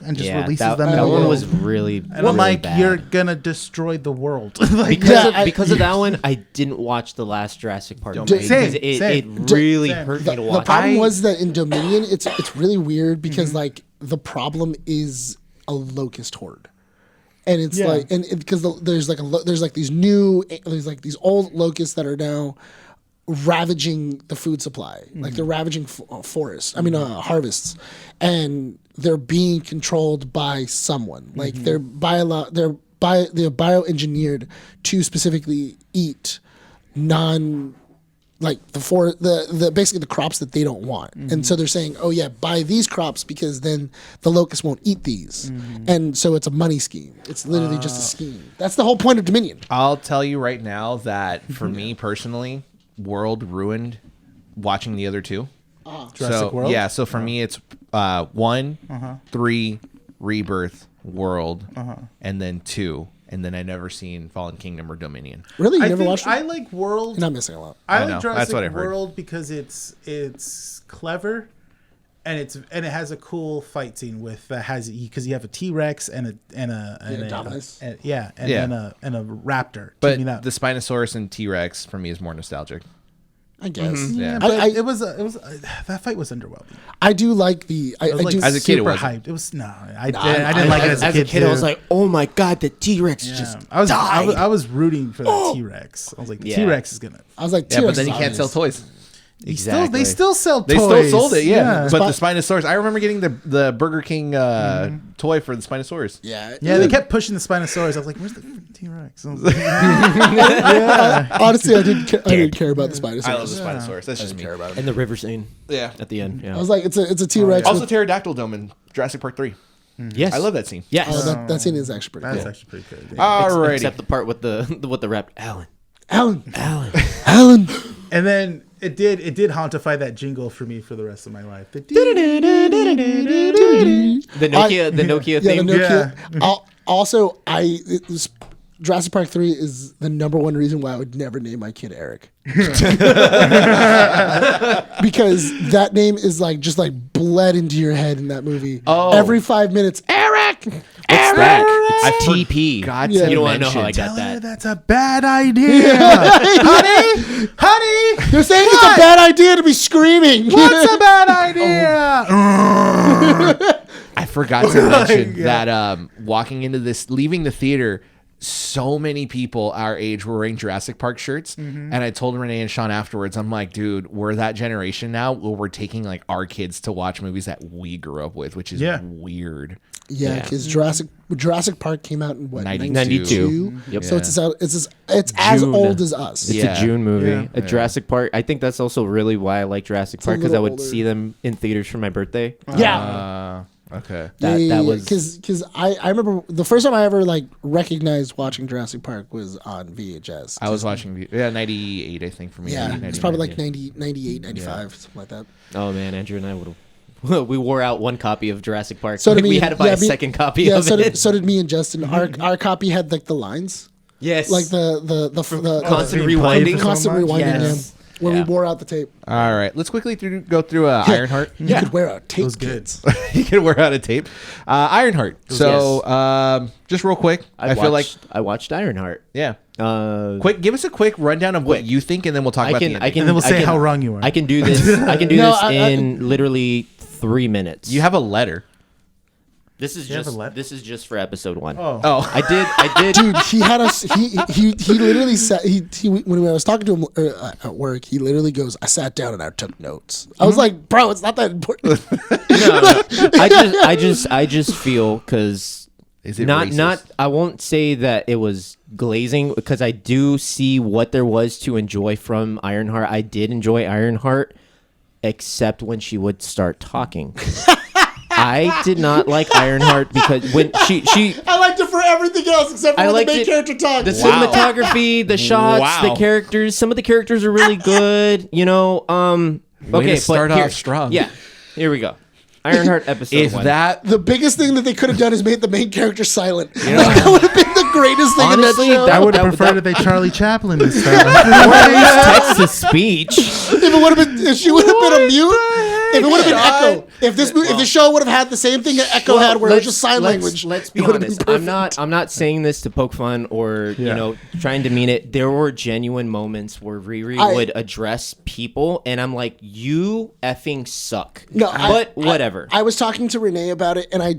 and just releases that, them. in that the one world. was really, And really I'm like, bad. you're gonna destroy the world. Like, because of that one, I didn't watch the last Jurassic Park movie Same, because it same. really Same. hurt me to The watch. problem was that in Dominion, it's really weird because like the problem is a locust horde, and it's Yeah. like because there's like these old locusts that are now ravaging the food supply. Like they're ravaging forests. I mean harvests, and they're being controlled by someone. Like they're bioengineered to specifically eat basically the crops that they don't want. And so they're saying, oh yeah, buy these crops because then the locusts won't eat these. And so it's a money scheme. It's literally just a scheme. That's the whole point of Dominion. I'll tell you right now that for me personally, World ruined watching the other two. Jurassic World? Yeah, so for me it's 1, 3, Rebirth, World, and then 2, and then I never seen Fallen Kingdom or Dominion. Really? You I never think watched it? I like World. You're not missing a lot. I I like know. Jurassic That's what I've heard. World because it's clever, and it has a cool fight scene with because you have a T-Rex and a Indominus. and Yeah. a raptor. But teaming up. the Spinosaurus and T-Rex for me is more nostalgic. I guess. Yeah. But it was that fight was underwhelming. I do like the. I It was like do. As a kid, it super wasn't. hyped. It was I didn't like it as a kid. I was like, oh my god, the T-Rex Yeah. just I was rooting for the T-Rex. I was like, the Yeah. T-Rex is gonna. I was like, Yeah, but T-Rex then is you can't sell obvious. toys. exactly. They still sell They toys. still sold it, yeah. But Spot- the Spinosaurus, I remember getting the Burger King toy for the Spinosaurus. Yeah. Yeah, they kept pushing the Spinosaurus. I was like, "Where's the freaking T-Rex?" I was like, Honestly, I didn't care about the Spinosaurus. I love the Spinosaurus. That's just me. care about it. and the river scene Yeah. at the end. Yeah. I was like, it's a T-Rex. Also, with- Pterodactyl Dome in Jurassic Park 3. yes, I love that scene. Yes, oh, that scene is actually pretty "That's cool. actually pretty good." Alrighty. except the part with the rap. Alan. Alan, And then it did hauntify that jingle for me for the rest of my life. The The Nokia yeah, thing. the Nokia. Also, Jurassic Park 3 is the number one reason why I would never name my kid Eric. Because that name is just bled into your head in that movie. Oh. Every 5 minutes, Eric! What's that? It's TP. God, Yeah. You don't want to know how I mentioned. got Tell her that. that's a bad idea, honey. They're saying it's a bad idea to be screaming. What's a bad idea? I forgot to mention that leaving the theater, so many people our age were wearing Jurassic Park shirts. And I told Rene and Sean afterwards, I'm like, dude, we're that generation now where we're taking our kids to watch movies that we grew up with, which is weird. Yeah, because Jurassic Park came out in what 92. Yep. So it's as June. old as us. It's Yeah. a June movie. Yeah. A Jurassic Park. I think that's also really why I like Jurassic Park because I little would older. see them in theaters for my birthday. Yeah. Okay. That was because I remember the first time I ever recognized watching Jurassic Park was on VHS. I was watching 98, I think, for me. Yeah, 90, it's probably 99. 98, 95, something like that. Oh man, Andrew and I would have. We wore out one copy of Jurassic Park. So did me. We had to buy yeah, a second copy Yeah, of so it. did me and Justin. Our copy had the lines, Yes. like the constant being played rewinding. for so constant much? rewinding. Yes. When Yeah. we wore out the tape, All right. Let's quickly go through Ironheart. you could wear out tape. was good. kids. You can wear out a tape. Ironheart. So, just real quick, I feel like, I watched IronHeart. yeah. Uh, Give us a quick rundown of what you think, and then we'll talk about the ending. And then we'll say how wrong you are. I can do this. I can do No, this I- in literally 3 minutes. You have a letter. This is have just a left? this is just for episode 1. Oh. I did. Dude, he had us. He literally said when I was talking to him at work, he literally goes, "I sat down and I took notes." I was like, "Bro, it's not that important." I just feel because Is it not racist? I won't say that it was glazing because I do see what there was to enjoy from Ironheart. I did enjoy Ironheart. except when she would start talking. I did not like IronHeart because when she I liked it for everything else except for when the main character talks. The cinematography, the shots, the characters. Some of the characters are really good. You know. Way to start off strong. Yeah. Here we go. IronHeart episode Is 1. that The biggest thing that they could have done is made the main character silent. That would have been the greatest thing Honestly, in the show. I would have preferred if they Charlie Chaplin this time. text to speech? If she would have been a mute, if it would have been Echo, if the show would have had the same thing that Echo had, where it was just sign language. Let's be it would have been honest. I'm not saying this to poke fun or you know trying to mean it. There were genuine moments where Riri would address people, and I'm like, you effing suck. No, but whatever. I was talking to Rene about it, and I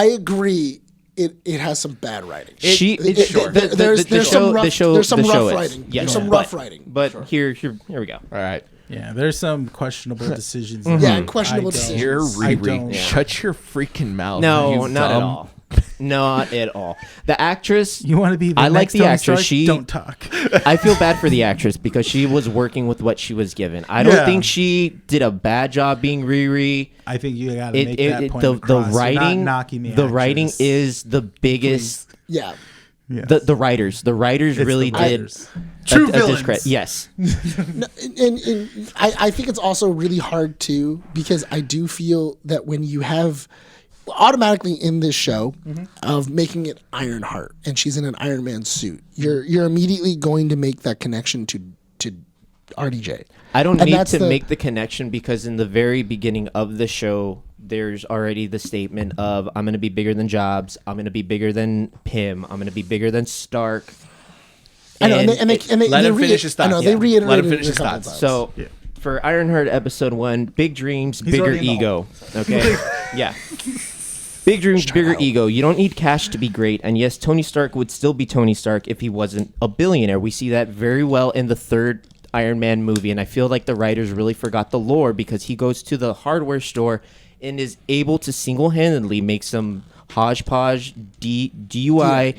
agree. It has some bad writing. There's some rough writing. Yes, there's some rough writing. But here we go. all right? Yeah, there's some questionable decisions. Yeah, questionable decisions. Here, I Riri, don't- shut your freaking mouth. No, you not at dumb- all. Not at all. The actress. You want to be the I like next the Tony actress. Stark? Don't talk. I feel bad for the actress because she was working with what she was given. I don't Yeah. think she did a bad job being Riri. I think you got to make that point The across. You're not writing, knocking the writing actress. is the biggest. Yeah. Yes. The writers It's really the did writers. True a villains. discredit. Yes, And I think it's also really hard too, because I do feel that when you have automatically in this show of making it Ironheart and she's in an Iron Man suit, you're immediately going to make that connection to RDJ. I don't And need that's to make the connection because in the very beginning of the show, there's already the statement of I'm going to be bigger than Jobs. I'm going to be bigger than Pym. I'm going to be bigger than Stark. I know, and they Let him finish his thoughts. I know, Yeah. they reiterated Let him finish it a his couple thoughts. times. So for Ironheart episode 1, big dreams, bigger already in the ego. Okay. Yeah. Big dreams, bigger ego. You don't need cash to be great. And yes, Tony Stark would still be Tony Stark if he wasn't a billionaire. We see that very well in the third Iron Man movie. And I feel like the writers really forgot the lore because he goes to the hardware store and is able to single-handedly make some hodgepodge DIY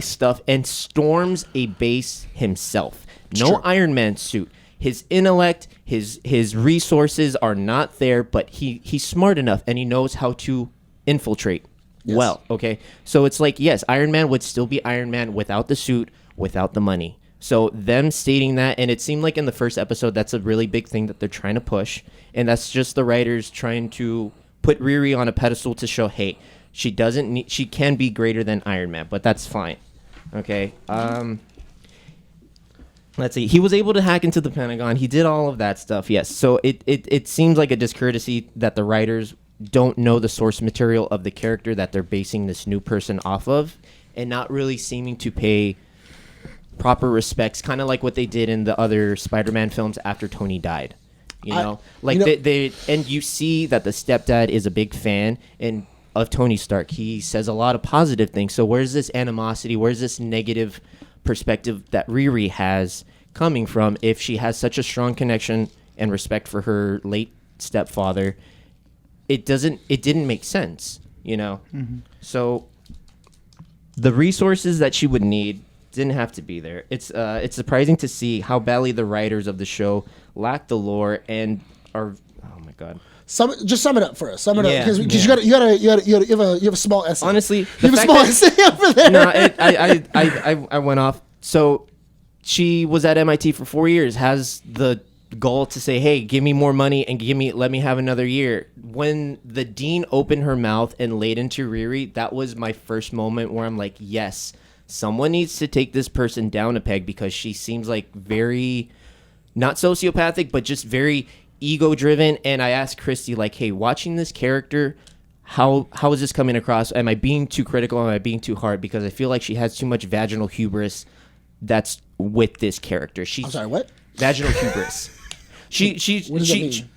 stuff and storms a base himself. No Iron Man suit. His intellect, his resources are not there, but he's smart enough and he knows how to infiltrate well. Okay, so it's like, yes, Iron Man would still be Iron Man without the suit, without the money. So them stating that, and it seemed like in the first episode that's a really big thing that they're trying to push, and that's just the writers trying to put Riri on a pedestal to show, hey, she can be greater than Iron Man, but that's fine. Okay. Let's see. He was able to hack into the Pentagon. He did all of that stuff. Yes. So it seems like a discourtesy that the writers don't know the source material of the character that they're basing this new person off of, and not really seeming to pay proper respects, kind of like what they did in the other Spider-Man films after Tony died. They and you see that the stepdad is a big fan of Tony Stark. He says a lot of positive things. So where's this animosity? Where's this negative perspective that Riri has coming from if she has such a strong connection and respect for her late stepfather? It didn't make sense, you know? Mm-hmm. So the resources that she would need didn't have to be there. It's surprising to see how badly the writers of the show lack the lore and are, oh my God. Just sum it up for us. Sum it up because Yeah. you have a small essay. Honestly, you have a small essay over there. No, I went off. So she was at MIT for 4 years, has the goal to say, hey, give me more money and let me have another year. When the dean opened her mouth and laid into Riri, that was my first moment where I'm like, yes, someone needs to take this person down a peg because she seems like very, not sociopathic, but just very ego-driven. And I asked Christy, like, hey, watching this character, how is this coming across? Am I being too critical? Am I being too hard? Because I feel like she has too much vaginal hubris that's with this character. I'm sorry, what? Vaginal hubris. What does that mean?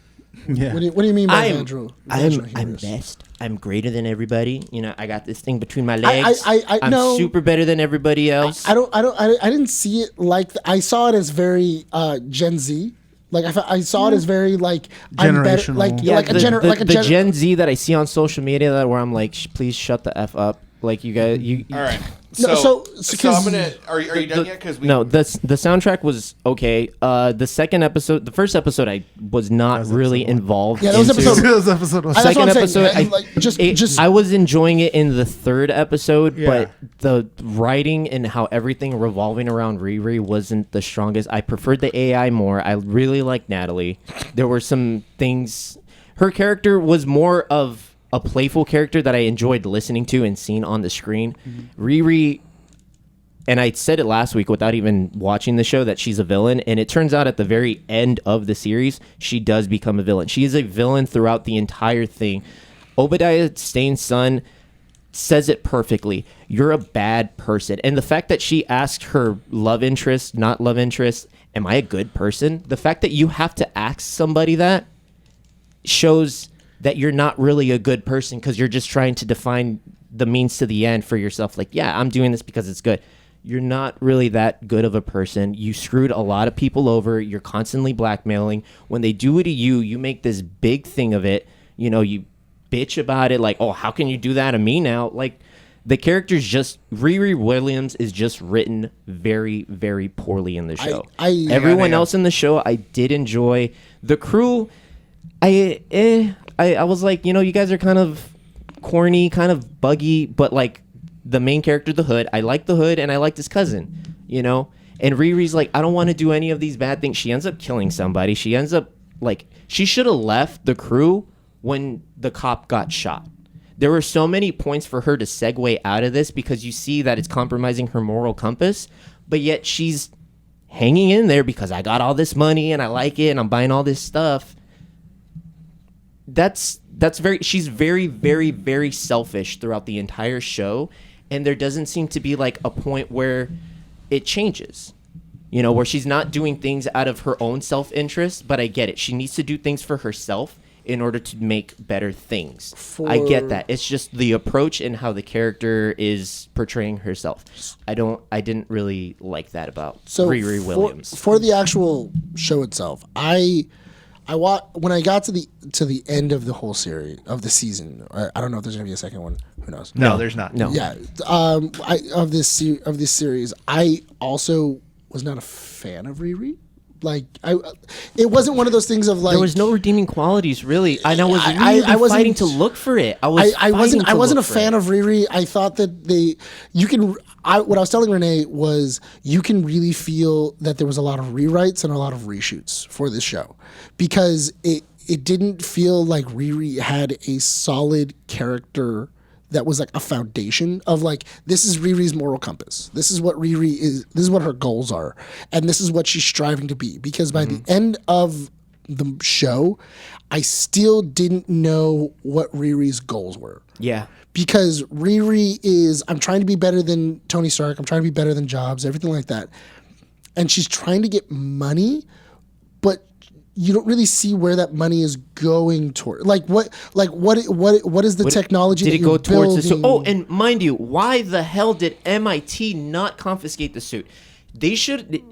Yeah. What do you mean by I'm vaginal I'm hubris? best. I'm greater than everybody. You know, I got this thing between my legs. I'm no. super better than everybody else. I didn't see it like I saw it as very Gen Z. Like I saw it as very like I'm better, Generational. like Yeah, like the a Gen Z that I see on social media where I'm like, please shut the F up. Like you guys, you All right. No, So, so I'm gonna. Are you done yet? Because no, the soundtrack was okay. The first episode, I was not really involved. Yeah, that was into. episode- This episode was- That's what Second I'm saying. episode, I was enjoying it in the third episode, Yeah. but the writing and how everything revolving around Riri wasn't the strongest. I preferred the AI more. I really liked Natalie. There were some things. Her character was more of a playful character that I enjoyed listening to and seeing on the screen. Riri, and I said it last week without even watching the show, that she's a villain, and it turns out at the very end of the series, she does become a villain. She is a villain throughout the entire thing. Obadiah Stane's son says it perfectly. You're a bad person. And the fact that she asked her love interest, not love interest, am I a good person? The fact that you have to ask somebody that shows that you're not really a good person because you're just trying to define the means to the end for yourself. Like, yeah, I'm doing this because it's good. You're not really that good of a person. You screwed a lot of people over. You're constantly blackmailing. When they do it to you, you make this big thing of it. You know, you bitch about it like, oh, how can you do that to me now? Like, the character's just, Riri Williams is just written very, very poorly in the show. Everyone else in the show, I did enjoy. The crew, I was like, you know, you guys are kind of corny, kind of buggy, but like the main character, the Hood, I like the Hood and I liked his cousin, you know? And Riri's like, I don't want to do any of these bad things. She ends up killing somebody. She ends up like, she should have left the crew when the cop got shot. There were so many points for her to segue out of this because you see that it's compromising her moral compass, but yet she's hanging in there because I got all this money and I like it and I'm buying all this stuff. She's very, very, very selfish throughout the entire show, and there doesn't seem to be like a point where it changes, you know, where she's not doing things out of her own self-interest. But I get it, she needs to do things for herself in order to make better things. I get that. It's just the approach and how the character is portraying herself. I didn't really like that about Riri Williams. For the actual show itself, when I got to the end of the whole series of the season, I don't know if there's gonna be a second one. Who knows? No, there's not. No. Yeah. Of this series, I also was not a fan of Riri. Like, it wasn't one of those things of like There was no redeeming qualities, really. I was really I wasn't- fighting to look for it. I wasn't a fan of Riri. I thought that what I was telling Rene was you can really feel that there was a lot of rewrites and a lot of reshoots for this show because it didn't feel like Riri had a solid character that was like a foundation of like, this is Riri's moral compass. This is what Riri is. This is what her goals are. And this is what she's striving to be. Because by the end of the show, I still didn't know what Riri's goals were. Yeah. Because Riri is, I'm trying to be better than Tony Stark. I'm trying to be better than Jobs, everything like that. And she's trying to get money, but you don't really see where that money is going toward. What is the technology Did that it go you're towards the suit? building? Oh, and mind you, why the hell did MIT not confiscate the suit?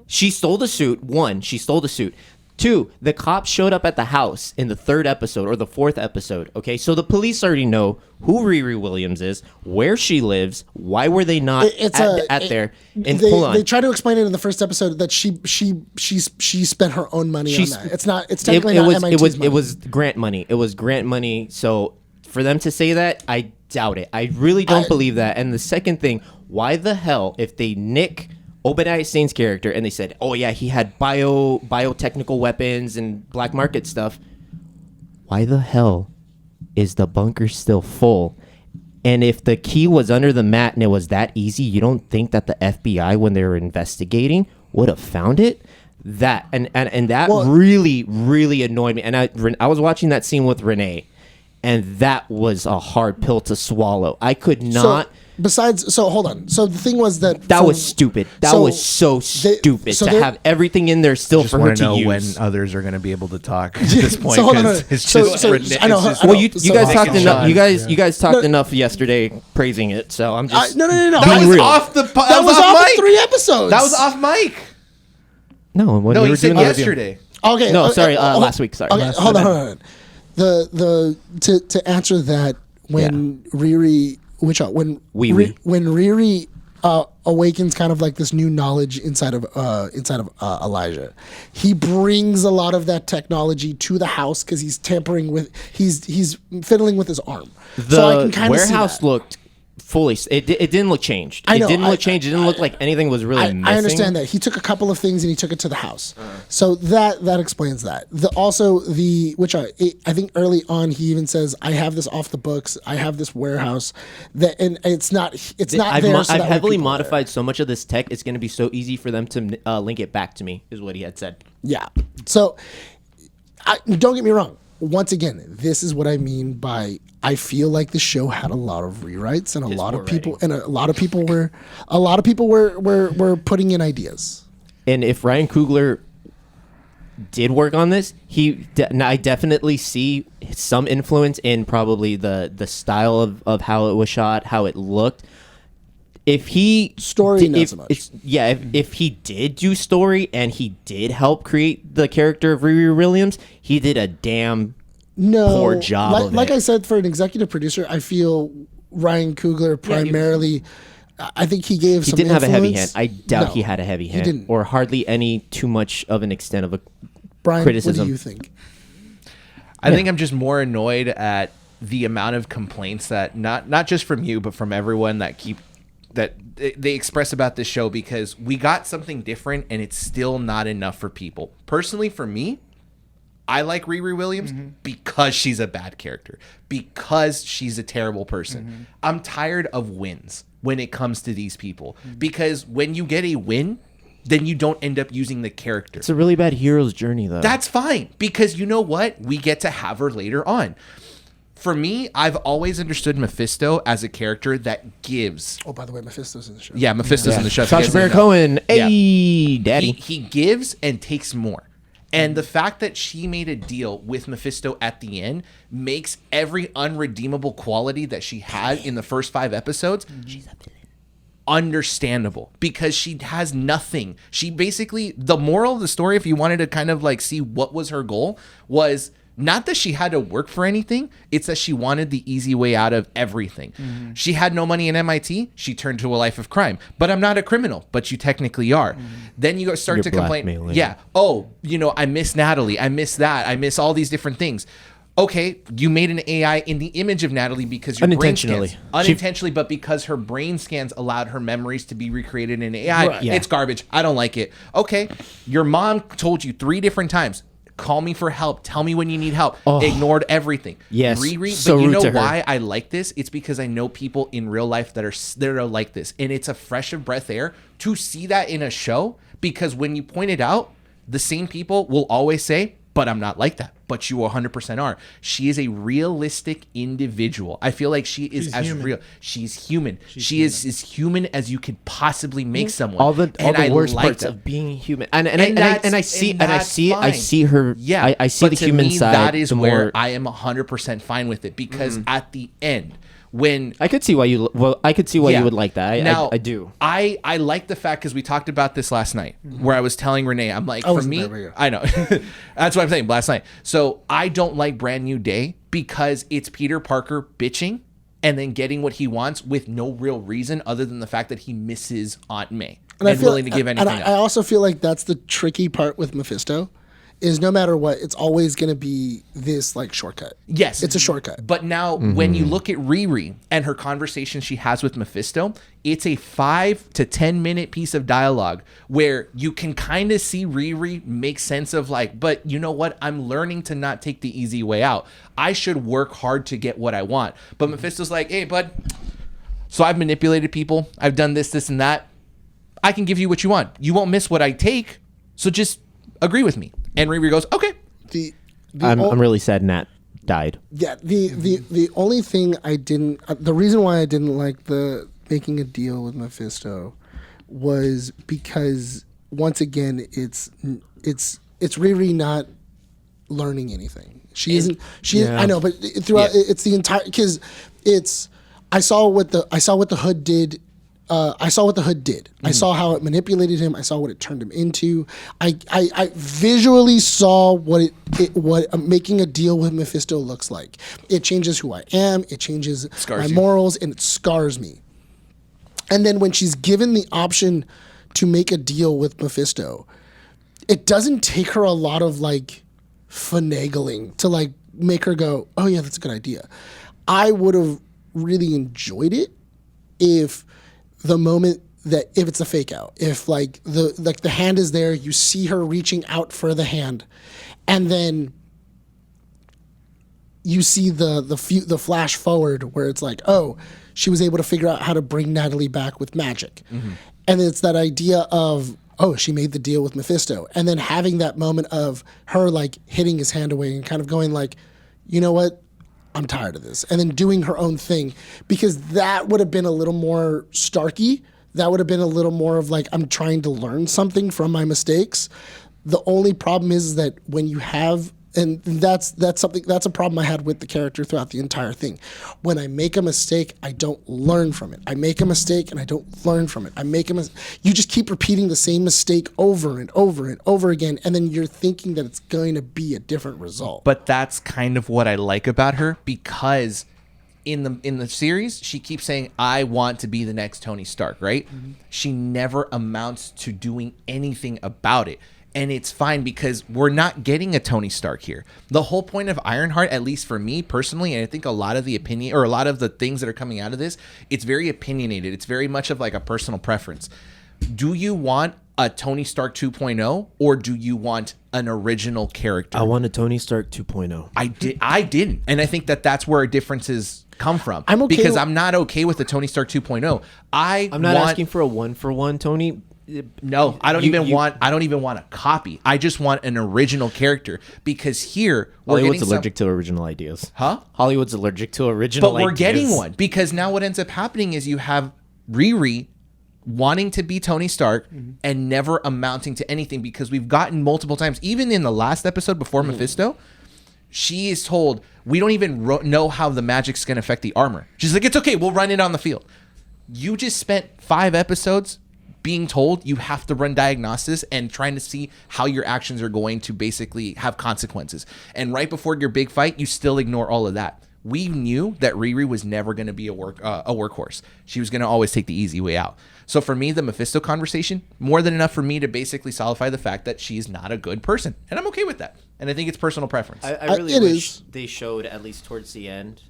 She stole the suit. One, she stole the suit. Two, the cops showed up at the house in the third episode or the fourth episode. Okay, so the police already know who Riri Williams is, where she lives. Why were they not there? And hold on, They try to explain it in the first episode that she spent her own money on that. It's technically not MIT's money. It was grant money. It was grant money. So for them to say that, I doubt it. I really don't believe that. And the second thing, why the hell, if they nick Obadiah Stane's character and they said, oh yeah, he had biotechnical weapons and black market stuff, why the hell is the bunker still full? And if the key was under the mat and it was that easy, you don't think that the FBI, when they were investigating, would have found it? That and that really, really annoyed me. And I was watching that scene with Rene, and that was a hard pill to swallow. I could not. Hold on. So the thing was that was stupid. That was so stupid to have everything in there still for her to know use. when others are going to be able to talk at this point. So hold on. It's just I know. Well, you guys talked enough. Sean. You guys talked enough yesterday praising it. So I'm just no. That being was real. off the. That was off in 3 episodes. That was off mic. No, when No, we you were said doing the review. yesterday. Okay. No, sorry, last week. Sorry. Okay, hold on. To answer that, when Riri when Wee wee. when Riri awakens kind of like this new knowledge inside of Elijah. He brings a lot of that technology to the house because he's tampering with he's fiddling with his arm. So I can The kind of see warehouse that. looked fully. It didn't look changed. I know, It didn't look changed. It didn't look like anything was really missing. I understand that he took a couple of things and he took it to the house, so that explains that. Which I think early on he even says, "I have this off the books. I have this warehouse that, and it's not there." So I've that way heavily people are modified so much of this tech. It's going to be so easy for them to link it back to me. Is what he had said. Yeah. So, don't get me wrong. Once again, this is what I mean by I feel like the show had a lot of rewrites and a lot of people were putting in ideas. And if Ryan Coogler did work on this, I definitely see some influence in probably the style of how it was shot, how it looked. If he Story, not so much. If he did do story and he did help create the character of Riri Williams, he did a damn poor job of like it. I said, for an executive producer, I feel Ryan Coogler primarily. I think he gave. He some didn't have a heavy hand. influence. I doubt No, he had a heavy hand, didn't. or hardly any too much of an extent of a Brian, criticism. what do you think? I think I'm just more annoyed at the amount of complaints that not just from you, but from everyone that they express about this show, because we got something different and it's still not enough for people. Personally, for me, I like Riri Williams because she's a bad character, because she's a terrible person. I'm tired of wins when it comes to these people, because when you get a win, then you don't end up using the character. It's a really bad hero's journey, though. That's fine, because you know what? We get to have her later on. For me, I've always understood Mephisto as a character that gives. Oh, by the way, Mephisto's in the show. Yeah, Mephisto's in the show. if you Sacha guys Baron didn't know. Cohen, Yeah. hey, daddy. He gives and takes more. And the fact that she made a deal with Mephisto at the end makes every unredeemable quality that she had in the first 5 episodes understandable, because she has nothing. She basically, the moral of the story, if you wanted to kind of like see what was her goal, was not that she had to work for anything. It's that she wanted the easy way out of everything. She had no money in MIT. She turned to a life of crime. But I'm not a criminal, but you technically are. Then you start You're to complain. blackmailing. Yeah. Oh, I miss Natalie. I miss that. I miss all these different things. Okay, you made an AI in the image of Natalie because your Unintentionally. brain scans, unintentionally, but because her brain scans allowed her memories to be recreated in AI. Right. Yeah. It's garbage. I don't like it. Okay, your mom told you 3 different times, call me for help. Tell me when you need help. Ignored everything. Yes, Riri, so but you rude know to her. why I like this? It's because I know people in real life that are like this, and it's a fresh of breath air to see that in a show. Because when you point it out, the same people will always say, "But I'm not like that." But you 100% are. She is a realistic individual. I feel like she is as human. real. She's human. She is as human as you could possibly make someone. all the And I worst like parts that. of being human, and that's- I see and and I that's see I fine. see her. Yeah, I see but the to human me, side. That is the where more, I am 100% fine with it, because at the end, when I could see why you. Well, I could see why Yeah. you would like that. Now, I do. I like the fact, because we talked about this last night, where I was telling Rene, I'm like, for wasn't me, there, but yeah. I know. That's what I'm saying, last night. So I don't like Brand New Day because it's Peter Parker bitching and then getting what he wants with no real reason other than the fact that he misses Aunt May and, willing to give anything and up. I also feel like that's the tricky part with Mephisto, is no matter what, it's always going to be this like shortcut. Yes. It's a shortcut. But now, when you look at Riri and her conversation she has with Mephisto, it's a 5 to 10 minute piece of dialogue where you can kind of see Riri make sense of like, but you know what? I'm learning to not take the easy way out. I should work hard to get what I want. But Mephisto's like, hey, bud, so I've manipulated people. I've done this, this, and that. I can give you what you want. You won't miss what I take. So just agree with me. And Riri goes, okay. the I'm really sad Nat died. Yeah, the only thing I didn't, the reason why I didn't like the making a deal with Mephisto was because once again it's Riri not learning anything. She isn't. Yeah. I know, but throughout it's the entire, because it's I saw what the hood did I saw what the hood did. I saw how it manipulated him. I saw what it turned him into. I visually saw what making a deal with Mephisto looks like. It changes who I am. It changes my morals, and it scars me. And then when she's given the option to make a deal with Mephisto, it doesn't take her a lot of like finagling to like make her go, oh yeah, that's a good idea. I would have really enjoyed it if the moment that if it's a fake out, if like the hand is there, you see her reaching out for the hand, and then you see the flash forward where it's like, oh, she was able to figure out how to bring Natalie back with magic, and it's that idea of, oh, she made the deal with Mephisto, and then having that moment of her like hitting his hand away and kind of going like, you know what, I'm tired of this, and then doing her own thing, because that would have been a little more Starky. That would have been a little more of like, I'm trying to learn something from my mistakes. The only problem is that when you have, and that's a problem I had with the character throughout the entire thing. When I make a mistake, I don't learn from it. I make a mistake and I don't learn from it. You just keep repeating the same mistake over and over and over again, and then you're thinking that it's going to be a different result. But that's kind of what I like about her, because in the series, she keeps saying, I want to be the next Tony Stark, right? She never amounts to doing anything about it. And it's fine, because we're not getting a Tony Stark here. The whole point of IronHeart, at least for me personally, and I think a lot of the opinion, or a lot of the things that are coming out of this, it's very opinionated. It's very much of like a personal preference. Do you want a Tony Stark 2.0, or do you want an original character? I want a Tony Stark 2.0. I didn't. And I think that where our differences come from. I'm okay because I'm not okay with the Tony Stark 2.0. I'm not asking for a 1-for-1 Tony. No, I don't even want a copy. I just want an original character, because here Hollywood's allergic to original ideas. Huh? Hollywood's allergic to original ideas. But we're getting one, because now what ends up happening is you have Riri wanting to be Tony Stark and never amounting to anything, because we've gotten multiple times, even in the last episode before Mephisto, she is told, we don't even know how the magic's going to affect the armor. She's like, it's okay, we'll run it on the field. You just spent 5 episodes being told you have to run diagnosis and trying to see how your actions are going to basically have consequences. And right before your big fight, you still ignore all of that. We knew that Riri was never going to be a workhorse. She was going to always take the easy way out. So for me, the Mephisto conversation, more than enough for me to basically solidify the fact that she's not a good person. And I'm okay with that. And I think it's personal preference. I really wish they showed, at least towards the end,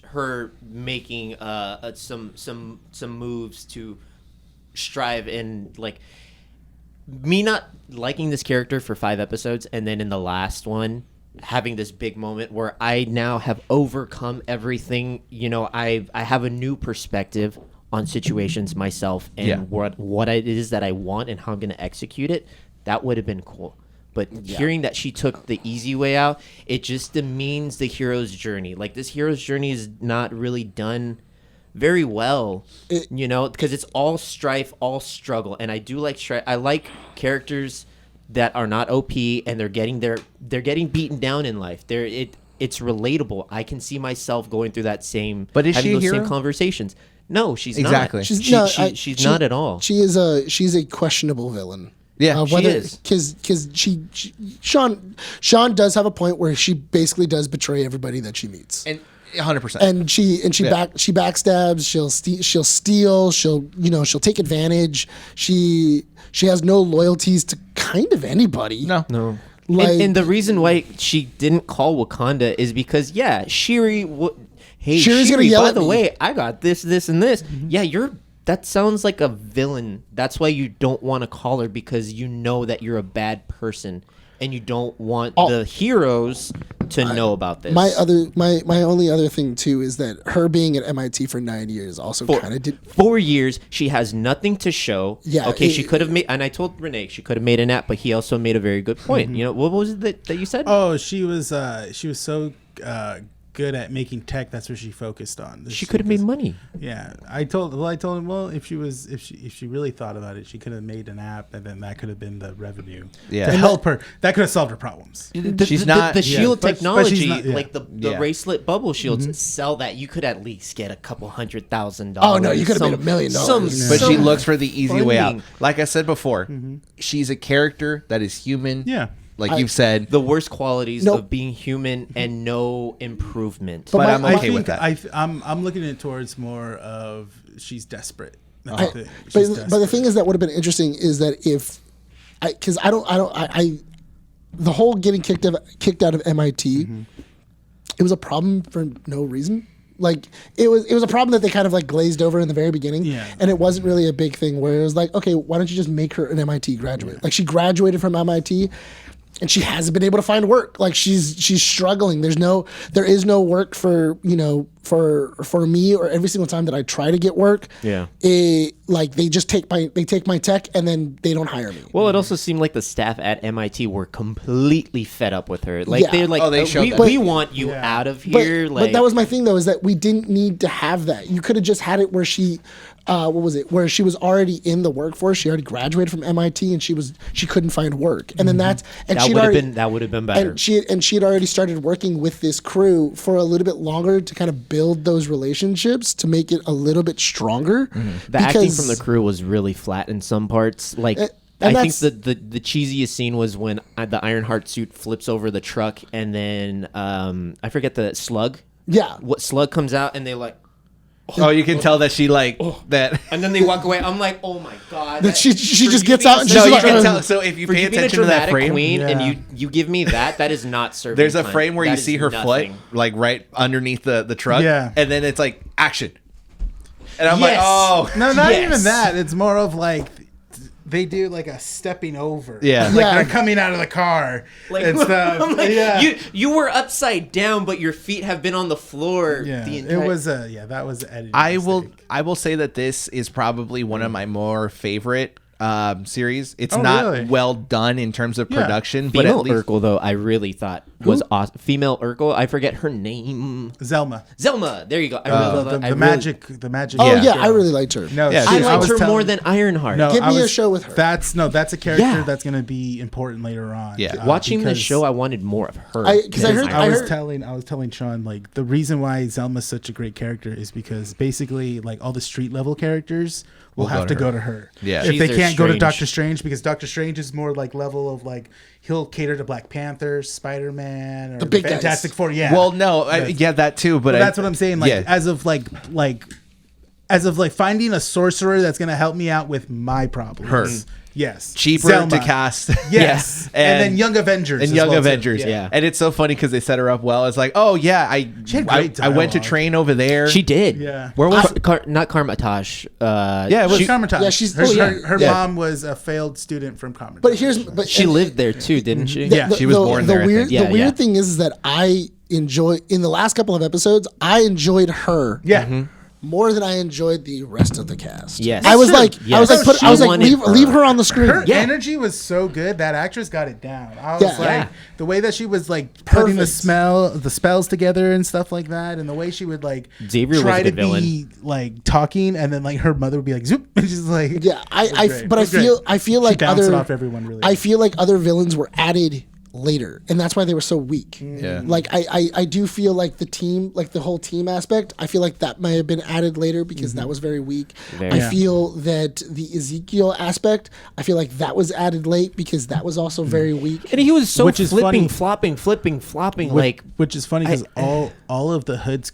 her making some moves to strive in, like, me not liking this character for 5 episodes, and then in the last one having this big moment where I now have overcome everything. You know, I have a new perspective on situations myself, and what it is that I want and how I'm going to execute it. That would have been cool. But hearing that she took the easy way out, it just demeans the hero's journey. Like, this hero's journey is not really done very well, you know, because it's all strife, all struggle. And I do like strife. I like characters that are not OP and they're getting beaten down in life. It's relatable. I can see myself going through that same, but is having she a those hero? Same conversations. No, she's exactly. not. She's not at all. She's a questionable villain. Yeah, she is. Because Sean does have a point where she basically does betray everybody that she meets. And 100%. And she backstabs. She'll steal. She'll take advantage. She has no loyalties to kind of anybody. No. Like, and the reason why she didn't call Wakanda is because Shuri. Shuri's gonna yell by at the me. way, I got this, and this. Mm-hmm. Yeah, that sounds like a villain. That's why you don't want to call her, because you know that you're a bad person, and you don't want the heroes to know about this. My only other thing too is that her being at MIT for 9 years also kind of did 4 years. She has nothing to show. Yeah. Okay, she could have made, and I told Rene she could have made an app, but he also made a very good point. Mm-hmm. You know, what was it that you said? Oh, she was so good at making tech, that's what she focused on. She could have made money. Yeah, I told him, well, if she really thought about it, she could have made an app, and then that could have been the revenue Yeah. to help her. That could have solved her problems. She's not- the shield but technology, she's not- yeah. like the Yeah. bracelet bubble shields. Sell that, you could at least get a couple $100,000. Oh, no, you could have made $1 million. But she looks for the easy way out. funding. Like I said before, she's a character that is human. Yeah. Like you've said. the worst qualities Nope. of being human and no improvement. But my- I'm my- okay with that. I'm looking at it towards more of she's desperate. That's I- it. but She's but the desperate. thing is that would have been interesting is that if because I the whole getting kicked out of MIT, it was a problem for no reason. Like it was a problem that they kind of like glazed over in the very beginning, Yeah. and it wasn't really a big thing. Where it was like, okay, why don't you just make her an MIT graduate? Like she graduated from MIT, and she hasn't been able to find work. Like she's struggling. There is no work for for me, or every single time that I try to get work. Yeah. Like they just take my tech and then they don't hire me. Well, it also seemed like the staff at MIT were completely fed up with her. Like Yeah. they're like, Oh, they showed that. we want you out of here. But that was my thing though, is that we didn't need to have that. You could have just had it where she, what was it? Where she was already in the workforce. She already graduated from MIT and she couldn't find work. And then that would have been better. and she had already started working with this crew for a little bit longer to kind of build those relationships to make it a little bit stronger. The acting from the crew was really flat in some parts. Like And I think that's- the cheesiest scene was when the IronHeart suit flips over the truck, and then I forget the slug. Yeah. What slug comes out, and they like, Oh, you can tell that she like that. and then they walk away. I'm like, oh my god. That she just for gets you out and being she's No, like, you can tell. So if you For pay you being a attention to that dramatic frame, queen, Yeah. and you give me that is not serving. there's a time. frame where That you is see her nothing. foot like right underneath the truck. Yeah. And then it's like action. And I'm Yes. like, oh. No, not Yes. even that. It's more of like they do like a stepping over. Yeah. Like Yeah. they're coming out of the car Like, and stuff. I'm like, yeah. you were upside down, but your feet have been on the floor. Yeah. The It entire. was that was an editing I mistake. will say that this is probably one of my more favorite series. It's Oh, not really? well done in terms of Yeah. production, but Female at least Urkel, though, I really thought was awesome. Female Urkel, I forget her name. Zelma. Zelma. There you go. I really love The, that. the magic. oh Yeah. yeah, I really liked her. No, Yeah, she- I liked was her telling- more than Ironheart. No, Give I me a was- show with her. That's a character Yeah. that's going to be important later on. Yeah. Watching the because show, I wanted more of her. Because I heard- I was telling Sean, like, the reason why Zelma's such a great character is because basically like all the street level characters will have to go to her. Yeah. If She's they their can't go to Strange. Doctor Strange, because Doctor Strange is more like level of like he'll cater to Black Panther, Spider-Man, or the big guys. Fantastic Four. Yeah. well, no, yeah, that too. But that's what I'm saying. Like yeah. as of finding a sorcerer that's gonna help me out with my problems. Her. Yes. cheaper Zelma. to cast. Yes. Yeah. And then Young Avengers. and as Young well, too. Avengers. Yeah. And it's so funny because they set her up well. It's like, oh yeah, She had great I went to dialogue. train over there. She did. Yeah. Where was? Not Karmatosh. Yeah, it was. She's Karmatage. Yeah, she's- her, oh, yeah. her Yeah. mom was a failed student from Karmatage. But She lived there too, didn't she? Yeah, she was born there, I Weird, think. Yeah, the weird yeah. thing is that I enjoy in the last couple of episodes. I enjoyed her. Yeah. More than I enjoyed the rest of the cast. Yes. I was That's like, true. I was Yes. like, She I was like, wanted leave her on the screen. Her Yeah. energy was so good. That actress got it down. I was Yeah. like, Yeah. the way that she was like putting the Perfect. spells together and stuff like that, and the way she would like Xavier was try a to good be villain. like talking, and then like her mother would be like zoop, and she's like, Yeah, great. but It was great. I feel She like bounced other it off everyone really I well. feel like other villains were added later, and that's why they were so weak. Yeah. Like I do feel like the team, like the whole team aspect, I feel like that may have been added later because that was very weak. Very. I Yeah. feel that the Ezekiel aspect, I feel like that was added late because that was also very weak. And he was so Which is flipping, funny. flopping, like which is funny because all of the Hood's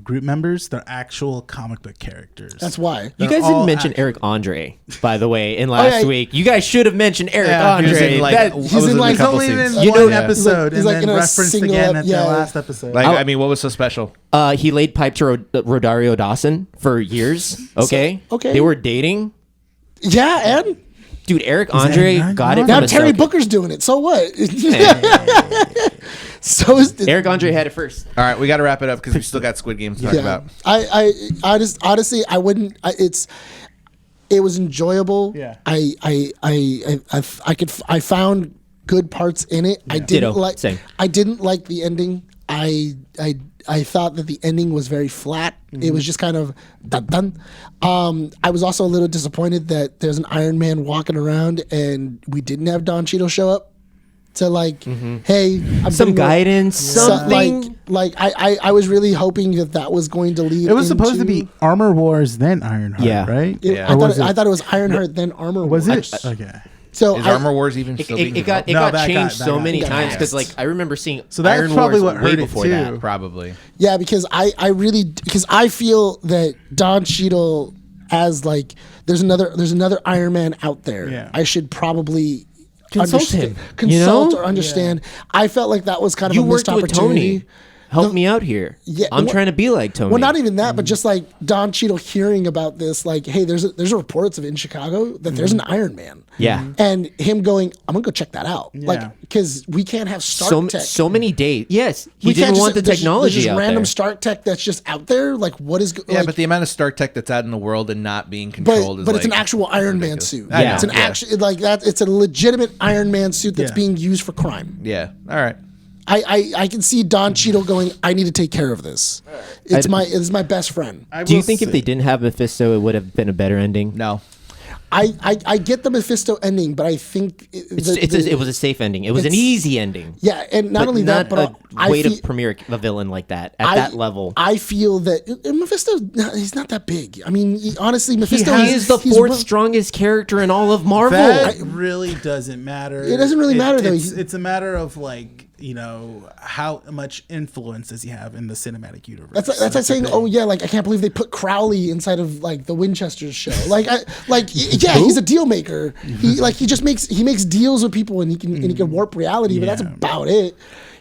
group members, they're actual comic book characters. That's why. you They're guys all didn't mention act- Eric Andre, by the way, in last yeah. week. You guys should have mentioned Eric Yeah, he was Andre. in, like, That- I was he's in, a like, couple only in scenes. You one know- episode, He's and like then in a referenced single again ep- at yeah. the last episode. Like, I'll- I mean, what was so special? he laid pipe to Rodario Dawson for years. Okay, okay. They were dating. Yeah, and Dude, Eric Andre not got it normal? from now a Terry soak. Booker's doing it. So what? So is the, Eric Andre had it first. All right, we got to wrap it up because we still got Squid Games to talk about. I just honestly I wouldn't. It was enjoyable. Yeah. I found good parts in it. I didn't Ditto. like. Same. I didn't like the ending. I thought that the ending was very flat. It was just kind of dun. I was also a little disappointed that there's an Iron Man walking around and we didn't have Don Cheadle show up to like, hey, I'm Some getting guidance, something. I was really hoping that was going to lead. It was supposed to into- be Armor Wars, then Ironheart, Yeah. right? Yeah. I thought it was Ironheart then Armor Was Wars. it? Okay. So Is I- Armor Wars even still being It got No, that changed got- so that many got times because passed. like I remember seeing So that's Iron probably Wars what way hurt it before too. that. Probably. Yeah, because I really because I feel that Don Cheadle as like there's another Iron Man out there. Yeah. I should probably Consult him, you consult know? or understand. I felt like that was kind of You a missed worked with opportunity. Tony. Help me out here. Yeah, I'm well- trying to be like Tony. Well, not even that, but just like Don Cheadle hearing about this, like, hey, there's reports of in Chicago that there's an Iron Man. Yeah. And him going, I'm gonna go check that out. Yeah. Like, because we can't have Stark Tech. so many days. Yes, he We can't didn't just- want the there's technology just out random there. Stark Tech that's just out there. Like, what is? Yeah, like, but the amount of Stark Tech that's out in the world and not being controlled but is it's an like, actual Iron Man ridiculous. suit. I know, It's an yeah. actual like that. It's a legitimate Iron Man suit that's Yeah. being used for crime. Yeah. All right. I can see Don Cheadle going, I need to take care of this. It's my best friend. Do you think if they didn't have Mephisto, it would have been a better ending? No. I get the Mephisto ending, but I think It was a safe ending. It was an it's- easy ending. yeah, and not But only that, but a way I feel, to premiere a villain like that at that level. I feel that Mephisto, he's not that big. I mean, honestly, Mephisto He is the he's fourth one- strongest character in all of Marvel. That really doesn't matter. It doesn't really matter, though. It's a matter of like, you know, how much influence does he have in the cinematic universe? That's like saying, oh yeah, like I can't believe they put Crowley inside of like the Winchesters show. Yeah, he's a deal maker. He just makes deals with people and he can warp reality, but that's Yeah. about it.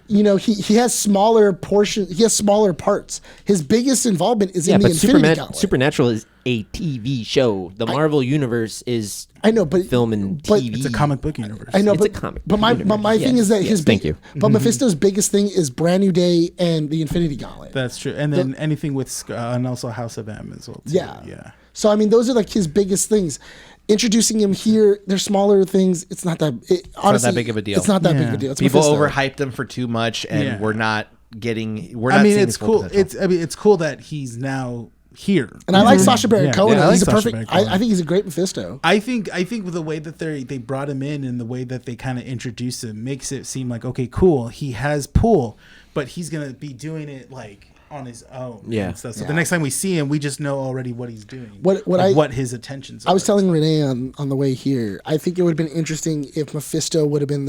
You know, he has smaller portions. He has smaller parts. His biggest involvement is Yeah, in the but Infinity Gauntlet. Supernatural is a TV show. The Marvel universe is I know, but film and but- TV. it's a comic book universe. I know, It's a but comic but my universe. thing is that Yes, his thank you. But Mephisto's biggest thing is Brand New Day and the Infinity Gauntlet. That's true. And then anything with and also House of M as well. Too. Yeah. Yeah. So I mean, those are like his biggest things. Introducing him here, they're smaller things. It's not that. Honestly, that big of a deal. It's not that big of Yeah. a deal. It's People Mephisto. overhyped them for too much, and Yeah. we're not I seeing mean, his it's full cool. potential. It's cool that he's now here. And I like Sacha Baron Yeah. Cohen. Yeah, I He's a like Sacha perfect. Baron Cohen. I think he's a great Mephisto. I think with the way that they brought him in and the way that they kind of introduced him makes it seem like, okay, cool. He has pull, but he's gonna be doing it like on his own. Yeah. And stuff. So the next time we see him, we just know already what he's doing. What his attentions. I was are. telling Rene on the way here. I think it would have been interesting if Mephisto would have been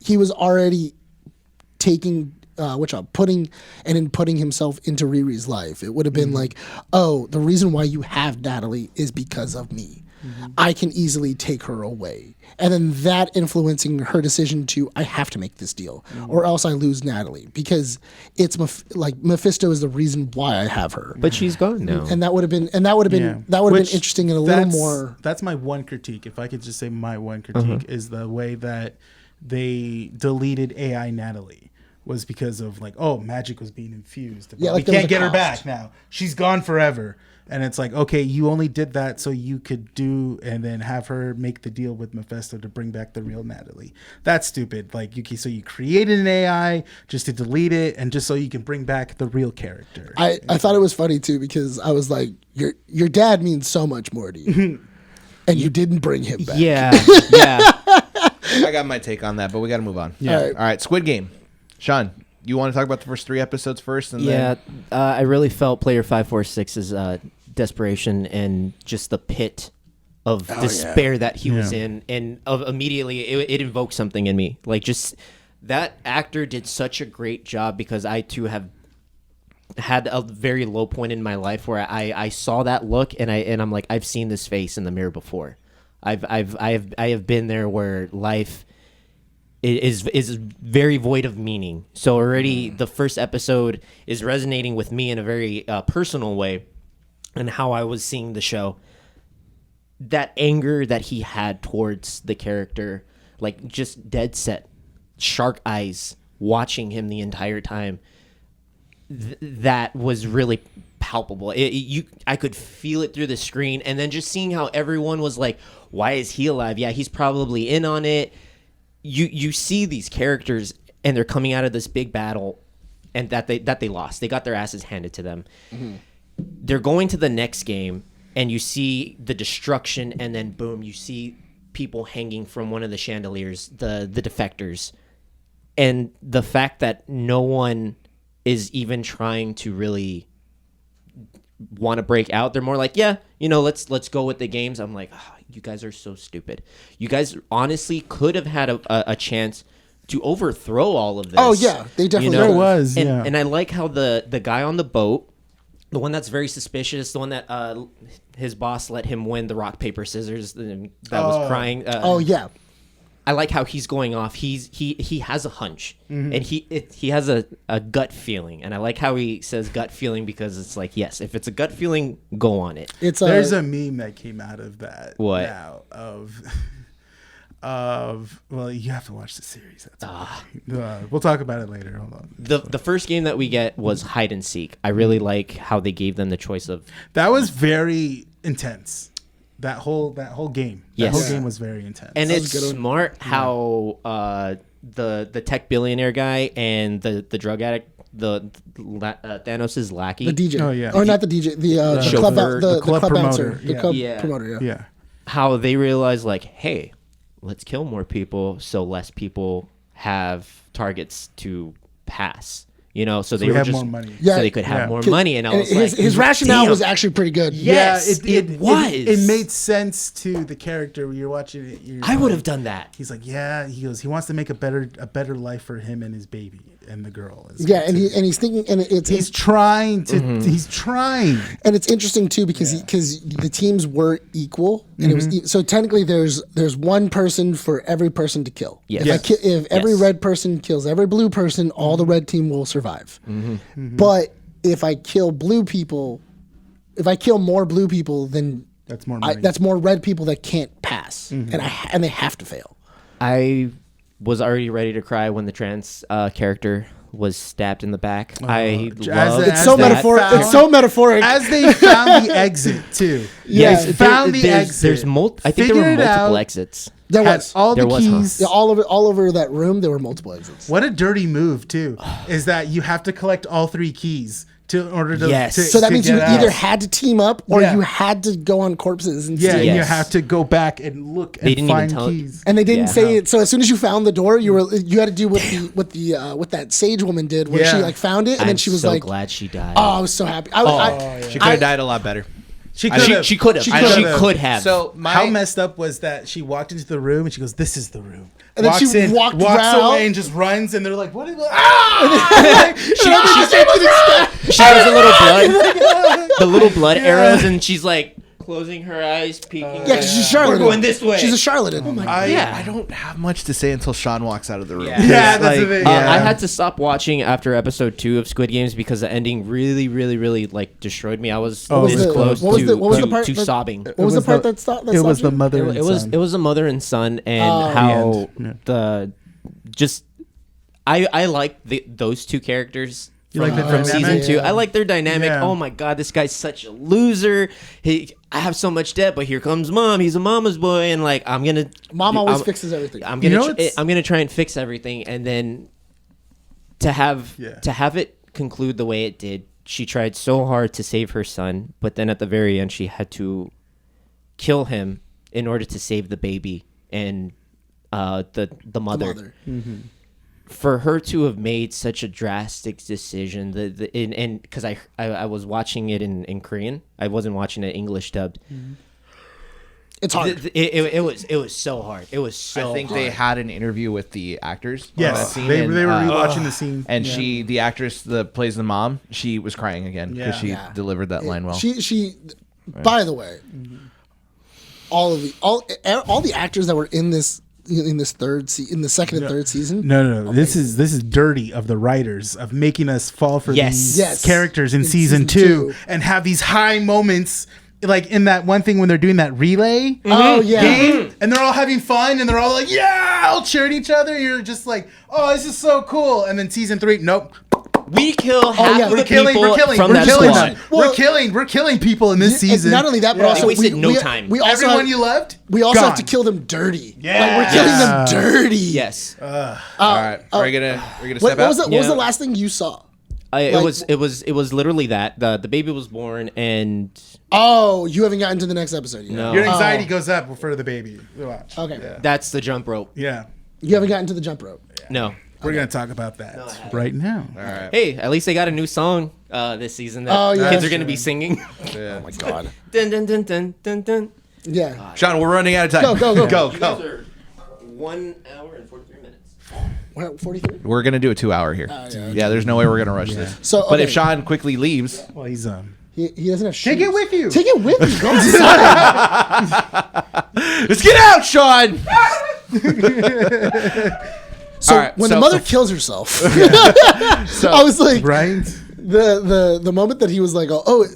he was already taking. Putting himself into Riri's life. It would have been like, oh, the reason why you have Natalie is because of me. I can easily take her away. And then that influencing her decision to, I have to make this deal or else I lose Natalie because it's Mephisto is the reason why I have her. But she's gone now. And that would have been Which interesting and a little that's- more. That's my one critique. If I could just say my one critique is the way that they deleted AI Natalie was because of like, oh, magic was being infused. Yeah, like we there was can't a get her cost. back now. She's gone forever. And it's like, okay, you only did that so you could do and then have her make the deal with Mephisto to bring back the real Natalie. That's stupid. Like so you created an AI just to delete it and just so you can bring back the real character. I thought it was funny too because I was like, your dad means so much more to you, and you didn't bring him back. yeah. I got my take on that, but we got to move on. Yeah. All right. Squid Game. Sean, you want to talk about the first 3 episodes first? And Yeah, then I really felt Player 546's desperation and just the pit of despair that he was in, and of immediately it invoked something in me. Like just that actor did such a great job because I too have had a very low point in my life where I saw that look and I'm like, I've seen this face in the mirror before. I have been there where life is very void of meaning. So already the first episode is resonating with me in a very personal way, and how I was seeing the show. That anger that he had towards the character, like just dead set, shark eyes, watching him the entire time. That was really palpable. I could feel it through the screen, and then just seeing how everyone was like, "Why is he alive? Yeah, he's probably in on it." You see these characters, and they're coming out of this big battle, and that they lost. They got their asses handed to them. They're going to the next game, and you see the destruction, and then boom, you see people hanging from one of the chandeliers, the defectors, and the fact that no one is even trying to really want to break out. They're more like, yeah, let's go with the games. I'm like, you guys are so stupid. You guys honestly could have had a chance to overthrow all of this. Oh yeah, they definitely There was, and I like how the guy on the boat, the one that's very suspicious, the one that his boss let him win the rock paper scissors, that was crying. Oh yeah. I like how he's going off. He has a hunch, and he has a gut feeling, and I like how he says gut feeling because it's like, yes, if it's a gut feeling, go on it. There's a meme that came out of that. What? Now well, you have to watch the series. That's we'll talk about it later. Hold on. The first game that we get was hide and seek. I really like how they gave them the choice of. That was very intense. That whole game. Yes. That whole game was very intense. And it's smart how the tech billionaire guy and the drug addict, Thanos' lackey, The DJ. Oh, yeah. Or not the DJ. The club, chauffeur, the club club promoter. bouncer. The Yeah. club Yeah. promoter. yeah. how they realize like, hey, let's kill more people so less people have targets to pass. So they we were have just more money. Yeah. so they could have Yeah. more money. And I was like, his rationale damn. was actually pretty good. Yes, it was. It made sense to the character when you're watching it. I would have done that. He's like, yeah. He goes. He wants to make a better life for him and his baby and the girl. Yeah, and he's thinking, and he's trying to. He's trying. and it's interesting too because the teams were equal, and it was so technically there's one person for every person to kill. Yes. If every Yes. red person kills every blue person, all the red team will survive. But if I kill blue people, if I kill more blue people, then That's more money. that's more red people that can't pass, and they have to fail. I was already ready to cry when the trans character was stabbed in the back. I love It's so metaphoric. It's so metaphoric. As they found the exit too. Yes, They found the exit. There's I think there were Figured it multiple out. exits. There Had was. all There the was, huh? keys. Yeah, all over that room, there were multiple exits. What a dirty move too! Is that you have to collect all 3 keys in order to. Yes. to So that to means you get out. either had to team up or Yeah. you had to go on corpses and Yeah, see. and you Yes. have to go back and look They and didn't even find tell- keys. And they didn't Yeah. say it. So as soon as you found the door, you had to do what that sage woman did, where she Yeah. like found it and then I'm she was so like, glad she died. "Oh, I was so happy." She could have died a lot better. She I- could she- have. she could have. She could've. could have. So How messed up was that? She walked into the room and she goes, "This is the room." And then she walked walks around. away and just runs, and they're like, "What is she has a little blood, the little blood arrows, and she's like closing her eyes, peeking. Yeah, because she's a charlatan. We're going this way. She's a charlatan. Oh my God. Yeah. I don't have much to say until Sean walks out of the room. Yeah. Yeah, that's the thing. I had to stop watching after episode 2 of Squid Games because the ending really, really, really like destroyed me. I was was this the- close what was the- what was the to part that- sobbing. What was the part that stopped? It was the mother. It was a mother and son, and how the just I like those two characters. You like the from season dynamic? 2. I like their dynamic. Yeah. Oh my god, this guy's such a loser. I have so much debt, but here comes mom. He's a mama's boy, and like Mom always fixes everything. I'm You gonna know, it's- I'm gonna try and fix everything, and then to have it conclude the way it did. She tried so hard to save her son, but then at the very end, she had to kill him in order to save the baby and the mother. For her to have made such a drastic decision, and because I was watching it in Korean, I wasn't watching it English dubbed. It's hard. It was so hard. It was so. I think hard. they had an interview with the actors. on that Yes, scene, they and, were rewatching the scene. And the actress that plays the mom, she was crying again because she Yeah. delivered that line well. She. By the way, all the actors that were in the second and third season. No. This is dirty of the writers of making us fall for these Yes. characters in In season season 2 and have these high moments. Like in that one thing when they're doing that relay Oh yeah. game, and they're all having fun, and they're all like, "Yeah!" all cheering each other. You're just like, "Oh, this is so cool!" And then season 3, nope, We kill half yeah. of We're the killing, people we're killing, from we're that killing squad. them. We're killing people in this season. Not only that, but also They wasted no time. We also Everyone have, you loved, we also have gone. to kill them dirty. Yeah. Like we're killing them dirty. Yes. All right, we're gonna step What out. was the last thing you saw? It was literally that the baby was born and Oh, you haven't gotten to the next episode yet. No. Your anxiety goes up for the baby. Watch. Okay. that's the jump rope. Yeah. You haven't gotten to the jump rope. No. We're going to talk about that right now. All right. Hey, at least they got a new song this season that Oh, yeah. kids are That's going to be singing. Yeah. Oh my god. dun, dun, dun, dun, dun, dun. Yeah. Sean, we're running out of time. Go. You guys go. are 1 hour and 43 minutes. We're at 43. We're gonna do a 2 hour here. Yeah, there's no way we're gonna rush this. So, but if okay. Sean quickly leaves, Well, he's He doesn't have shoes. Take it with you. Take it with you. Go inside. let's get out, Sean. So All right, when so- the mother kills herself, I was like, right. the moment that he was like,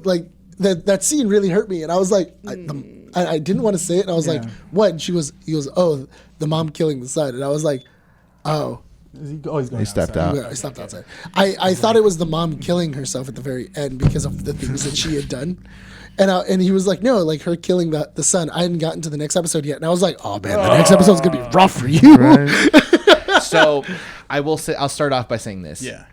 like that scene really hurt me, and I was like, I didn't want to say it, and I was like, what? And he goes, oh, the mom killing the son, and I was like, oh. He's going He stepped outside. out. I stopped outside. I thought it was the mom killing herself at the very end because of the things that she had done. And he was like, no, like her killing the son. I hadn't gotten to the next episode yet. And I was like, oh man, the next episode's going to be rough for you. So I will say, I'll start off by saying this. Yeah.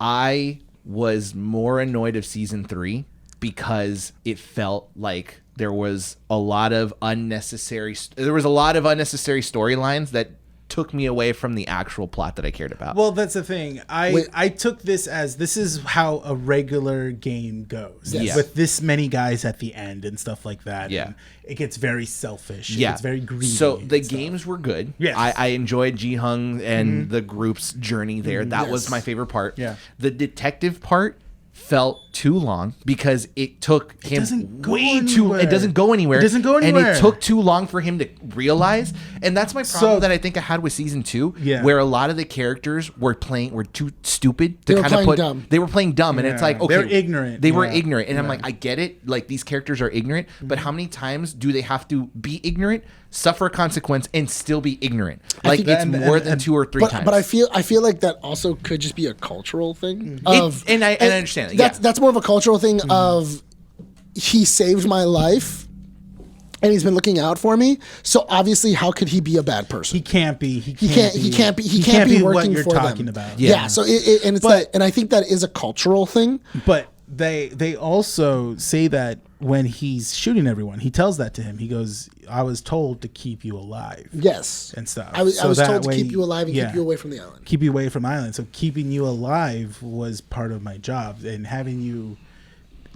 I was more annoyed of season 3 because it felt like there was a lot of unnecessary storylines that took me away from the actual plot that I cared about. Well, that's the thing. I took this as this is how a regular game goes. Yes. With this many guys at the end and stuff like that. Yeah. And it gets very selfish. Yeah, It's very greedy. So the and stuff. games were good. Yes. I enjoyed Ji Hung and the group's journey there. That was Yes. my favorite part. Yeah. The detective part felt too long because it took him doesn't go way too. anywhere. It doesn't go anywhere. It doesn't go and anywhere. it took too long for him to realize. And that's my problem So- that I think I had with season 2, Yeah. where a lot of the characters were too stupid to They were kind of playing put. dumb. They were playing dumb, and it's Yeah. like okay, They're ignorant. They were Yeah. ignorant, and I'm Yeah. like, I get it. Like these characters are ignorant, but how many times do they have to be ignorant, suffer a consequence, and still be ignorant? Like think- it's and- more and- than 2 or 3 times. But I feel like that also could just be a cultural thing. Of and I understand that, yeah. That's more of a cultural thing of he saved my life and he's been looking out for me. So obviously, how could he be a bad person? He can't be. He can't be what working you're for talking them. about. Yeah. So and it's and I think that is a cultural thing. But they also say that when he's shooting everyone, he tells that to him. He goes, "I was told to keep you alive." Yes. And stuff. I was So that told to way- keep you alive and yeah. keep you away from the island. Keep you away from the island. So keeping you alive was part of my job, and having you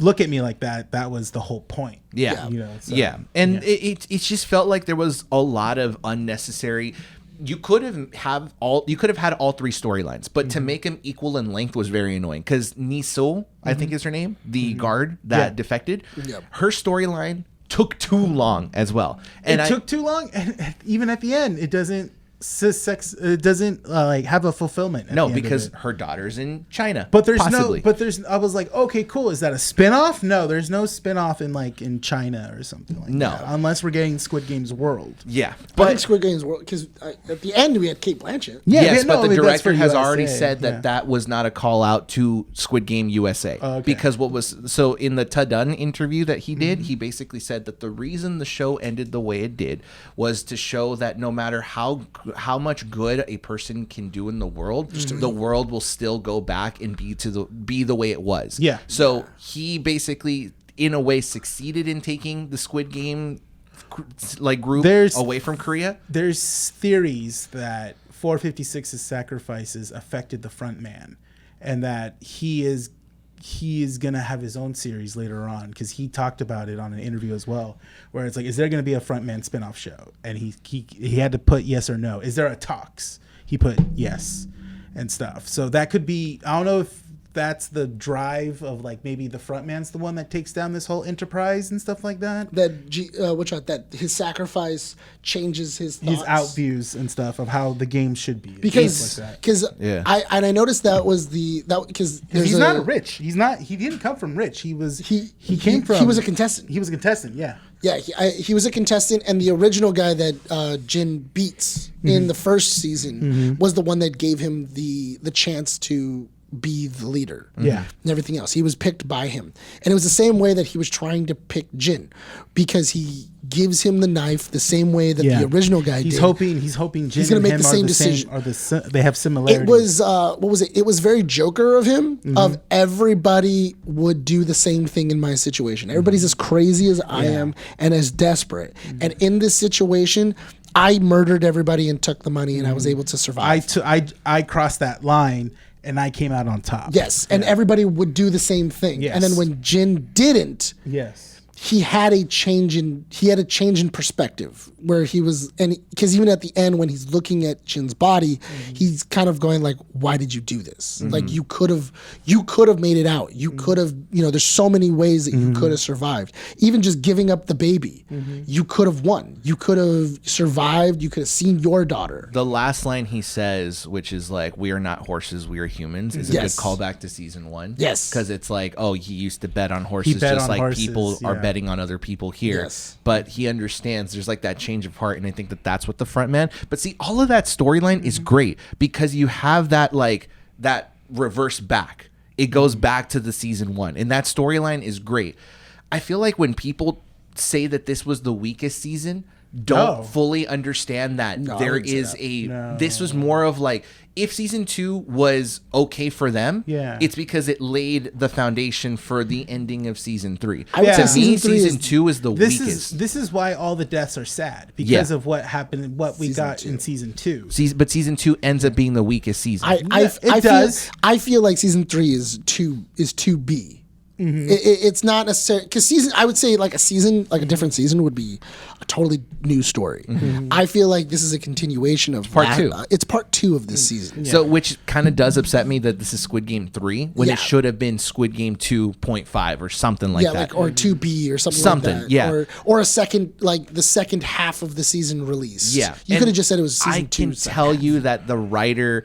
look at me like that was the whole point. Yeah. You know, so, yeah. And yeah. It just felt like there was a lot of unnecessary. You could have had all 3 storylines, but to make them equal in length was very annoying because Niso, I think is her name, the guard that defected, Yep. her storyline took too long as well. And It took too long, and even at the end, it doesn't like have a fulfillment. At no, the end of because it. her daughter's in China. But there's possibly. I was like, okay, cool. Is that a spin-off? No, there's no spin-off in China or something like No. that. Unless we're getting Squid Games World. Yeah, But I think but Squid Games because at the end we had Kate Blanchett. Yeah, yes, no, but the that's director for has USA, already said that yeah. that was not a call out to Squid Game USA. Oh, okay. Because so in the Tadun interview that he did, he basically said that the reason the show ended the way it did was to show that no matter how much good a person can do in the world, the world will still go back and be the way it was. Yeah. So he basically, in a way, succeeded in taking the Squid Game group away from Korea. There's theories that 456's sacrifices affected the front man, and that he is gonna have his own series later on, because he talked about it on an interview as well, where it's like, is there gonna be a frontman spinoff show? And he had to put yes or no. Is there a talks? He put yes and stuff. So that could be, I don't know if that's the drive of like maybe the frontman's the one that takes down this whole enterprise and stuff like that. That his sacrifice changes his thoughts. His out views and stuff of how the game should be. because like that. Yeah. I noticed that was because He's not rich. He didn't come from rich. He was he came from. he was a contestant. He was a contestant. Yeah. Yeah, he was a contestant, and the original guy that Jin beats in the first season was the one that gave him the chance to be the leader. Yeah. And everything else. He was picked by him. And it was the same way that he was trying to pick Jin, because he gives him the knife the same way that the original guy he's did. He's hoping Jin He's gonna and make him the are same the decision. same, they have similarities. It was what was it? It was very Joker of him. Of everybody would do the same thing in my situation. Everybody's as crazy as I am and as desperate. And in this situation, I murdered everybody and took the money, and I was able to survive. I crossed that line, and I came out on top. Yes, and everybody would do the same thing. Yes. And then when Jin didn't, he had a change in perspective where he was, and because even at the end when he's looking at Jin's body, he's kind of going like, why did you do this? Like you could have made it out. You could have, there's so many ways that you could have survived. Even just giving up the baby, you could have won. You could have survived. You could have seen your daughter. The last line he says, which is like, we are not horses, we are humans, is a good callback to season 1. Yes. Because it's like, oh, he used to bet on horses bet just on like horses, people are betting on other people here. Yes. But he understands there's like that change of heart, and I think that's what the front man. But see, all of that storyline is great because you have that like that reverse back. It goes back to the season 1, and that storyline is great. I feel like when people say that this was the weakest season, don't fully understand that there is this was more of like, if season 2 was okay for them, it's because it laid the foundation for the ending of season 3. I would say season 2 is the weakest. This is why all the deaths are sad, because of what happened, what we got in season 2. But season 2 ends up being the weakest season. I feel like season 3 is 2B. It's not necessarily because I would say like a different season would be a totally new story. I feel like this is a continuation of part 2. It's part 2 of this season. So, which kind of does upset me that this is Squid Game 3 when it should have been Squid Game 2.5 or something like that. Or 2B or something like that. Yeah. Or a second, like the second half of the season release. Yeah. You could have just said it was season 2. I can tell you that the writer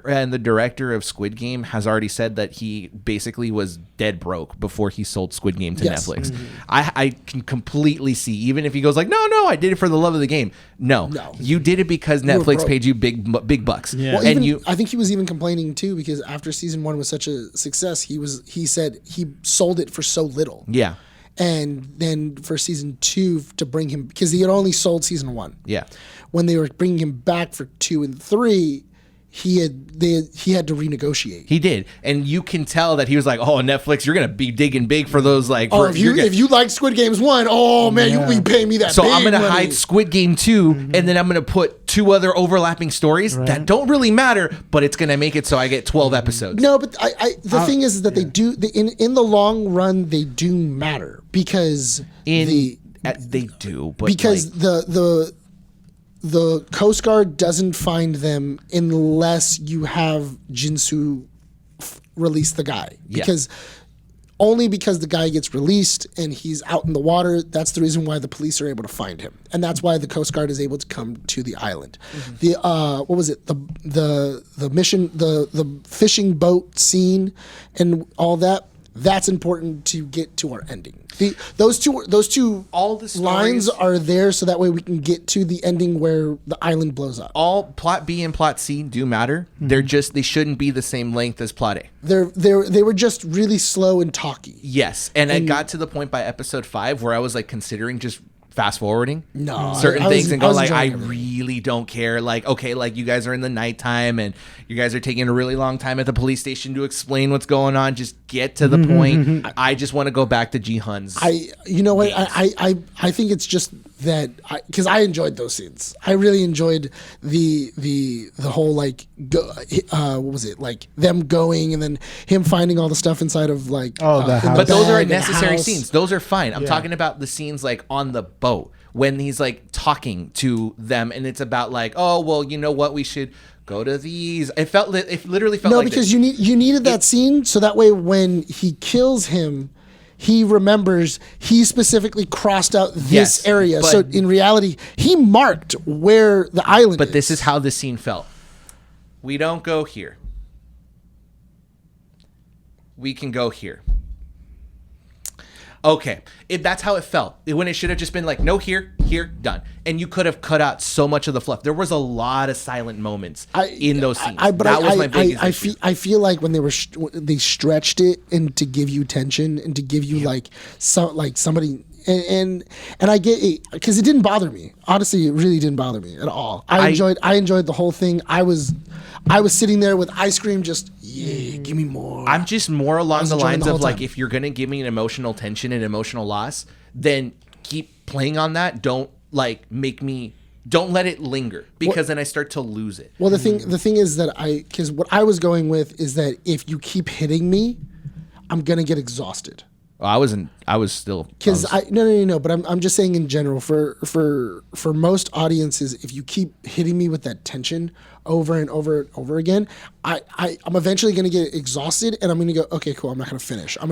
and the director of Squid Game has already said that he basically was dead broke before he sold Squid Game to Netflix. I can completely see, even if he goes like, no, I did it for the love of the game. No. You did it because Netflix paid you big bucks. Yeah. Well, And I think he was even complaining too because after season 1 was such a success, he said he sold it for so little. Yeah. And then for season 2 to bring him, because he had only sold season 1. Yeah. When they were bringing him back for 2 and 3, he had to renegotiate. He did, and you can tell that he was like, "Oh, Netflix, you're gonna be digging big for those like." If you like Squid Games 1, you be paying me that. So big I'm gonna money. hide Squid Game 2, and then I'm gonna put 2 other overlapping stories that don't really matter, but it's gonna make it so I get 12 episodes. No, but the thing is that they do in the long run they do matter because they do, but because like, the Coast Guard doesn't find them unless you have Jinsu release the guy. Because only because the guy gets released and he's out in the water, that's the reason why the police are able to find him. And that's why the Coast Guard is able to come to the island. The what was it? The mission, the fishing boat scene and all that. That's important to get to our ending. Those two all the stories, lines are there so that way we can get to the ending where the island blows up. All plot B and plot C do matter. They shouldn't be the same length as plot A. They were just really slow and talky. Yes, and I got to the point by episode 5 where I was like considering just fast forwarding certain things and go like, I really don't care. Like, okay, like you guys are in the nighttime and you guys are taking a really long time at the police station to explain what's going on. Just get to the point. I just want to go back to Jihan's. You know what? I think it's just that because I enjoyed those scenes. I really enjoyed the whole like what was it, like them going and then him finding all the stuff inside of like the house. But those are bag and necessary house. scenes. Those are fine. I'm talking about the scenes like on the boat when he's like talking to them and it's about like, oh well, you know what, we should go to these. It literally felt like because this. you needed that scene so that way when he kills him, he remembers he specifically crossed out this area. So in reality, he marked where the island is. But this is how the scene felt. We don't go here. We can go here. Okay, that's how it felt. When it should have just been like, no, here, done. And you could have cut out so much of the fluff. There was a lot of silent moments in those scenes. That was my biggest issue. I feel like when they stretched it and to give you tension and to give you like somebody and I get it because it didn't bother me. Honestly, it really didn't bother me at all. I enjoyed the whole thing. I was sitting there with ice cream, just give me more. I'm just more along the lines the of whole like, time. if you're gonna give me an emotional tension and emotional loss, then keep playing on that. Don't don't let it linger, because then I start to lose it. Well, the thing is that because what I was going with is that if you keep hitting me, I'm gonna get exhausted. I was still Because no. But I'm just saying in general for most audiences, if you keep hitting me with that tension over and over and over again, I'm eventually gonna get exhausted, and I'm gonna go, okay, cool, I'm not gonna finish. I'm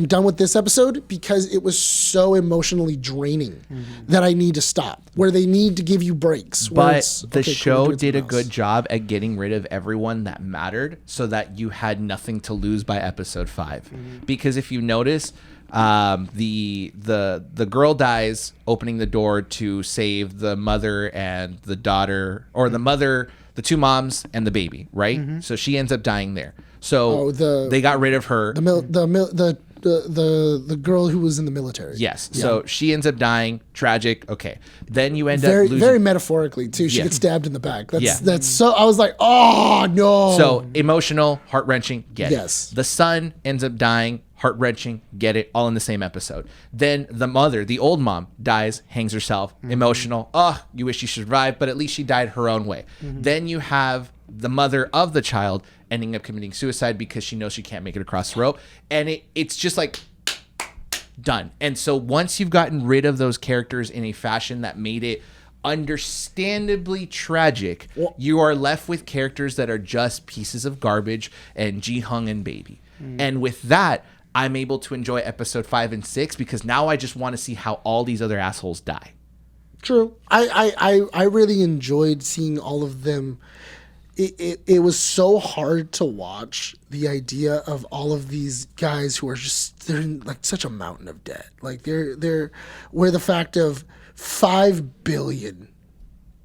done with this episode because it was so emotionally draining that I need to stop. Where they need to give you breaks. But the show did a good job at getting rid of everyone that mattered, so that you had nothing to lose by episode 5. Because if you notice, the girl dies opening the door to save the mother and the daughter, or the 2 moms and the baby, right? So she ends up dying there. So they got rid of her. The girl who was in the military. Yes. Yeah. So she ends up dying. Tragic. Okay. Then you end up losing. Very metaphorically too. She gets stabbed in the back. That's so. I was like, oh no. So emotional, heart wrenching. Get it. Yes. The son ends up dying. Heart wrenching. Get it. All in the same episode. Then the mother, the old mom, dies, hangs herself. Emotional. Oh, you wish she survived, but at least she died her own way. Then you have the mother of the child ending up committing suicide because she knows she can't make it across the rope, and it's just like done. And so once you've gotten rid of those characters in a fashion that made it understandably tragic, you are left with characters that are just pieces of garbage and Ji-Hung and Baby. And with that, I'm able to enjoy episode 5 and 6 because now I just want to see how all these other assholes die. True. I really enjoyed seeing all of them. It was so hard to watch the idea of all of these guys who are they're in like such a mountain of debt. Like they're where the fact of 5 billion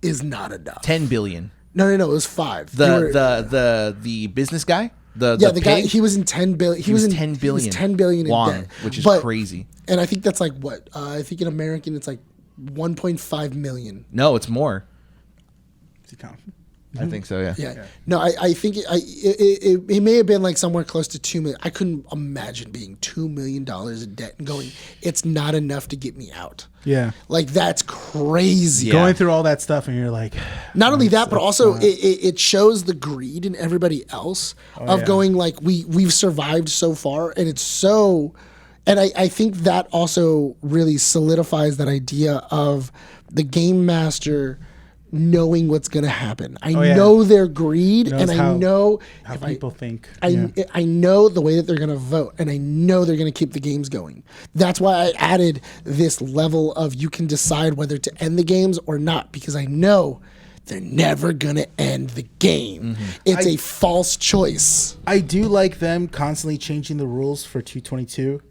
is not enough. 10 billion. No, it was 5. The business guy? The guy, he was in 10 billion. He was in 10 billion. He was 10 billion in Wong, debt, which is crazy. And I think that's like what? I think in American it's like 1.5 million. No, it's more. Is he counting? I think so, yeah. Yeah. No, I think it may have been like somewhere close to 2 million. I couldn't imagine being $2 million in debt and going, it's not enough to get me out. Yeah. Like, that's crazy. Yeah. Going through all that stuff and you're like... Not only that, but also it shows the greed in everybody else going like, we've survived so far, and it's so... And I think that also really solidifies that idea of the game master knowing what's going to happen. I know their greed, and I know how people think. I know the way that they're going to vote, and I know they're going to keep the games going. That's why I added this level of you can decide whether to end the games or not, because I know they're never going to end the game. It's a false choice. I do like them constantly changing the rules for 222.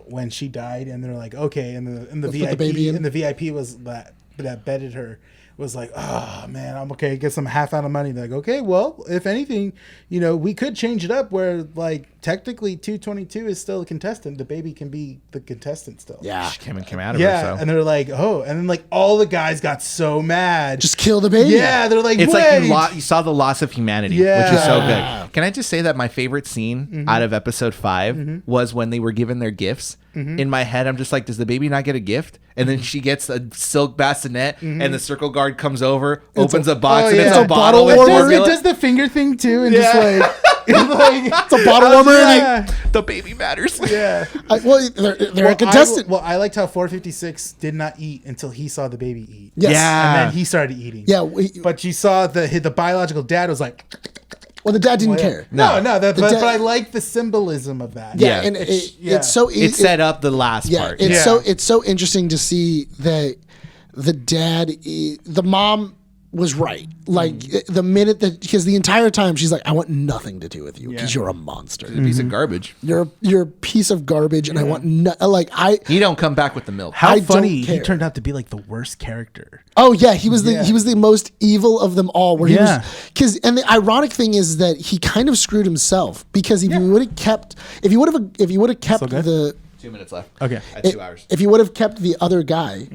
When she died, and they're like, okay, and the VIP, and the VIP was that bedded her. Was like, oh man, I'm okay. Get some half out of money. They're like, okay, well, if anything, we could change it up where like technically 222 is still a contestant. The baby can be the contestant still. Yeah, she came out of her. So. And they're like, oh, and then like all the guys got so mad. Just kill the baby. Yeah, they're like, it's wait. like you saw the loss of humanity, which is so good. Can I just say that my favorite scene out of episode 5 was when they were given their gifts. In my head, I'm just like, does the baby not get a gift? And then she gets a silk bassinet, and the circle guard comes over, opens a box, and it's a bottle with formula. It does the finger thing too, and just like, it's a bottle warmer. The baby matters. Yeah. They're a contestant. I liked how 456 did not eat until he saw the baby eat. Yes. Yeah. And then he started eating. Yeah. But you saw the biological dad was like... Well, the dad didn't care. No, but I like the symbolism of that. Yeah, and it's so... It set up the last part. It's so interesting to see that the dad... The mom was right. Like, the minute that... Because the entire time, she's like, I want nothing to do with you because you're a monster. You're a piece of garbage. You're a piece of garbage, and I want... You don't come back with the milk. How funny he turned out to be like the worst character. Oh yeah, he was the most evil of them all. Where he was, and the ironic thing is that he kind of screwed himself, because if he would have kept 2 minutes left. Okay. At 2 hours. If he would have kept the other guy,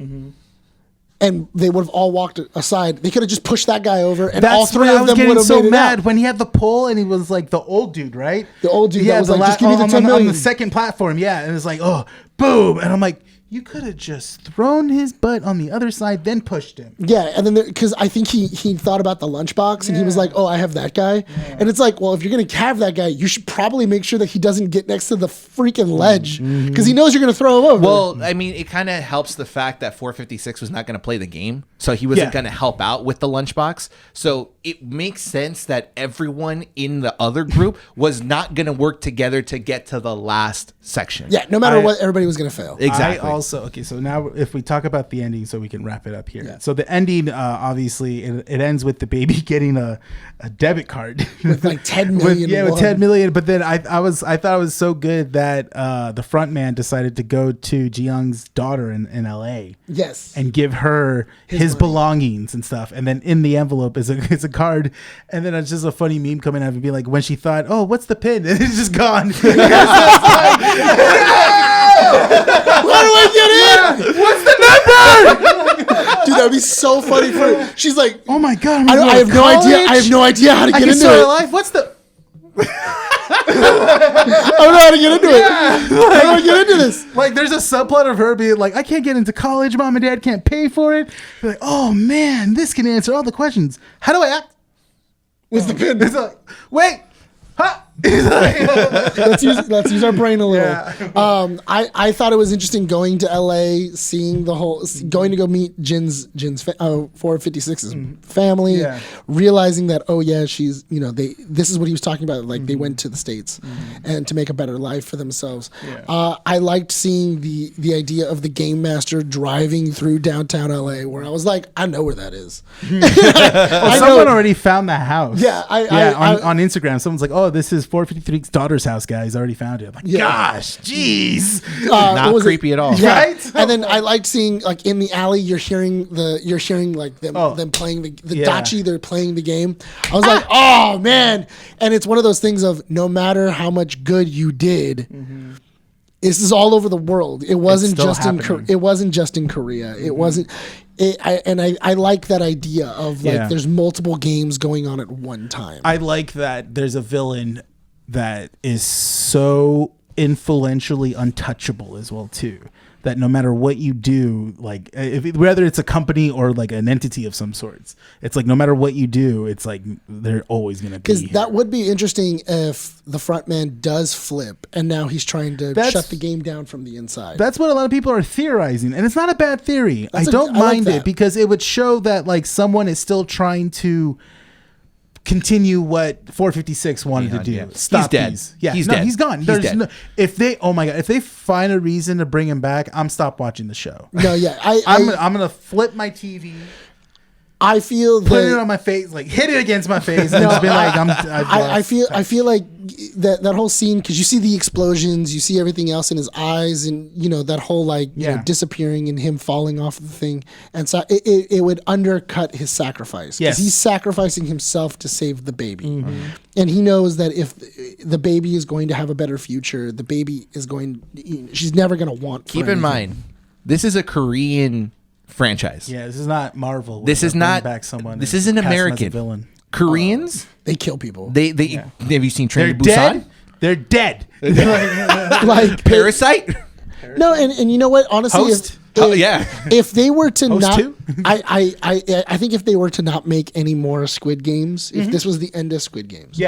and they would have all walked aside, they could have just pushed that guy over, and all three of them would have so made it mad out. when he had the pole and he was like the old dude, right? The old dude that was the like, just give me the 10 on million. the second platform, yeah. And it's like, oh, boom. And I'm like, you could have just thrown his butt on the other side, then pushed him. Yeah, and then because I think he thought about the lunchbox, and he was like, "Oh, I have that guy," and it's like, well, if you're gonna have that guy, you should probably make sure that he doesn't get next to the freaking ledge because he knows you're gonna throw him over. Well, I mean, it kind of helps the fact that 456 was not going to play the game, so he wasn't going to help out with the lunchbox. So it makes sense that everyone in the other group was not going to work together to get to the last section. yeah, no matter what, everybody was gonna fail. Exactly. So now if we talk about the ending, so we can wrap it up here. Yeah. So the ending, obviously, it ends with the baby getting a debit card With like 10 million. with 10 million. But then I thought it was so good that the front man decided to go to Jiyoung's daughter in L.A. Yes. and give her his belongings and stuff. And then in the envelope is a card. And then it's just a funny meme coming out and be like, when she thought, oh, what's the pin? And it's just gone. How do I get in? What's the number? Dude, that would be so funny for her. She's like, Oh my god! I have no idea. I have no idea how to I get can into start a it. life. What's the? I don't know how to get into it. How do I get into this? Like, there's a subplot of her being like, I can't get into college. Mom and dad can't pay for it. You're like, oh man, this can answer all the questions. How do I act? What's the pin? It's like, wait, huh? let's use our brain a little. Yeah. I thought it was interesting going to LA, seeing the whole, going to go meet Jin's 456's family, realizing that, oh yeah, she's, this is what he was talking about. Like they went to the States and to make a better life for themselves. I liked seeing the idea of the game master driving through downtown LA, where I was like, I know where that is. Someone already found the house. Yeah, on Instagram, someone's like, oh, this is 453's daughter's house, guys. I already found it. I'm like, gosh, jeez. Not creepy at all. Yeah. Right? And then I liked seeing, like, in the alley, you're hearing like them playing the dachi. They're playing the game. I was like, oh man! And it's one of those things of no matter how much good you did. This is all over the world. It wasn't just it wasn't just in Korea. It wasn't. I like that idea of like there's multiple games going on at one time. I like that there's a villain that is so influentially untouchable as well too. That no matter what you do, like whether it's a company or like an entity of some sorts, it's like no matter what you do, it's like they're always going to be. Because that would be interesting if the front man does flip and now he's trying to shut the game down from the inside. That's what a lot of people are theorizing, and it's not a bad theory. I don't mind it because it would show that like someone is still trying to continue what 456 wanted to do. Yeah. Stop he's dead. these. Yeah, he's no, dead. he's gone. He's There's dead. no, if they find a reason to bring him back, I'm stop watching the show. No, yeah, I'm gonna flip my TV. I feel Put it on my face, like hit it against my face, and just be like, I feel like that whole scene, because you see the explosions, you see everything else in his eyes, and that whole disappearing and him falling off the thing, and so it would undercut his sacrifice because he's sacrificing himself to save the baby, and he knows that if the baby is going to have a better future, the baby is she's never going to want. Keep in mind, this is a Korean franchise. Yeah, this is not Marvel. This is not back someone. This is an American villain. Koreans. They kill people. They have you seen Train to They're Busan? dead. They're dead. Like Parasite. No, and you know what? Honestly, Host? if they were to Host not, too? I think if they were to not make any more Squid Games, if this was the end of Squid Games,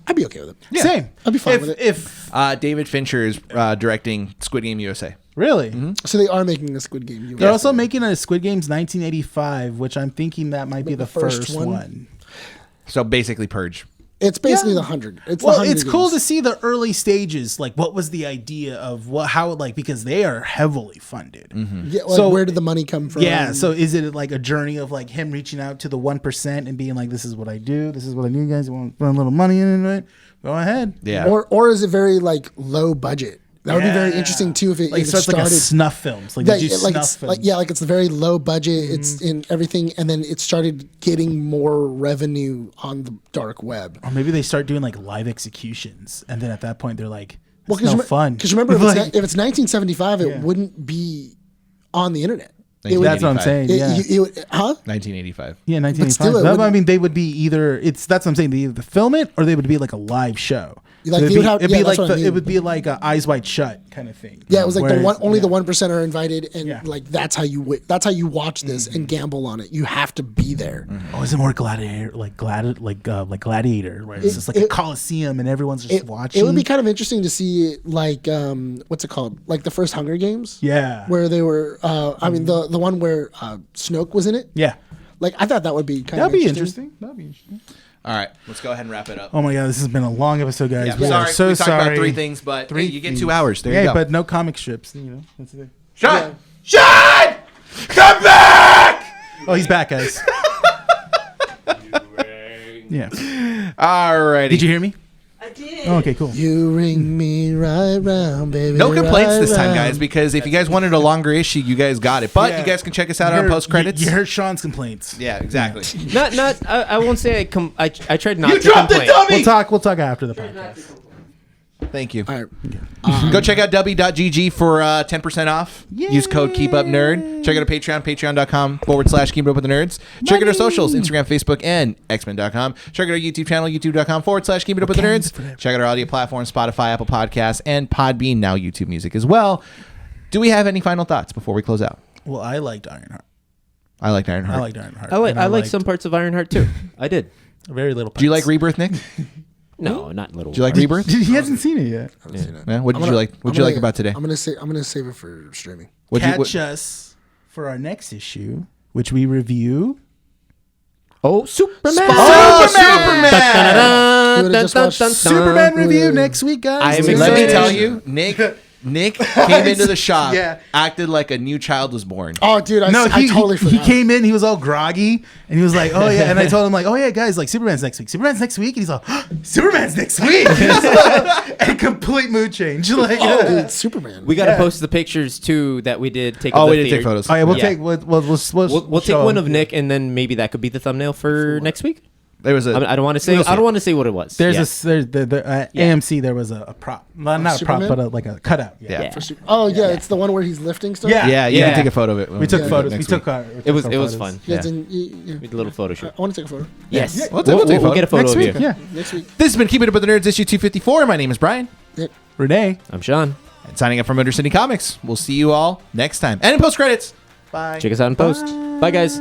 I'd be okay with it. Yeah. Same. I'd be fine with it. If David Fincher is directing Squid Game USA. really. So they are making a Squid Game. They're also making a Squid Games 1985, which I'm thinking that might be the first one. So basically, Purge. It's basically the 100. It's Well, the 100 it's cool games. to see the early stages. Like, what was the idea of how because they are heavily funded. Yeah, like So- where did the money come from? Yeah. So is it like a journey of like him reaching out to the 1% and being like, "This is what I do. This is what I do, you guys. You want to put a little money into it? Go ahead." Yeah. Or is it very like low budget? That would be very interesting too if it like if it so it's started like a snuff films. Like, Yeah, they do like snuff it's films. like it's very low budget. It's in everything, and then it started getting more revenue on the dark web. Or maybe they start doing like live executions, and then at that point they're like, Well, It's no fun. Because remember, if Like- it's 1975, it Yeah. wouldn't be on the internet. It would, That's what I'm saying. Yeah. huh? 1985. Yeah, still, 1985. it No, I wouldn't- mean, they would be either. That's what I'm saying. They either film it or they would be like a live show. Like, it'd they be, would have- it'd yeah, be that's like what I mean. it would be like a Eyes Wide Shut kind of thing. Yeah, it was like Where- only yeah. the 1% are invited, and Yeah. like that's how you watch this and gamble on it. You have to be there. Oh, is it more gladiator, like gladiator, where it's just like a coliseum and everyone's just watching? It would be kind of interesting to see like what's it called? Like the first Hunger Games. Yeah. Where they were. I mean the one where Snoke was in it. Yeah. Like I thought that would be kind That'd of be interesting. That'd be interesting. All right, let's go ahead and wrap it up. Oh my god, this has been a long episode, guys. Yeah, We are sorry, so we talked sorry. about 3 things, but hey, you get 2 things. hours. There yeah, you go. but no comic strips. You know, that's the thing. Sean! Sean! Come back! Oh, he's back, guys. Yeah. Alrighty. Did you hear me? I did. Oh, okay, cool. You ring me right round, baby. No complaints right this time, round. guys, because if you guys wanted a longer issue, you guys got it. But Yeah. you guys can check us out on post credits. You heard Sean's complaints. Yeah, exactly. I won't say I tried not You to dropped the complain. dummy! We'll talk after the podcast. Thank you. All right. Go check out w.gg for 10% off. Use code KeepUpNerd. Check out our Patreon, patreon.com/Keep Up With The Nerds. Check out our socials, Instagram, Facebook, and xmen.com. Check out our YouTube channel, youtube.com/Keep It Up With The Nerds. Check out our audio platforms, Spotify, Apple Podcasts, and Podbean, now YouTube Music as well. Do we have any final thoughts before we close out? Well, I liked IronHeart. I liked IronHeart. I liked IronHeart. I And like liked some parts of IronHeart too. I did. very little. Do you like parts. Rebirth, Nick? No, not little. Do you like Rebirth? He hasn't seen it yet. I haven't seen it. Yeah, what did I'm you gonna- like? What I'm did you like gonna- about today? I'm gonna save it for streaming. What'd you- Catch us for our next issue, which we review. Oh, Superman! You would've just watched Superman review next week, guys. I am Super Let me excited. tell you, Nick came into the shop, Yeah. acted like a new child was born. Oh, dude, I totally he forgot. came in, he was all groggy, and he was like, "Oh yeah," and I told him like, "Oh yeah, guys, like Superman's next week. Superman's next week," and he's like, "Superman's next week," and complete mood change. Like, Oh, dude, Superman. We got to post the pictures too that we did take. Oh, of the we did take theater. photos. all right, we'll Yeah. take We'll take one of Nick, and then maybe that could be the thumbnail for next week. There was a. I don't want to say. We'll see. I don't want to say what it was. There's Yeah. AMC. There was a prop, not a prop, Superman? but like a cutout. Yeah. Yeah. Oh yeah, it's the one where he's lifting stuff. Yeah. Yeah, you Yeah. can take a photo of it. We took Yeah. photos. We Next took week. our. It was photos. fun. Yeah, Yeah. yeah. We did a little photo shoot. I want to take a photo. Yes, Yeah. We'll take a we'll get a photo Next of week, you. yeah. Next week. This has been Keep It Up With The Nerds, issue 254. My name is Brian. Yeah. Rene. I'm Sean. And signing up from Motor City Comics. We'll see you all next time. And in post credits. Bye. Check us out in post. Bye guys.